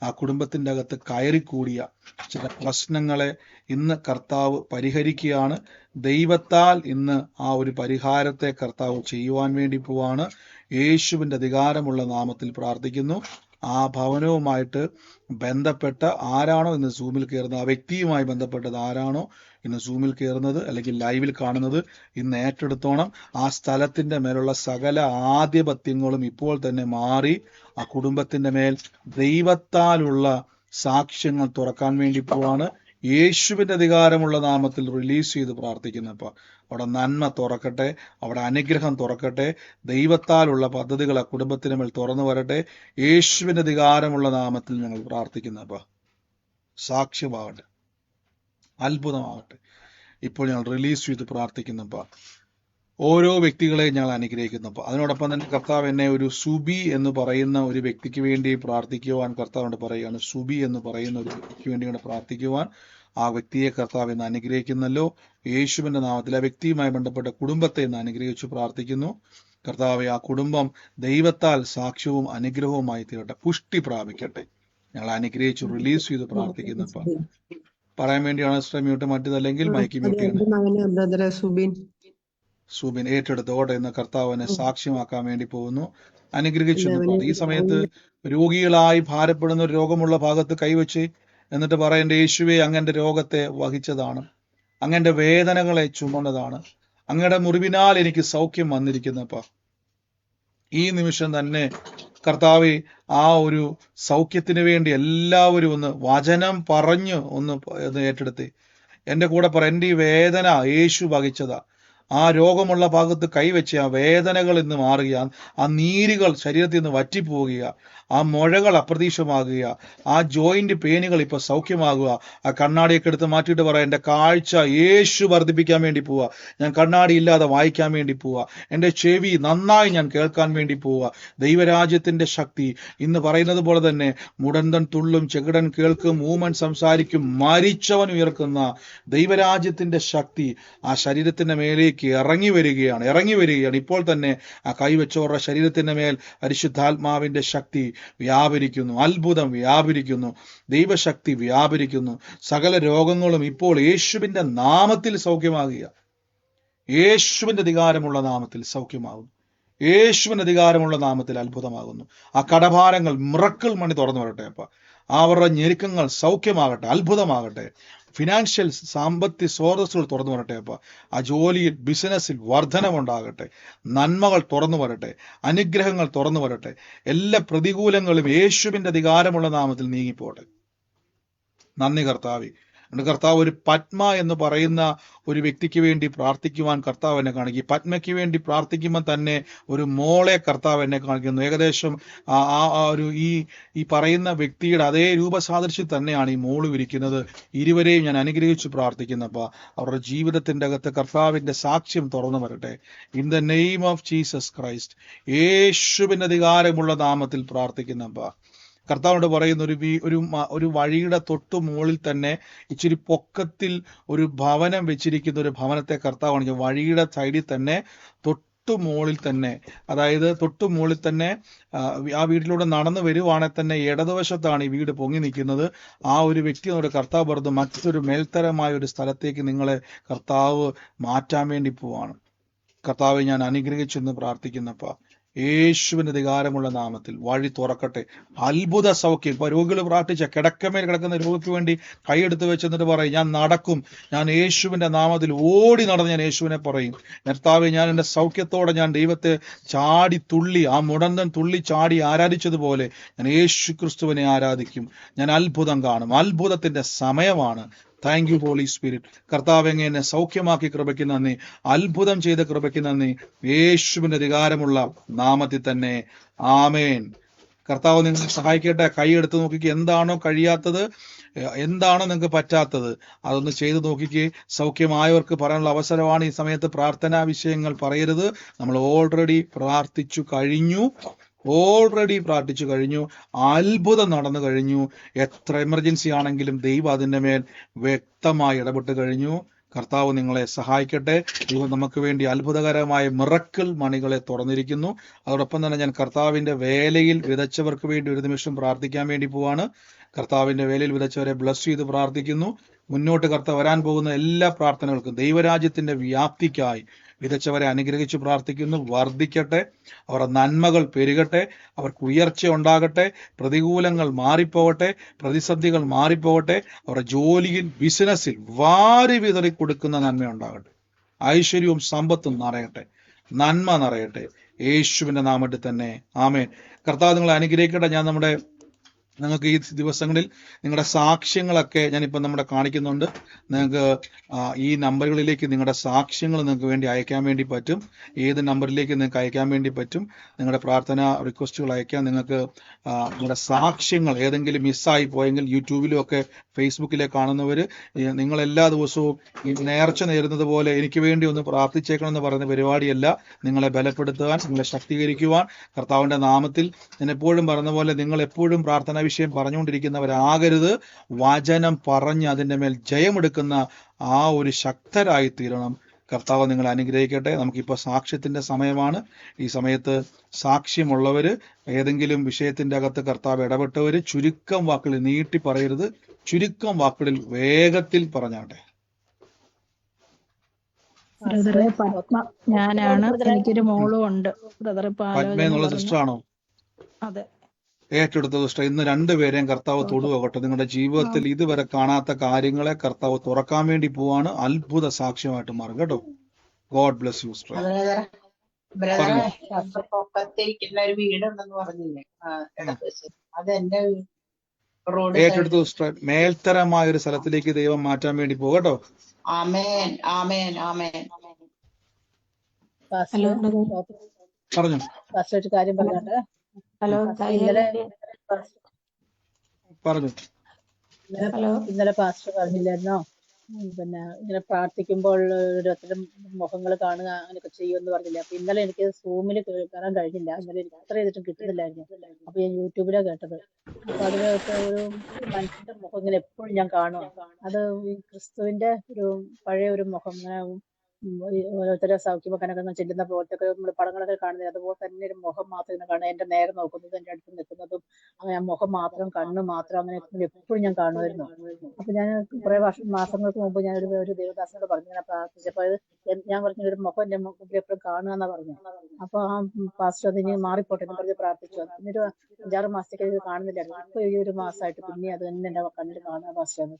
ആ കുടുംബത്തിൻ്റെ അകത്ത് കയറിക്കൂടിയ ചില പ്രശ്നങ്ങളെ ഇന്ന് കർത്താവ് പരിഹരിക്കുകയാണ്. ദൈവത്താൽ ഇന്ന് ആ ഒരു പരിഹാരത്തെ കർത്താവ് ചെയ്യുവാൻ വേണ്ടി പോവാണ്. യേശുവിൻ്റെ അധികാരമുള്ള നാമത്തിൽ പ്രാർത്ഥിക്കുന്നു. ആ ഭവനവുമായിട്ട് ബന്ധപ്പെട്ട ആരാണോ ഇന്ന് സൂമിൽ കയറുന്നത്, ആ വ്യക്തിയുമായി ബന്ധപ്പെട്ടത് ആരാണോ ഇന്ന് സൂമിൽ കയറുന്നത് അല്ലെങ്കിൽ ലൈവിൽ കാണുന്നത്, ഇന്ന് ഏറ്റെടുത്തോണം. ആ സ്ഥലത്തിൻ്റെ മേലുള്ള സകല ആധിപത്യങ്ങളും ഇപ്പോൾ തന്നെ മാറി ആ കുടുംബത്തിൻ്റെ മേൽ ദൈവത്താലുള്ള സാക്ഷ്യങ്ങൾ തുറക്കാൻ വേണ്ടി പോവാണ്. യേശുവിൻ്റെ അധികാരമുള്ള നാമത്തിൽ റിലീസ് ചെയ്ത് പ്രാർത്ഥിക്കുന്നപ്പോൾ അവിടെ നന്മ തുറക്കട്ടെ, അവിടെ അനുഗ്രഹം തുറക്കട്ടെ, ദൈവത്താലുള്ള പദ്ധതികൾ ആ കുടുംബത്തിന് മേൽ തുറന്നു വരട്ടെ. യേശുവിൻ്റെ അധികാരമുള്ള നാമത്തിൽ ഞങ്ങൾ പ്രാർത്ഥിക്കുന്നപ്പോൾ സാക്ഷ്യമാകട്ടെ, അത്ഭുതമാകട്ടെ. ഇപ്പോൾ ഞങ്ങൾ റിലീസ് ചെയ്ത് പ്രാർത്ഥിക്കുന്നപ്പോൾ ഓരോ വ്യക്തികളെയും ഞങ്ങൾ അനുഗ്രഹിക്കുന്നപ്പോൾ അതിനോടൊപ്പം തന്നെ കർത്താവ് എന്നെ ഒരു സുബി എന്ന് പറയുന്ന ഒരു വ്യക്തിക്ക് വേണ്ടി പ്രാർത്ഥിക്കുവാൻ കർത്താവിനോട് പറയുകയാണ്. സുബി എന്ന് പറയുന്ന ഒരു വ്യക്തിക്ക് വേണ്ടി പ്രാർത്ഥിക്കുവാൻ ആ വ്യക്തിയെ കർത്താവ് ഇന്ന് അനുഗ്രഹിക്കുന്നല്ലോ. യേശുവിൻ്റെ നാമത്തിൽ ആ വ്യക്തിയുമായി ബന്ധപ്പെട്ട കുടുംബത്തെ ഇന്ന് അനുഗ്രഹിച്ചു പ്രാർത്ഥിക്കുന്നു. കർത്താവെ, ആ കുടുംബം ദൈവത്താൽ സാക്ഷ്യവും അനുഗ്രഹവുമായി തീരട്ടെ, പുഷ്ടി പ്രാപിക്കട്ടെ. ഞങ്ങൾ അനുഗ്രഹിച്ചു റിലീസ് ചെയ്ത് പ്രാർത്ഥിക്കുന്നപ്പോൾ പറയാൻ വേണ്ടിയാണ് സിസ്റ്റർ മ്യൂട്ട് മാറ്റിയതല്ലെങ്കിൽ മൈക്ക് മ്യൂട്ട് ചെയ്യണം. സുബിൻ ഏറ്റെടുത്തോടെ എന്ന് കർത്താവിനെ സാക്ഷ്യമാക്കാൻ വേണ്ടി പോകുന്നു. അനുഗ്രഹിച്ചു. ഈ സമയത്ത് രോഗികളായി ഭാരപ്പെടുന്ന രോഗമുള്ള ഭാഗത്ത് കൈവച്ച് എന്നിട്ട് പറയേണ്ട, യേശുവെ അങ്ങന്റെ രോഗത്തെ വഹിച്ചതാണ്, അങ്ങയുടെ വേദനകളെ ചുമന്നതാണ്. അങ്ങയുടെ മുറിവിനാൽ എനിക്ക് സൗഖ്യം വന്നിരിക്കുന്നപ്പ. ഈ നിമിഷം തന്നെ കർത്താവെ, ആ ഒരു സൗഖ്യത്തിന് വേണ്ടി എല്ലാവരും ഒന്ന് വചനം പറഞ്ഞ് ഒന്ന് ഏറ്റെടുത്ത് എന്റെ കൂടെ പറ. എന്റെ ഈ വേദന യേശു വഹിച്ചതാ. ആ രോഗമുള്ള ഭാഗത്ത് കൈവച്ച് ആ വേദനകൾ ഇന്ന് മാറുക, ആ നീരുകൾ ശരീരത്തിൽ നിന്ന് വറ്റിപ്പോവുക, ആ മുഴകൾ അപ്രതീക്ഷമാകുക, ആ ജോയിന്റ് പെയിനുകൾ ഇപ്പൊ സൗഖ്യമാകുക. ആ കണ്ണാടിയൊക്കെ എടുത്ത് മാറ്റിയിട്ട് പറയാം, എന്റെ കാഴ്ച യേശു വർദ്ധിപ്പിക്കാൻ വേണ്ടി പോവുക. ഞാൻ കണ്ണാടി ഇല്ലാതെ വായിക്കാൻ വേണ്ടി പോവുക. എന്റെ ചെവി നന്നായി ഞാൻ കേൾക്കാൻ വേണ്ടി പോവുക. ദൈവരാജ്യത്തിന്റെ ശക്തി ഇന്ന് പറയുന്നത് പോലെ തന്നെ മുടന്തൻ തുള്ളും, ചെകിടൻ കേൾക്കും, ഊമൻ സംസാരിക്കും, മരിച്ചവൻ ഉയർക്കുന്ന ദൈവരാജ്യത്തിന്റെ ശക്തി ആ ശരീരത്തിന്റെ മേലേക്ക് ഇറങ്ങി വരികയാണ്. ഇപ്പോൾ തന്നെ ആ കൈവച്ചവരുടെ ശരീരത്തിന്റെ മേൽ പരിശുദ്ധാത്മാവിന്റെ ശക്തി വ്യാപരിക്കുന്നു, അത്ഭുതം വ്യാപരിക്കുന്നു, ദൈവശക്തി വ്യാപരിക്കുന്നു. സകല രോഗങ്ങളും ഇപ്പോൾ യേശുവിന്റെ നാമത്തിൽ സൗഖ്യമാകുക. യേശുവിന്റെ അധികാരമുള്ള നാമത്തിൽ സൗഖ്യമാകുന്നു. യേശുവിന്റെ അധികാരമുള്ള നാമത്തിൽ അത്ഭുതമാകുന്നു. ആ കടഭാരങ്ങൾ മിറക്കിൾ മണി തുറന്നു വരട്ടെ. അപ്പ അവരുടെ ഞെരുക്കങ്ങൾ സൗഖ്യമാകട്ടെ, അത്ഭുതമാകട്ടെ. ഫിനാൻഷ്യൽ സാമ്പത്തിക സ്രോതസ്സുകൾ തുറന്നു വരട്ടെ. അപ്പ ആ ജോലിയിൽ, ബിസിനസ്സിൽ വർധനമുണ്ടാകട്ടെ. നന്മകൾ തുറന്നു വരട്ടെ, അനുഗ്രഹങ്ങൾ തുറന്നു വരട്ടെ. എല്ലാ പ്രതികൂലങ്ങളും യേശുവിന്റെ അധികാരമുള്ള നാമത്തിൽ നീങ്ങിപ്പോട്ടെ. നന്ദി കർത്താവേ. കർത്താവ് ഒരു പത്മ എന്ന് പറയുന്ന ഒരു വ്യക്തിക്ക് വേണ്ടി പ്രാർത്ഥിക്കുവാൻ കർത്താവ് എന്നെ കാണിക്കും. പത്മയ്ക്ക് വേണ്ടി പ്രാർത്ഥിക്കുമ്പോൾ തന്നെ ഒരു മോളെ കർത്താവ് എന്നെ കാണിക്കുന്നു. ഏകദേശം ഒരു ഈ പറയുന്ന വ്യക്തിയുടെ അതേ രൂപസാദൃശ്യം തന്നെയാണ് ഈ മോള് ഇരിക്കുന്നത്. ഇരുവരെയും ഞാൻ അനുഗ്രഹിച്ചു പ്രാർത്ഥിക്കുന്നപ്പ അവരുടെ ജീവിതത്തിന്റെ അകത്ത് കർത്താവിന്റെ സാക്ഷ്യം തുറന്നു വരട്ടെ. In the name of Jesus Christ, യേശുവിന്റെ അധികാരമുള്ള നാമത്തിൽ പ്രാർത്ഥിക്കുന്നപ്പ. കർത്താവിനോട് പറയുന്ന ഒരു വഴിയുടെ തൊട്ടു മുകളിൽ തന്നെ ഇച്ചിരി പൊക്കത്തിൽ ഒരു ഭവനം വെച്ചിരിക്കുന്ന ഒരു ഭവനത്തെ കർത്താവ് കാണിക്കും. വഴിയുടെ സൈഡിൽ തന്നെ തൊട്ടു മുകളിൽ തന്നെ, അതായത് തൊട്ടു മുകളിൽ തന്നെ ആ വീട്ടിലൂടെ നടന്നു വരുവാണെങ്കിൽ തന്നെ ഇടതുവശത്താണ് ഈ വീട് പൊങ്ങി നിൽക്കുന്നത്. ആ ഒരു വ്യക്തിയോട് കർത്താവ് പറഞ്ഞു, മറ്റൊരു മേൽത്തരമായ ഒരു സ്ഥലത്തേക്ക് നിങ്ങളെ കർത്താവ് മാറ്റാൻ വേണ്ടി പോവാണ്. കർത്താവ് ഞാൻ അനുഗ്രഹിച്ചെന്ന് പ്രാർത്ഥിക്കുന്നപ്പ യേശുവിന്റെ അധികാരമുള്ള നാമത്തിൽ വഴി തുറക്കട്ടെ. അത്ഭുത സൗഖ്യം. ഇപ്പൊ രോഗികൾ പ്രാർത്ഥിച്ച കിടക്കമേൽ കിടക്കുന്ന രോഗിക്ക് വേണ്ടി കൈയെടുത്ത് വെച്ചെന്നിട്ട് പറയും, ഞാൻ നടക്കും, ഞാൻ യേശുവിന്റെ നാമത്തിൽ ഓടി നടന്ന് ഞാൻ യേശുവിനെ പറയും. കർത്താവേ, ഞാൻ എന്റെ സൗഖ്യത്തോടെ ഞാൻ ദൈവത്തെ ചാടി തുള്ളി, ആ മുടന്തൻ തുള്ളി ചാടി ആരാധിച്ചതുപോലെ ഞാൻ യേശു ക്രിസ്തുവിനെ ആരാധിക്കും. ഞാൻ അത്ഭുതം കാണും. അത്ഭുതത്തിന്റെ സമയമാണ്. Thank you holy spirit. കർത്താവ് എന്നെ സൗഖ്യമാക്കി കൃപയ്ക്ക് നന്ദി. അത്ഭുതം ചെയ്ത കൃപയ്ക്ക് നന്ദി. യേശുവിന്റെ അധികാരമുള്ള നാമത്തിൽ തന്നെ ആമേൻ. കർത്താവ് നിങ്ങളെ സഹായിക്കട്ടെ. കൈ എടുത്ത് നോക്കിക്ക്, എന്താണോ കഴിയാത്തത്, എന്താണോ നിങ്ങൾക്ക് പറ്റാത്തത്, അതൊന്ന് ചെയ്തു നോക്കിക്ക്. സൗഖ്യമായവർക്ക് പറയാനുള്ള അവസരമാണ് ഈ സമയത്ത്. പ്രാർത്ഥനാ വിഷയങ്ങൾ പറയരുത്. നമ്മൾ ഓൾറെഡി പ്രാർത്ഥിച്ചു കഴിഞ്ഞു. അത്ഭുതം നടന്നു കഴിഞ്ഞു. എത്ര എമർജൻസി ആണെങ്കിലും ദൈവം അതിൻ്റെ മേൽ വ്യക്തമായി ഇടപെട്ട് കഴിഞ്ഞു. കർത്താവ് നിങ്ങളെ സഹായിക്കട്ടെ. ദൈവം നമുക്ക് വേണ്ടി അത്ഭുതകരമായ മിറക്കിൾ മണികളെ തുറന്നിരിക്കുന്നു. അതോടൊപ്പം തന്നെ ഞാൻ കർത്താവിന്റെ വേലയിൽ വിതച്ചവർക്ക് വേണ്ടി ഒരു നിമിഷം പ്രാർത്ഥിക്കാൻ വേണ്ടി പോവാണ്. കർത്താവിന്റെ വേലയിൽ വിതച്ചവരെ ബ്ലസ് ചെയ്ത് പ്രാർത്ഥിക്കുന്നു. മുന്നോട്ട് കർത്താവ് വരാൻ പോകുന്ന എല്ലാ പ്രാർത്ഥനകൾക്കും ദൈവരാജ്യത്തിന്റെ വ്യാപ്തിക്കായി വിതച്ചവരെ അനുഗ്രഹിച്ച് പ്രാർത്ഥിക്കുന്നു. വർദ്ധിക്കട്ടെ, അവരുടെ നന്മകൾ പെരുകട്ടെ, അവർക്ക് ഉയർച്ച ഉണ്ടാകട്ടെ, പ്രതികൂലങ്ങൾ മാറിപ്പോകട്ടെ, പ്രതിസന്ധികൾ മാറിപ്പോകട്ടെ, അവരുടെ ജോലിയിൽ, ബിസിനസ്സിൽ വാരി വിതറി കൊടുക്കുന്ന നന്മ ഉണ്ടാകട്ടെ. ഐശ്വര്യവും സമ്പത്തും നിറയട്ടെ, നന്മ നിറയട്ടെ. യേശുവിന്റെ നാമത്തിൽ തന്നെ ആമേൻ. കർത്താവ് നിങ്ങളെ അനുഗ്രഹിക്കട്ടെ. ഞാൻ നിങ്ങൾക്ക് ഈ ദിവസങ്ങളിൽ നിങ്ങളുടെ സാക്ഷ്യങ്ങളൊക്കെ ഞാനിപ്പോൾ നമ്മുടെ കാണിക്കുന്നുണ്ട്. നിങ്ങൾക്ക് ഈ നമ്പറുകളിലേക്ക് നിങ്ങളുടെ സാക്ഷ്യങ്ങൾ നിങ്ങൾക്ക് വേണ്ടി അയക്കാൻ വേണ്ടി പറ്റും. ഏത് നമ്പറിലേക്ക് നിങ്ങൾക്ക് അയക്കാൻ വേണ്ടി പറ്റും. നിങ്ങളുടെ പ്രാർത്ഥന റിക്വസ്റ്റുകൾ അയക്കാൻ. നിങ്ങൾക്ക് നിങ്ങളുടെ സാക്ഷ്യങ്ങൾ ഏതെങ്കിലും മിസ്സായി പോയെങ്കിൽ യൂട്യൂബിലും ഒക്കെ ഫേസ്ബുക്കിലെ കാണുന്നവർ നിങ്ങൾ എല്ലാ ദിവസവും ഈ നേർച്ച നേരുന്നത് പോലെ എനിക്ക് വേണ്ടി ഒന്ന് പ്രാർത്ഥിച്ചേക്കണമെന്ന് പറയുന്ന പരിപാടിയല്ല. നിങ്ങളെ ബലപ്പെടുത്തുവാൻ, നിങ്ങളെ ശക്തീകരിക്കുവാൻ കർത്താവിന്റെ നാമത്തിൽ ഞാൻ എപ്പോഴും പറഞ്ഞ പോലെ നിങ്ങൾ എപ്പോഴും പ്രാർത്ഥന വിഷയം പറഞ്ഞുകൊണ്ടിരിക്കുന്നവരാകരുത്. വചനം പറഞ്ഞ് അതിൻ്റെ മേൽ ജയമെടുക്കുന്ന ആ ഒരു ശക്തരായി തീരണം. കർത്താവ് നിങ്ങളെ അനുഗ്രഹിക്കട്ടെ. നമുക്കിപ്പോൾ സാക്ഷ്യത്തിന്റെ സമയമാണ്. ഈ സമയത്ത് സാക്ഷ്യമുള്ളവര്, ഏതെങ്കിലും വിഷയത്തിന്റെ അകത്ത് കർത്താവ് ഇടപെട്ടവര് ചുരുക്കം വാക്കുകളിൽ നീട്ടി പറയരുത്. ചുരുക്കം വാക്കുകളിൽ വേഗത്തിൽ പറഞ്ഞാട്ടെ. ബ്രദറെ പത്മ ഞാനാണ്. എനിക്കൊരു മോളും ഉണ്ട് ബ്രദറെ. പത്മ എന്നുള്ള സിസ്റ്റർ ആണോ? അതെ. ഏറ്റെടുത്ത സിസ്റ്റർ ഇന്ന് രണ്ടുപേരെയും കർത്താവ് തൊടുവകട്ടെ. നിങ്ങളുടെ ജീവിതത്തിൽ ഇതുവരെ കാണാത്ത കാര്യങ്ങളെ കർത്താവ് തുറക്കാൻ വേണ്ടി പോവാണ്. അത്ഭുത സാക്ഷ്യമായിട്ട് മാറും കേട്ടോ. God bless you sister. പറഞ്ഞു. പൊക്കത്തിരിക്കുന്ന ഒരു വീടുണ്ടെന്ന് പറഞ്ഞില്ലേ ഇടതുവശത്ത്, അത് എന്റെ റോഡ് ഏറ്റെടുത്ത സൈഡ്. സിസ്റ്റർ മേൽത്തരമായ ഒരു സ്ഥലത്തിലേക്ക് ദൈവം മാറ്റാൻ വേണ്ടി പോകും കേട്ടോ. ആമേൻ ആമേൻ ആമേൻ. ഹലോ പറഞ്ഞു. ഒരു കാര്യം പറഞ്ഞോട്ടെ. ഹലോ ഇന്നലെ പറഞ്ഞു. ഇന്നലെ പാസ്റ്റർ പറഞ്ഞില്ലായിരുന്നോ, പിന്നെ ഇങ്ങനെ പ്രാർത്ഥിക്കുമ്പോൾ ഓരോരുത്തരും മുഖങ്ങൾ കാണുക അങ്ങനെയൊക്കെ ചെയ്യുമെന്ന് പറഞ്ഞില്ല. അപ്പൊ ഇന്നലെ എനിക്ക് സൂമിൽ കയറാൻ കഴിഞ്ഞില്ല. ഇന്നലെ എനിക്ക് എത്ര ചെയ്തിട്ടും കിട്ടുന്നില്ലായിരുന്നു. അപ്പൊ ഞാൻ യൂട്യൂബിലാണ് കേട്ടത്. അപ്പൊ അതിലൊക്കെ ഒരു മനുഷ്യന്റെ മുഖം ഇങ്ങനെ എപ്പോഴും ഞാൻ കാണുക. അത് ഈ ക്രിസ്തുവിന്റെ ഒരു പഴയ ഒരു മുഖം ഇങ്ങനെ ഓരോരുത്തരെ സൗഖ്യമൊക്കെ ചെല്ലുന്ന പോലത്തൊക്കെ നമ്മൾ പടങ്ങളൊക്കെ കാണുന്നത് അതുപോലെ തന്നെ ഒരു മുഖം മാത്രം ഇങ്ങനെ കാണുക. എന്റെ നേരെ നോക്കുന്നതും എന്റെ അടുത്ത് നിൽക്കുന്നതും അങ്ങനെ ആ മുഖം മാത്രം കണ്ണ് മാത്രം അങ്ങനെ എപ്പോഴും ഞാൻ കാണുമായിരുന്നു. അപ്പൊ ഞാൻ കുറെ മാസങ്ങൾക്ക് മുമ്പ് ഞാൻ ഒരു ദേവദാസനോട് പറഞ്ഞു, ഇങ്ങനെ പ്രാർത്ഥിച്ചപ്പോ ഞാൻ പറഞ്ഞു ഒരു മുഖം എന്റെ മുമ്പിൽ എപ്പോഴും കാണുക എന്നാ പറഞ്ഞു. അപ്പൊ ആ പാസ്റ്റർ അതിന് മാറിപ്പോട്ടെ എന്ന് പറഞ്ഞ് പ്രാർത്ഥിച്ചു. പിന്നൊരു 5-6 മാസത്തേക്ക് ഇത് കാണുന്നില്ലായിരുന്നു. ഇപ്പൊ ഈ ഒരു മാസമായിട്ട് പിന്നെ അത് തന്നെ എന്റെ കണ്ണിൽ കാണുക പാസ്റ്റർ.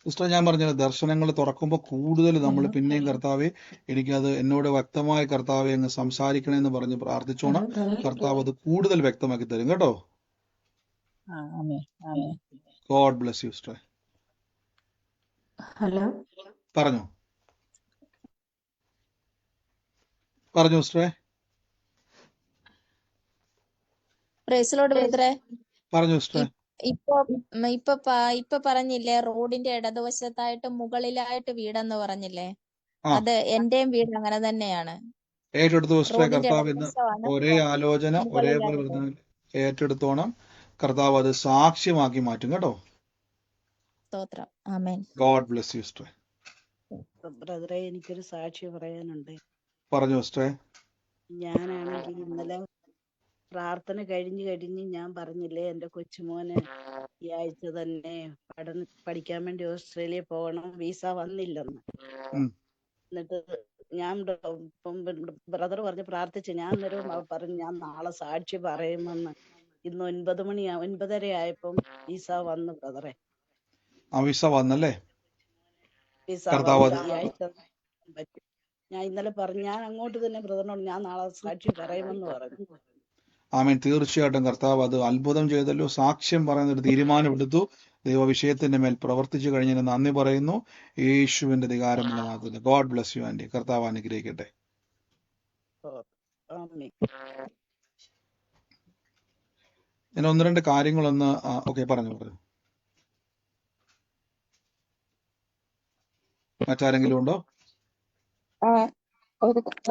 സിസ്റ്റർ ഞാൻ പറഞ്ഞത് ദർശനങ്ങൾ തുറക്കുമ്പോൾ കൂടുതൽ നമ്മൾ പിന്നെയും കർത്താവെ എനിക്കത് എന്നോട് വ്യക്തമായി കർത്താവെ അങ്ങ് സംസാരിക്കണമെന്ന് പറഞ്ഞ് പ്രാർത്ഥിച്ചോണം. കർത്താവ് അത് കൂടുതൽ വ്യക്തമാക്കി തരും കേട്ടോ. God bless you sister. Hello പറഞ്ഞു. പറഞ്ഞു സിസ്റ്ററെ. പ്രൈസ് ലോർഡ് ബ്രദറെ. പറഞ്ഞു സിസ്റ്ററെ. ഇപ്പൊ പറഞ്ഞില്ലേ റോഡിന്റെ ഇടതുവശത്തായിട്ട് മുകളിലായിട്ട് വീടെന്ന് പറഞ്ഞില്ലേ, ആ അത് എന്റെയും വീട് അങ്ങനെ തന്നെയാണ്. ഏറ്റെടുത്തു സിസ്റ്ററെ. റോഡിന്റെ കർത്താവ് ഇന്ന് ഇടതുവശമാണ്, ഒരേ ആലോചന ഒരേപോലെ മുകളിലായിട്ട്. വരുന്ന ഏറ്റെടുത്തോണം. കർത്താവ് അത് സാക്ഷ്യമാക്കി മാറ്റും കേട്ടോ. സ്തോത്രം. ആമേൻ. ഗോഡ് ബ്ലെസ് യു സിസ്റ്ററെ. ബ്രദറെ, എനിക്കൊരു സാക്ഷി പറയാനുണ്ട്. പറഞ്ഞു സിസ്റ്ററെ. ഞാനാണെങ്കിൽ ഇന്നലെ പ്രാർത്ഥന കഴിഞ്ഞ് ഞാൻ പറഞ്ഞില്ലേ എന്റെ കൊച്ചുമോന് ഈ ആഴ്ച തന്നെ പഠിക്കാൻ വേണ്ടി ഓസ്ട്രേലിയ പോകണം, വിസ വന്നില്ലെന്ന്. എന്നിട്ട് ഞാൻ ബ്രദർ പറഞ്ഞ് പ്രാർത്ഥിച്ചു. ഞാൻ അന്നേരം പറഞ്ഞു ഞാൻ നാളെ സാക്ഷി പറയുമെന്ന്. ഇന്ന് 9:30 ആയപ്പം വിസ വന്നു ബ്രദറെ. ആ വിസ വന്നല്ലേ. വിസ കർത്താവ് വന്നു. ഈ ആഴ്ച പറ്റും. ഞാൻ ഇന്നലെ പറഞ്ഞു, ഞാൻ അങ്ങോട്ട് തന്നെ ബ്രദറിനോട് ഞാൻ നാളെ സാക്ഷി പറയുമെന്ന് പറഞ്ഞു. ആമേൻ. തീർച്ചയായിട്ടും കർത്താവ് അത് അത്ഭുതം ചെയ്തല്ലോ. സാക്ഷ്യം പറയുന്ന ഒരു തീരുമാനമെടുത്തു. ദൈവ വിഷയത്തിന്റെ മേൽ പ്രവർത്തിച്ചു കഴിഞ്ഞതിന് നന്ദി പറയുന്നു. യേശുവിന്റെ അധികാരമുള്ള നാമത്തിൽ. God bless you aunty. കർത്താവ് അനുഗ്രഹിക്കട്ടെ. ഞാൻ 1-2 കാര്യങ്ങളൊന്ന് ഓക്കെ പറഞ്ഞു. മറ്റാരെങ്കിലും ഉണ്ടോ?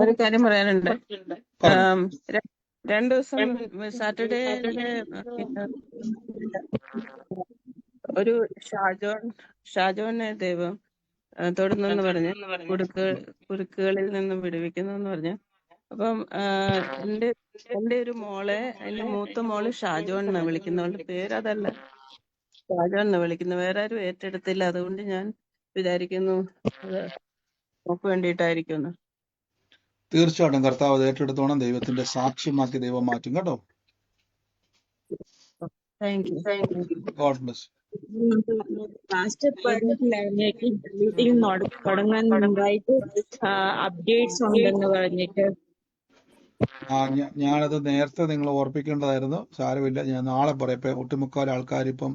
ഒരു കാര്യം പറയാനുണ്ട്. പറഞ്ഞു. 2 ദിവസം സാറ്റർഡേ ഒരു ഷാജോനെ ദൈവം തൊടുന്നെന്ന് പറഞ്ഞ് കുരുക്കുകളിൽ നിന്നും വിടുവിക്കുന്നു എന്ന് പറഞ്ഞ്. അപ്പം എന്റെ ഒരു മോളെ, എന്റെ മൂത്ത മോള് ഷാജോൺ എന്നാ വിളിക്കുന്ന. അവളുടെ പേര് അതല്ല, ഷാജോൺ എന്നാ വിളിക്കുന്നു. വേറെ ആരും ഏറ്റെടുത്തില്ല. അതുകൊണ്ട് ഞാൻ വിചാരിക്കുന്നു അത് നമുക്ക് വേണ്ടിയിട്ടായിരിക്കുന്നു. തീർച്ചയായിട്ടും കർത്താവ് അത് ഏറ്റെടുത്തോണം. ദൈവത്തിന്റെ സാക്ഷ്യമാക്കി ദൈവം മാറ്റും കേട്ടോ. God bless. പാസ്റ്റർ പറഞ്ഞിട്ടുണ്ടായിരുന്നു മീറ്റിംഗ് തുടങ്ങാൻ മുമ്പായിട്ട് അപ്ഡേറ്റ്സ് ഉണ്ടെന്ന് പറഞ്ഞിട്ട്. ഞാനത് നേരത്തെ നിങ്ങൾ ഓർപ്പിക്കേണ്ടതായിരുന്നു. സാരമില്ല, ഞാൻ നാളെ പറയാം. ഇപ്പൊ ഒട്ടുമുക്കാൽ ആൾക്കാർ ഇപ്പം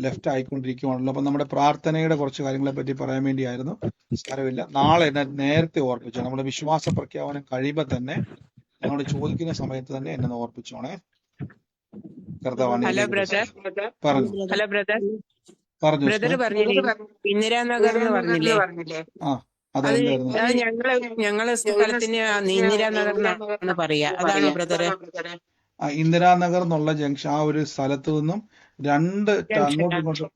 ലെഫ്റ്റ് ആയിക്കൊണ്ടിരിക്കുവാണല്ലോ. അപ്പൊ നമ്മുടെ പ്രാർത്ഥനയുടെ കുറച്ച് കാര്യങ്ങളെ പറ്റി പറയാൻ വേണ്ടിയായിരുന്നു. സാരമില്ല, നാളെ എന്നെ നേരത്തെ ഓർപ്പിച്ചു. നമ്മുടെ വിശ്വാസ പ്രഖ്യാപനം കഴിയുമ്പോൾ തന്നെ ഞങ്ങളോട് ചോദിക്കുന്ന സമയത്ത് തന്നെ എന്നെ ഓർപ്പിച്ചോണേ. കർത്താവ് ഹലോ ബ്രദർ ഇന്ദിരാനഗർ എന്ന് പറഞ്ഞില്ലേ? ഞങ്ങള് സ്ഥലത്തിന് ഇന്ദിരാനഗർ എന്നാണ് പറയാ. അതാണോ ബ്രദറെ? ഇന്ദിരാനഗർ എന്നുള്ള ജംഗ്ഷൻ, ആ ഒരു സ്ഥലത്ത് നിന്നും 2 അങ്ങോട്ടും ഇങ്ങോട്ടും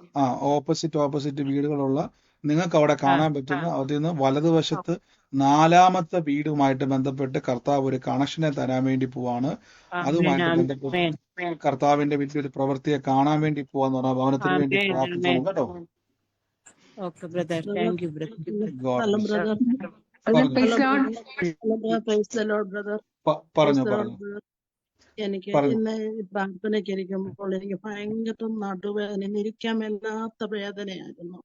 ഓപ്പോസിറ്റ് വീടുകളുള്ള നിങ്ങൾക്ക് അവിടെ കാണാൻ പറ്റുന്ന അതിൽ നിന്ന് വലതുവശത്ത് 4ാമത്തെ വീടുമായിട്ട് ബന്ധപ്പെട്ട് കർത്താവ് ഒരു കണക്ഷനെ തരാൻ വേണ്ടി പോവാണ്. അതുമായിട്ട് ബന്ധപ്പെട്ട് കർത്താവിന്റെ വലിയൊരു പ്രവൃത്തിയെ കാണാൻ വേണ്ടി പോവാന്ന് പറഞ്ഞാൽ ഭവനത്തിന് വേണ്ടി പ്രാർത്ഥിക്കണം കേട്ടോ. പറഞ്ഞു. എനിക്ക് പറഞ്ഞു. ഇന്ന് ഈ പ്രാർത്ഥനയ്ക്ക് ഇരിക്കുമ്പോൾ എനിക്ക് ഭയങ്കര നടുവേദന, ഇരിക്കാൻ മേലാത്ത വേദനയായിരുന്നു.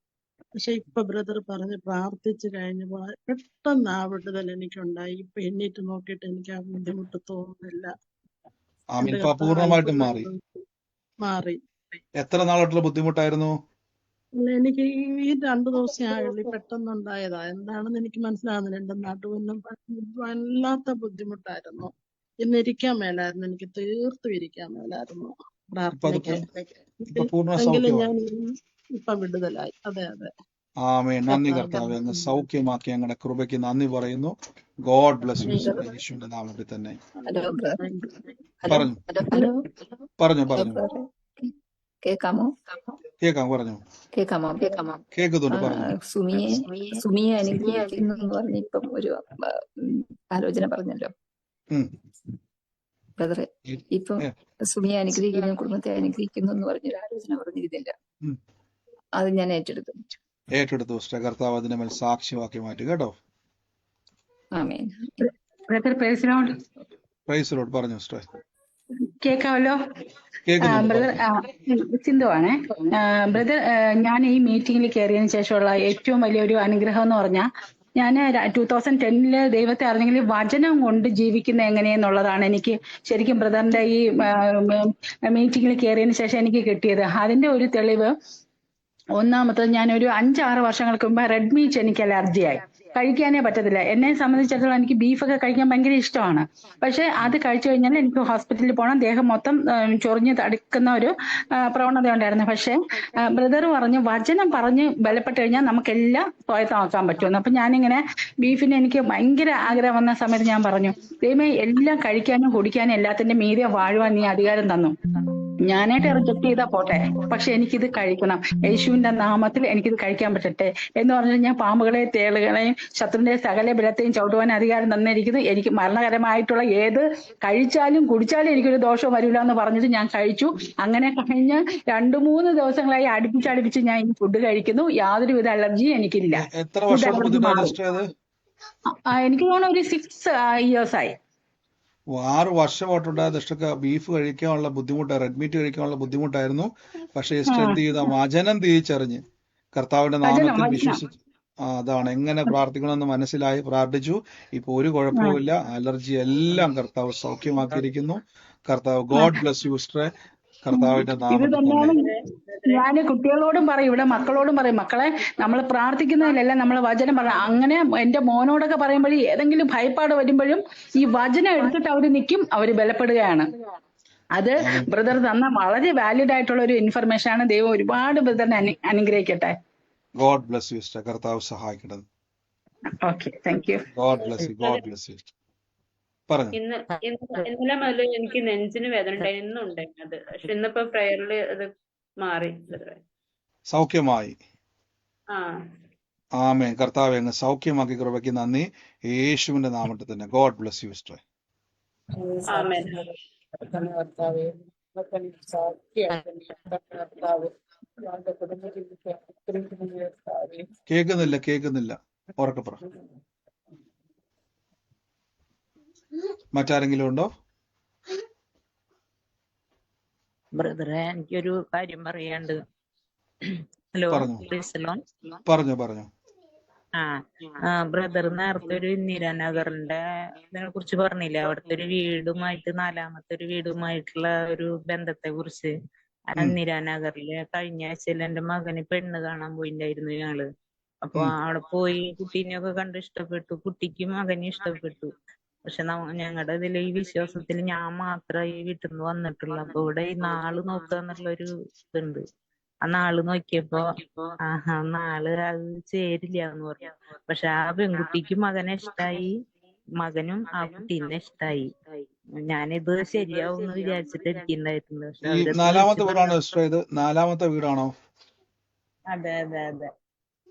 പക്ഷെ ഇപ്പൊ ബ്രദർ പറഞ്ഞ് പ്രാർത്ഥിച്ചു കഴിഞ്ഞപ്പോൾ പെട്ടെന്ന് ആ വിടുതൽ എനിക്കുണ്ടായി. ഇപ്പൊ എണ്ണീറ്റ് നോക്കിയിട്ട് എനിക്ക് ആ ബുദ്ധിമുട്ട് തോന്നുന്നില്ല. ആമീൻ. എന്റെ ഇപ്പൊ കർത്താവ് പൂർണ്ണമായിട്ടും അത്ഭുതം മാറി. മാറി. എത്ര നാളായിട്ടുള്ള ബുദ്ധിമുട്ടായിരുന്നു? അല്ല, എനിക്ക് ഈ 2 ദിവസം ആയുള്ളൂ. പെട്ടെന്നുണ്ടായതാ. എന്താണെന്ന് എനിക്ക് മനസ്സിലാകുന്നില്ല. എന്റെ നടുവിനും വല്ലാത്ത ബുദ്ധിമുട്ടായിരുന്നു. ഇന്ന് ഇരിക്കാൻ മേലായിരുന്നു. എനിക്ക് തീർത്തും ഇരിക്കാൻ മേലായിരുന്നു ഇപ്പൊ അത് പ്രാർത്ഥനയ്ക്ക്. ഇപ്പൊ പൂർണ്ണ എങ്കിലും ഞാൻ സൗഖ്യമായി. ഇപ്പൊ വിടുതലായി. അതെ അതെ. ആമേൻ. നന്ദി കർത്താവിന്റെ കർത്താവേ, അങ്ങ് നാമത്തിൽ സൗഖ്യമാക്കി അങ്ങയുടെ കൃപയ്ക്ക് നന്ദി പറയുന്നു. God bless U. യേശുവിന്റെ നാമത്തിൽ തന്നെ. Hello brother. Thank you. Hello പറഞ്ഞു ഹലോ പറഞ്ഞു ഹലോ പറഞ്ഞു ബ്രദർ. കേക്കാമോ? കേൾക്കാം. പറഞ്ഞു. കേക്കാമോ? കേൾക്കുന്നുണ്ട്. പറഞ്ഞു. സുമിയെ അനുഗ്രഹിക്കുന്നു എന്ന് പറഞ്ഞ് ഇപ്പം ഒരു ആലോചന പറഞ്ഞല്ലോ ഉം. ബ്രദറെ. ഈ- ഇപ്പം ഏ, സുമിയെ അനുഗ്രഹിക്കുന്നു, കുടുംബത്തെ അനുഗ്രഹിക്കുന്നു എന്ന് പറഞ്ഞൊരു ആലോചന പറഞ്ഞിരുന്നില്ല. ഉം. അത് ഞാൻ ഏറ്റെടുത്തു. ഏറ്റെടുത്തു സിസ്റ്റർ. കർത്താവ് അതിന്റെ മേൽ സാക്ഷ്യമാക്കി മാറ്റി കേട്ടോ. ആമേൻ. Brother praise Lord. Praise Lord. പറഞ്ഞു സിസ്റ്റർ. കേൾക്കാമല്ലോ? കേൾക്കുന്നുണ്ട്. ബ്രദർ പറഞ്ഞു. സിന്ധുവാണേ. ബ്രദർ, ഞാൻ ഈ മീറ്റിംഗിൽ കയറിയതിനു ശേഷമുള്ള ഏറ്റവും വലിയൊരു അനുഗ്രഹം എന്ന് പറഞ്ഞാൽ, ഞാൻ 2010 ദൈവത്തെ അറിഞ്ഞെങ്കിൽ വചനം കൊണ്ട് ജീവിക്കുന്ന എങ്ങനെയെന്നുള്ളതാണ് എനിക്ക് ശരിക്കും ബ്രദറിന്റെ ഈ മീറ്റിംഗിൽ കയറിയതിനു ശേഷം എനിക്ക് കിട്ടിയത്. അതിന്റെ ഒരു തെളിവ്, ഒന്നാമത്തത്, ഞാനൊരു 5-6 വർഷങ്ങൾക്ക് മുമ്പ് റെഡ് മീറ്റ് എനിക്ക് അലർജിയായി. കഴിക്കാനേ പറ്റത്തില്ല. എന്നെ സംബന്ധിച്ചിടത്തോളം എനിക്ക് ബീഫൊക്കെ കഴിക്കാൻ ഭയങ്കര ഇഷ്ടമാണ്. പക്ഷെ അത് കഴിച്ചു കഴിഞ്ഞാൽ എനിക്ക് ഹോസ്പിറ്റലിൽ പോകണം, ദേഹം മൊത്തം ചൊറിഞ്ഞ് തടുക്കുന്ന ഒരു പ്രവണത ഉണ്ടായിരുന്നു. പക്ഷെ ബ്രദർ പറഞ്ഞു, വചനം പറഞ്ഞ് ബലപ്പെട്ട് കഴിഞ്ഞാൽ നമുക്കെല്ലാം സ്വായത്തമാക്കാൻ പറ്റുമെന്ന്. അപ്പൊ ഞാനിങ്ങനെ ബീഫിന് എനിക്ക് ഭയങ്കര ആഗ്രഹം വന്ന സമയത്ത് ഞാൻ പറഞ്ഞു, ദൈവമേ, എല്ലാം കഴിക്കാനും കുടിക്കാനും എല്ലാത്തിന്റെ മീതെ വാഴുവാൻ നീ അധികാരം തന്നു. ഞാനായിട്ട് റിജക്ട് ചെയ്താൽ പോട്ടെ, പക്ഷെ എനിക്കിത് കഴിക്കണം. യേശുവിന്റെ നാമത്തിൽ എനിക്കിത് കഴിക്കാൻ പറ്റട്ടെ എന്ന് പറഞ്ഞാൽ ഞാൻ പാമ്പുകളെ, തേളുകളെയും ശത്രുവിന്റെ സകല ബലത്തെയും ചവിട്ടുവാൻ അധികാരം തന്നിരിക്കുന്നു. എനിക്ക് മരണകരമായിട്ടുള്ള ഏത് കഴിച്ചാലും കുടിച്ചാലും എനിക്കൊരു ദോഷവും വരില്ല എന്ന് പറഞ്ഞിട്ട് ഞാൻ കഴിച്ചു. അങ്ങനെ കഴിഞ്ഞ് 2-3 ദിവസങ്ങളായി അടുപ്പിച്ച് ഞാൻ ഈ ഫുഡ് കഴിക്കുന്നു. യാതൊരുവിധ അലർജിയും എനിക്കില്ല. എത്ര ഫുഡ് വർഷമാണ് അലർജി ബുദ്ധിമുട്ടായി മാറി. സിസ്റ്റർ അത്? എനിക്ക് തോന്നുന്നു ഒരു 6 years ആയി. 6 വർഷമായിട്ടുണ്ടായ സിസ്റ്റർക്ക് ബീഫ് കഴിക്കാനുള്ള ബുദ്ധിമുട്ട്, റെഡ് മീറ്റ് കഴിക്കാനുള്ള ബുദ്ധിമുട്ടായിരുന്നു. പക്ഷെ സിസ്റ്റർ എന്ത് ചെയ്ത? വചനം തിരിച്ചറിഞ്ഞ് കർത്താവിന്റെ നാമത്തിൽ വിശ്വസിച്ച് അതാണ് എങ്ങനെ പ്രാർത്ഥിക്കണമെന്ന് മനസ്സിലായി പ്രാർത്ഥിച്ചു. ഇപ്പൊ ഒരു കുഴപ്പവുമില്ല. അലർജി എല്ലാം കർത്താവ് സൗഖ്യമാക്കിയിരിക്കുന്നു. കർത്താവ് ഗോഡ് ബ്ലസ് യു സിസ്റ്ററെ. കർത്താവിന്റെ ഇത് നാമത്തിൽ തന്നെയാണ് തന്നെ. ഞാൻ കുട്ടികളോടും പറയും, ഇവിടെ മക്കളോടും പറയും, മക്കളെ, നമ്മൾ പ്രാർത്ഥിക്കുന്നതിലല്ല നമ്മൾ വചനം പറയാം. അങ്ങനെ എന്റെ മോനോടൊക്കെ പറയുമ്പോഴും ഏതെങ്കിലും ഭയപ്പാട് വരുമ്പോഴും ഈ വചനം എടുത്തിട്ട് അവർ നിൽക്കും, അവർ ബലപ്പെടുകയാണ്. അത് ബ്രദർ തന്ന വളരെ വാലിഡ് ആയിട്ടുള്ള ഒരു ഇൻഫർമേഷൻ ആണ്. ദൈവം ഒരുപാട് ബ്രദറിനെ അനുഗ്രഹിക്കട്ടെ. God bless you sister. കർത്താവ് സഹായിക്കട്ടെ. Okay, thank you. God bless you. God bless U. പറഞ്ഞു. ഇന്നലെ മുതൽ എനിക്ക് നെഞ്ചിന് വേദന ഉണ്ടായിരുന്നു, ഇന്നും ഉണ്ടായിരുന്നത്. പക്ഷെ ഇന്നിപ്പോ പ്രയറിൽ അത് മാറി. സൗഖ്യമായി. ആ ആമേൻ. കർത്താവെ, അങ്ങ് സൗഖ്യമാക്കി കൃപയ്ക്ക് നന്ദി. യേശുവിന്റെ നാമത്തിൽ തന്നെ. God bless you sister. ആമേൻ. കേൾക്കുന്നില്ല. ഉറക്കെ പറ. മറ്റാരെങ്കിലും ഉണ്ടോ? ബ്രദറെ, എനിക്കൊരു കാര്യം പറയാണ്ട്. ഹലോ, പറഞ്ഞു. ബ്രദർ നേരത്തെ ഒരു ഇന്ദിരാനഗറിന്റെ ഇതിനെ കുറിച്ച് പറഞ്ഞില്ലേ? അവിടുത്തെ ഒരു വീടുമായിട്ട് 4ാമത്തെ ഒരു വീടുമായിട്ടുള്ള ഒരു ബന്ധത്തെ കുറിച്ച്. ഇന്ദിരാനഗറില് കഴിഞ്ഞ ആഴ്ചയിൽ എന്റെ മകന് പെണ്ണ് കാണാൻ പോയിണ്ടായിരുന്നു ഞങ്ങള്. അപ്പൊ അവിടെ പോയി കുട്ടീനെയൊക്കെ കണ്ട് ഇഷ്ടപ്പെട്ടു. കുട്ടിക്കും മകനെ ഇഷ്ടപ്പെട്ടു. പക്ഷെ ഞങ്ങളുടെ ഇതിൽ ഈ വിശ്വാസത്തിൽ ഞാൻ മാത്രമേ ഈ വീട്ടിൽ നിന്ന് വന്നിട്ടുള്ളൂ. അപ്പൊ ഇവിടെ ഈ നാള് നോക്കുക എന്നുള്ളൊരു ഇതുണ്ട്. ആ നാള് നോക്കിയപ്പോ നാള് അത് ചേരില്ല എന്ന് പറഞ്ഞു. പക്ഷെ ആ പെൺകുട്ടിക്ക് മകനെ ഇഷ്ടായി, മകനും ആ കുട്ടീനെ ഇഷ്ടായി. ഞാനിത് ശരിയാവും എന്ന് വിചാരിച്ചിട്ട് ഇരിക്കുന്നുണ്ടായിരുന്നു. ഈ 4ാമത്തെ വീടാണോ സിസ്റ്റർ? ഇത് 4ാമത്തെ വീടാണോ? അതെ.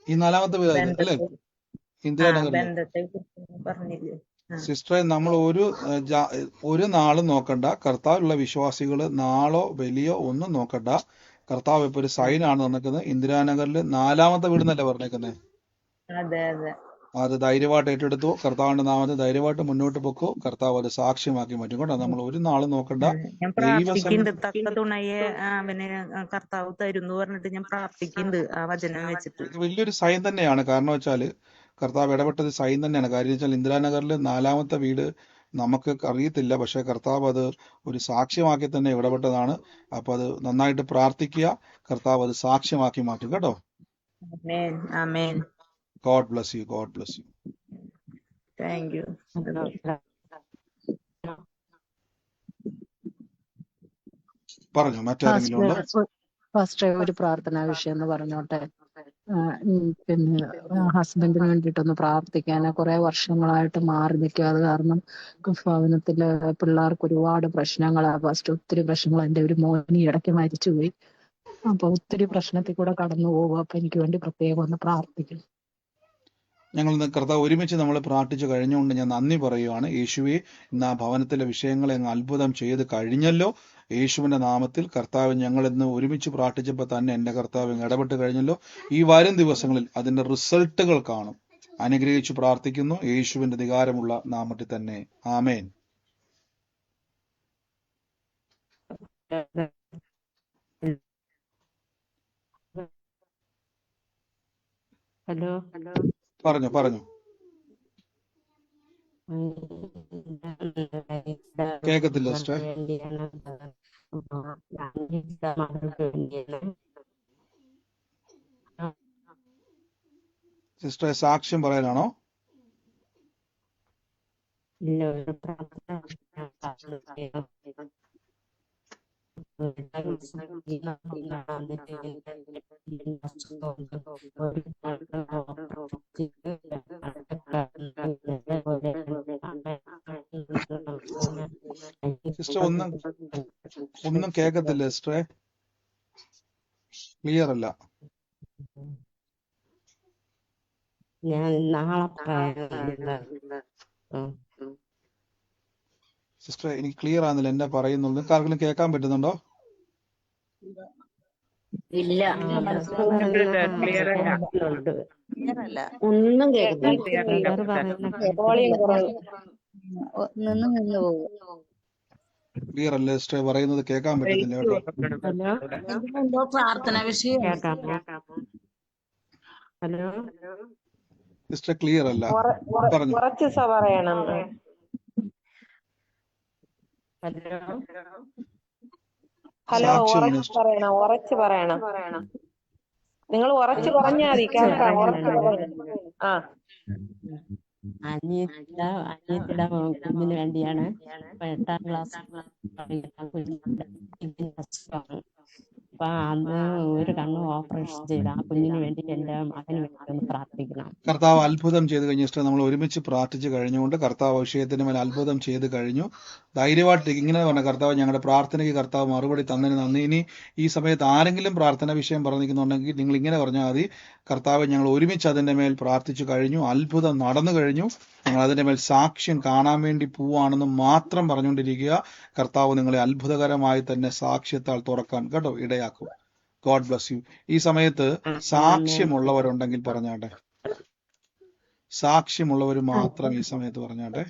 ഈ 4ാമത്തെ വീടായിരുന്നു അല്ലേ? ഇന്ദിരാനഗറിൽ. ബന്ധത്തെ കുറിച്ച് പറഞ്ഞില്ലേ? സിസ്റ്ററെ, നമ്മൾ ഒരു നാളും നോക്കണ്ട. കർത്താവിലുള്ള വിശ്വാസികള് നാളോ വലിയോ ഒന്നും നോക്കണ്ട. കർത്താവ് ഇപ്പൊ ഒരു സൈൻ ആണ് തന്നിരിക്കുന്നത്. ഇന്ദിരാനഗറിൽ 4ാമത്തെ വീട് എന്നല്ലേ പറഞ്ഞേക്കുന്നത്? അതെ. അത് ധൈര്യമായിട്ട് ഏറ്റെടുത്തോ, കർത്താവിന്റെ നാമത്തിൽ ധൈര്യമായിട്ട് മുന്നോട്ട് പൊക്കോ, കർത്താവ് അത് സാക്ഷ്യമാക്കി മാറ്റും കേട്ടോ. നമ്മൾ ഒരു നാളും നോക്കണ്ട. ഞാൻ പ്രാർത്ഥിക്കുന്നുണ്ട് തക്ക തുണയെ അവന് കർത്താവ് തരും എന്ന് പറഞ്ഞിട്ട് ഞാൻ പ്രാർത്ഥിക്കുന്നുണ്ട് ആ വചനം വെച്ചിട്ട്. വലിയൊരു സൈൻ തന്നെയാണ്. കാരണം വെച്ചാല് കർത്താവ് ഇടപെട്ടത് സൈൻ തന്നെയാണ്. കാര്യം വെച്ചാൽ ഇന്ദിരാനഗറിൽ 4ാമത്തെ വീട് നമുക്ക് അറിയത്തില്ല, പക്ഷെ കർത്താവ് അത് ഒരു സാക്ഷ്യമാക്കി തന്നെ ഇടപെട്ടതാണ്. അപ്പൊ അത് നന്നായിട്ട് പ്രാർത്ഥിക്കുക, കർത്താവ് അത് സാക്ഷ്യമാക്കി മാറ്റും കേട്ടോ. ആമേൻ ആമേൻ. God bless you, God bless you. Thank you. പറഞ്ഞു മറ്റാരെങ്കിലും ഉണ്ടോ? ഫസ്റ്റ് ഒരു പ്രാർത്ഥനാ വിഷയം എന്ന് പറഞ്ഞോട്ടെ. പിന്നെ ഹസ്ബൻഡിന് വേണ്ടിയിട്ടൊന്ന് പ്രാർത്ഥിക്കാൻ കുറെ വർഷങ്ങളായിട്ട് മാറി നിൽക്കുക. അത് കാരണം ഭവനത്തില് പിള്ളേർക്ക് ഒരുപാട് പ്രശ്നങ്ങളാ. ഫസ്റ്റ് ഒത്തിരി പ്രശ്നങ്ങൾ. എൻ്റെ ഒരു മോനി ഇടയ്ക്ക് മരിച്ചുപോയി. അപ്പൊ ഒത്തിരി പ്രശ്നത്തിൽ കൂടെ കടന്നു പോകും. അപ്പൊ എനിക്ക് വേണ്ടി പ്രത്യേകം ഒന്ന് പ്രാർത്ഥിക്കും. ഞങ്ങൾ ഇന്ന് കർത്താവ് ഒരുമിച്ച് നമ്മൾ പ്രാർത്ഥിച്ചു കഴിഞ്ഞുകൊണ്ട് ഞാൻ നന്ദി പറയുവാണ്. യേശുവെ, ഇന്ന് ആ ഭവനത്തിലെ വിഷയങ്ങളെ അങ്ങ് അത്ഭുതം ചെയ്ത് കഴിഞ്ഞല്ലോ. യേശുവിന്റെ നാമത്തിൽ കർത്താവ്, ഞങ്ങൾ ഇന്ന് ഒരുമിച്ച് പ്രാർത്ഥിച്ചപ്പോൾ തന്നെ എൻ്റെ കർത്താവ് ഇടപെട്ട് കഴിഞ്ഞല്ലോ. ഈ വരും ദിവസങ്ങളിൽ അതിന്റെ റിസൾട്ടുകൾ കാണും. അനുഗ്രഹിച്ചു പ്രാർത്ഥിക്കുന്നു യേശുവിന്റെ അധികാരമുള്ള നാമത്തിൽ തന്നെ. ആമേൻ. ഹലോ. പറഞ്ഞു കേക്കത്തില്ല സിസ്റ്റർ. സിസ്റ്റർ സാക്ഷ്യം പറയാനാണോ? ഇല്ല, ഒരു പ്രാർത്ഥന. സിസ്റ്റർ ഒന്നും കേക്കത്തില്ല സിസ്റ്ററെ, ക്ലിയർ അല്ല. ഞാൻ നാളെ സിസ്റ്റർ എനിക്ക് ക്ലിയർ ആകുന്നില്ല എന്നെ പറയുന്നുള്ളൂ. നിങ്ങൾക്ക് ആർക്കെങ്കിലും കേൾക്കാൻ പറ്റുന്നുണ്ടോ? ഇല്ല, ഒന്നും കേൾക്കുന്നില്ല. നിന്ന് പോകും. ക്ലിയർ അല്ലേ സിസ്റ്റർ പറയുന്നത്? കേൾക്കാൻ പറ്റുന്നില്ല കേട്ടോ. എന്തോ പ്രാർത്ഥന വിഷയം. ഹലോ സിസ്റ്റർ ക്ലിയർ അല്ല, പറഞ്ഞു. കുറച്ച് പറയണം. ഹലോ, ഉറച്ച് പറയണം. നിങ്ങൾ ഉറച്ച് പറഞ്ഞാൽ മതി. കേൾക്കാം. ആ, അനിയത്തിയുടെ കുഞ്ഞിന് വേണ്ടിയാണ്. 8ാം ക്ലാസ്. അപ്പൊ അന്ന് ഒരു കണ്ണ് ഓപ്പറേഷൻ ചെയ്ത് ആ കുഞ്ഞിന് വേണ്ടി എന്റെ മകന് വേണ്ടി ഒന്ന് പ്രാർത്ഥിക്കണം. കർത്താവ് അത്ഭുതം ചെയ്ത് കഴിഞ്ഞ സിസ്റ്റർ നമ്മൾ ഒരുമിച്ച് പ്രാർത്ഥിച്ചു കഴിഞ്ഞുകൊണ്ട് കർത്താവ് വിഷയത്തിന് മേൽ അത്ഭുതം ചെയ്ത് കഴിഞ്ഞു. ധൈര്യമായിട്ട് ഇങ്ങനെ പറഞ്ഞ കർത്താവ് ഞങ്ങളുടെ പ്രാർത്ഥനയ്ക്ക് കർത്താവ് മറുപടി തന്നതിന് നന്ദി. ഇനി ഈ സമയത്ത് ആരെങ്കിലും പ്രാർത്ഥന വിഷയം പറഞ്ഞിരിക്കുന്നുണ്ടെങ്കിൽ നിങ്ങൾ ഇങ്ങനെ പറഞ്ഞാൽ മതി. കർത്താവ്, ഞങ്ങൾ ഒരുമിച്ച് അതിന്റെ മേൽ പ്രാർത്ഥിച്ചു കഴിഞ്ഞു, അത്ഭുതം നടന്നു കഴിഞ്ഞു, ഞങ്ങൾ അതിന്റെ മേൽ സാക്ഷ്യം കാണാൻ വേണ്ടി പോവാണെന്ന് മാത്രം പറഞ്ഞുകൊണ്ടിരിക്കുക. കർത്താവ് നിങ്ങളെ അത്ഭുതകരമായി തന്നെ സാക്ഷ്യത്താൽ തുറക്കാൻ കേട്ടോ ഇടയാക്കും. God bless U. ഈ സമയത്ത് സാക്ഷ്യമുള്ളവരുണ്ടെങ്കിൽ പറഞ്ഞാട്ടെ. സാക്ഷ്യമുള്ളവർ മാത്രം ഈ സമയത്ത് പറഞ്ഞാട്ടെ.